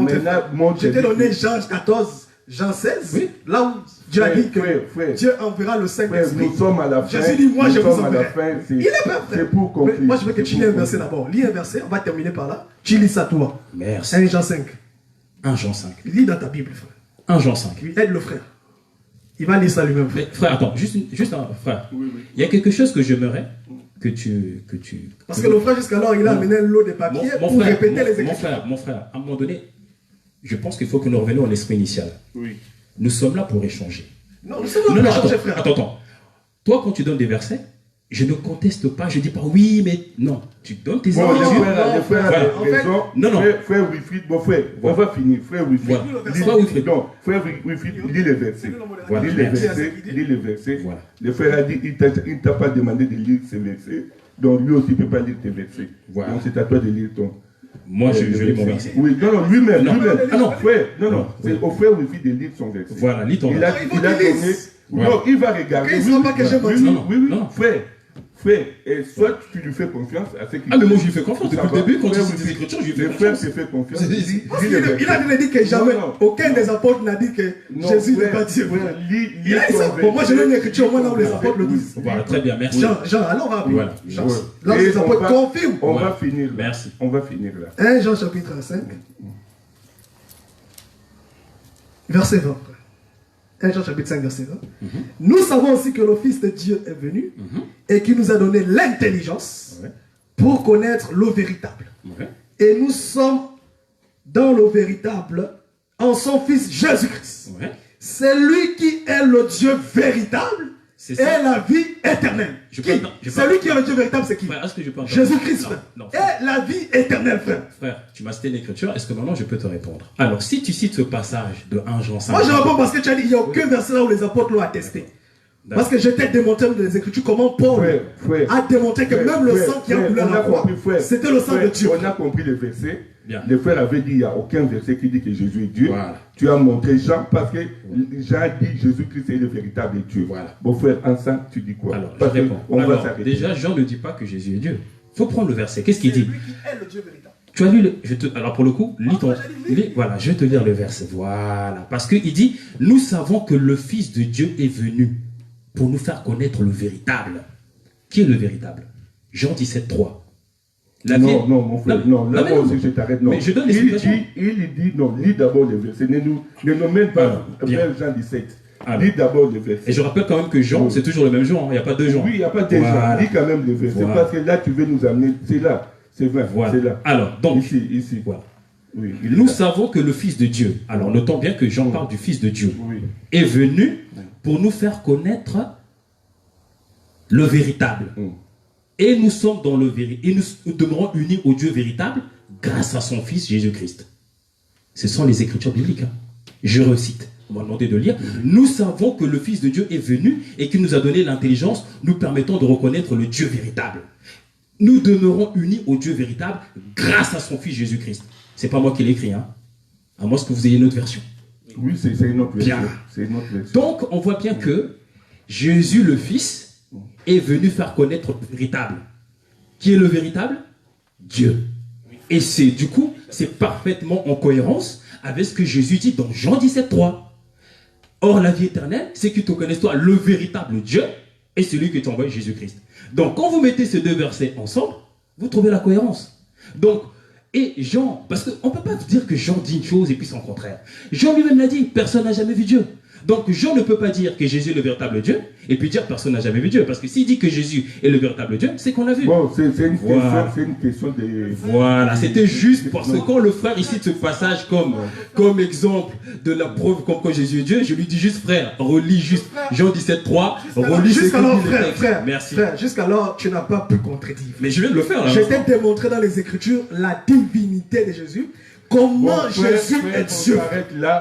montrer, je t'ai donné Jean 14. Jean 16, oui. Là où Dieu a dit que Dieu enverra le Saint-Esprit. Nous sommes à la fin. Jésus dit, moi je vous enverrai. Il est pas frère. pour conclure. Moi je veux que tu lis un verset d'abord. Lis un verset, on va terminer par là. Tu lis ça toi. Merci. 1 Jean 5. 1 Jean 5. Lis dans ta Bible, frère. 1 Jean 5. Oui, aide le frère. Il va lire ça lui-même. Mais frère, attends, juste un frère. Oui. Il y a quelque chose que j'aimerais que tu... Parce que le frère jusqu'alors il a amené l'eau de papier pour répéter les écritures. Mon frère, à un moment donné, je pense qu'il faut que nous revenions à l'esprit initial. Oui. Nous sommes là pour échanger. Non, nous sommes là pour échanger, frère. Attends. Toi, quand tu donnes des versets, je ne conteste pas, je dis pas oui, mais non. Tu donnes tes arguments. Non. Frère Wilfried, on va finir. Frère Wilfried, frère Wilfried, lis les versets. Lis les versets. Le frère a dit, il ne t'a pas demandé de lire ces versets, donc lui aussi ne peut pas lire tes versets. Donc c'est à toi de lire ton... Moi, je lis mon verset. Oui, non, lui-même. Ah non, frère, c'est au frère Wilfried de lire son verset. Voilà, lis ton verset. Il a donné... Non, il va regarder. Oui, frère, soit tu lui fais confiance à ce qu'il... Ah, mais moi je lui fais confiance depuis le début, quand il dit des écritures, je lui fais confiance. Le frère se fait confiance. Il a dit que jamais, aucun des apôtres n'a dit que Jésus n'est pas Dieu. Bon, moi je lis une écriture, moi là où les apôtres le disent. Voilà, très bien, merci. Jean, alors on va appeler. Là où les les apôtres confirment. On va finir là. Merci. On va finir là. 1 Jean chapitre 5, verset 20. 1 Jean chapitre 5, verset 20. Nous savons aussi que le Fils de Dieu est venu et qui nous a donné l'intelligence pour connaître l'eau véritable. Et nous sommes dans l'eau véritable en son Fils Jésus-Christ. C'est lui qui est le Dieu véritable et la vie éternelle. C'est lui qui est le Dieu véritable, c'est qui? Jésus-Christ, frère. Et la vie éternelle, frère. Frère, tu m'as cité l'écriture, est-ce que maintenant je peux te répondre? Alors, si tu cites ce passage de 1 Jean 5... Moi, je réponds parce que tu as dit, il n'y a aucun verset là où les apôtres l'ont attesté. Parce que je t'ai démontré dans les Écritures comment Paul a démontré que même le sang qui a coulé à la croix, c'était le sang de Dieu. On a compris le verset. Le frère avait dit, il n'y a aucun verset qui dit que Jésus est Dieu. Tu as montré Jean parce que Jean dit Jésus-Christ est le véritable Dieu. Bon frère, ensemble, tu dis quoi? Alors, je réponds. Alors, déjà, Jean ne dit pas que Jésus est Dieu. Il faut prendre le verset. Qu'est-ce qu'il dit? C'est lui qui est le Dieu véritable. Tu as lu alors pour le coup, voilà, je vais te lire le verset. Voilà. Parce qu'il dit, nous savons que le Fils de Dieu est venu pour nous faire connaître le véritable. Qui est le véritable? Jean 17, 3. La vie... Non, mon frère, non. Là, moi aussi, je t'arrête. Non. Mais je donne il l'explication. dit, non, lis d'abord les versets. Ne nous mène pas vers Jean 17. Lis d'abord les versets. Et je rappelle quand même que Jean, c'est toujours le même Jean. Il n'y a pas deux Jean. Oui, il n'y a pas deux Jean. Lis quand même les versets. Voilà. Parce que là, tu veux nous amener. C'est là. C'est vrai. Voilà. C'est là. Alors, donc, ici. voilà. Oui, Nous savons que le Fils de Dieu, alors notons bien que Jean parle du Fils de Dieu, est venu pour nous faire connaître le véritable. Et nous sommes dans le véritable. Et nous demeurons unis au Dieu véritable grâce à son Fils Jésus-Christ. Ce sont les Écritures bibliques. Hein. Je recite. On m'a demandé de lire. Nous savons que le Fils de Dieu est venu et qu'il nous a donné l'intelligence nous permettant de reconnaître le Dieu véritable. Nous demeurons unis au Dieu véritable grâce à son Fils Jésus-Christ. C'est pas moi qui l'ai écrit, hein. À moins que vous ayez une autre version. Oui, c'est une autre version. Bien. C'est une autre version. Donc, on voit bien que Jésus le Fils est venu faire connaître le véritable. Qui est le véritable? Dieu. Et c'est du coup, c'est parfaitement en cohérence avec ce que Jésus dit dans Jean 17,3. Or, la vie éternelle, c'est que tu connaisses toi le véritable Dieu et celui que tu envoies Jésus-Christ. Donc, quand vous mettez ces deux versets ensemble, vous trouvez la cohérence. Donc, et Jean, parce qu'on ne peut pas dire que Jean dit une chose et puis son contraire. Jean lui-même l'a dit, personne n'a jamais vu Dieu. Donc Jean ne peut pas dire que Jésus est le véritable Dieu et puis dire personne n'a jamais vu Dieu. Parce que s'il dit que Jésus est le véritable Dieu, c'est qu'on l'a vu. Bon, c'est une question de... Voilà, c'était juste parce que quand le frère ici ce passage comme exemple de la preuve comme quoi Jésus est Dieu, je lui dis juste frère, relis juste Jean 17,3, relis jusqu'alors, frère, merci. Frère, jusqu'alors, tu n'as pas pu contredire. Mais je viens de le faire là. Je t'ai démontré dans les Écritures la divinité de Jésus. Comment Jésus est Dieu.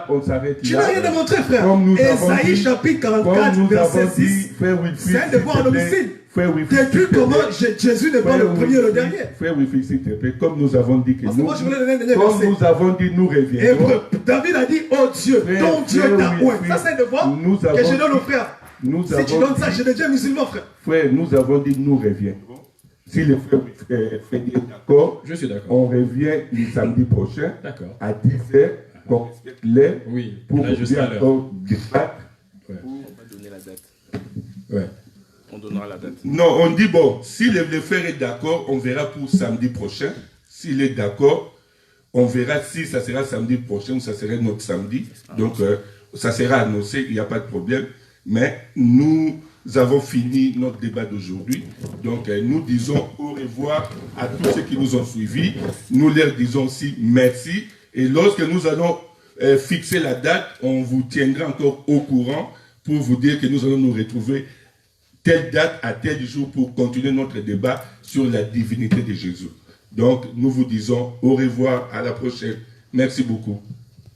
On s'arrête là. Tu n'as rien démontré, frère. Comme Esaïe chapitre 44, verset 6. C'est un devoir à domicile. Depuis comment Jésus n'est pas le premier et le dernier. Frère Wilfried, s'il te plaît, comme nous avons dit que nous, comme nous avons dit, nous reviendrons. David a dit, oh Dieu, ton Dieu t'a oué. Ça c'est un devoir que je donne aux frères. Si tu donnes ça, je deviens musulman, frère. Frère, nous avons dit, nous reviendrons. Si le frère est d'accord, je suis d'accord. On revient le samedi prochain à 10h, qu'on respecte l'heure, pour bien encore débattre. On va donner la date. Ouais. On donnera la date. Non, on dit bon, si le frère est d'accord, on verra pour samedi prochain. S'il est d'accord, on verra si ça sera samedi prochain ou ça sera notre samedi. Donc, ça sera annoncé, il n'y a pas de problème. Mais nous avons fini notre débat d'aujourd'hui. Donc, nous disons au revoir à tous ceux qui nous ont suivis. Nous leur disons aussi merci. Et lorsque nous allons fixer la date, on vous tiendra encore au courant pour vous dire que nous allons nous retrouver telle date à tel jour pour continuer notre débat sur la divinité de Jésus. Donc, nous vous disons au revoir, à la prochaine. Merci beaucoup.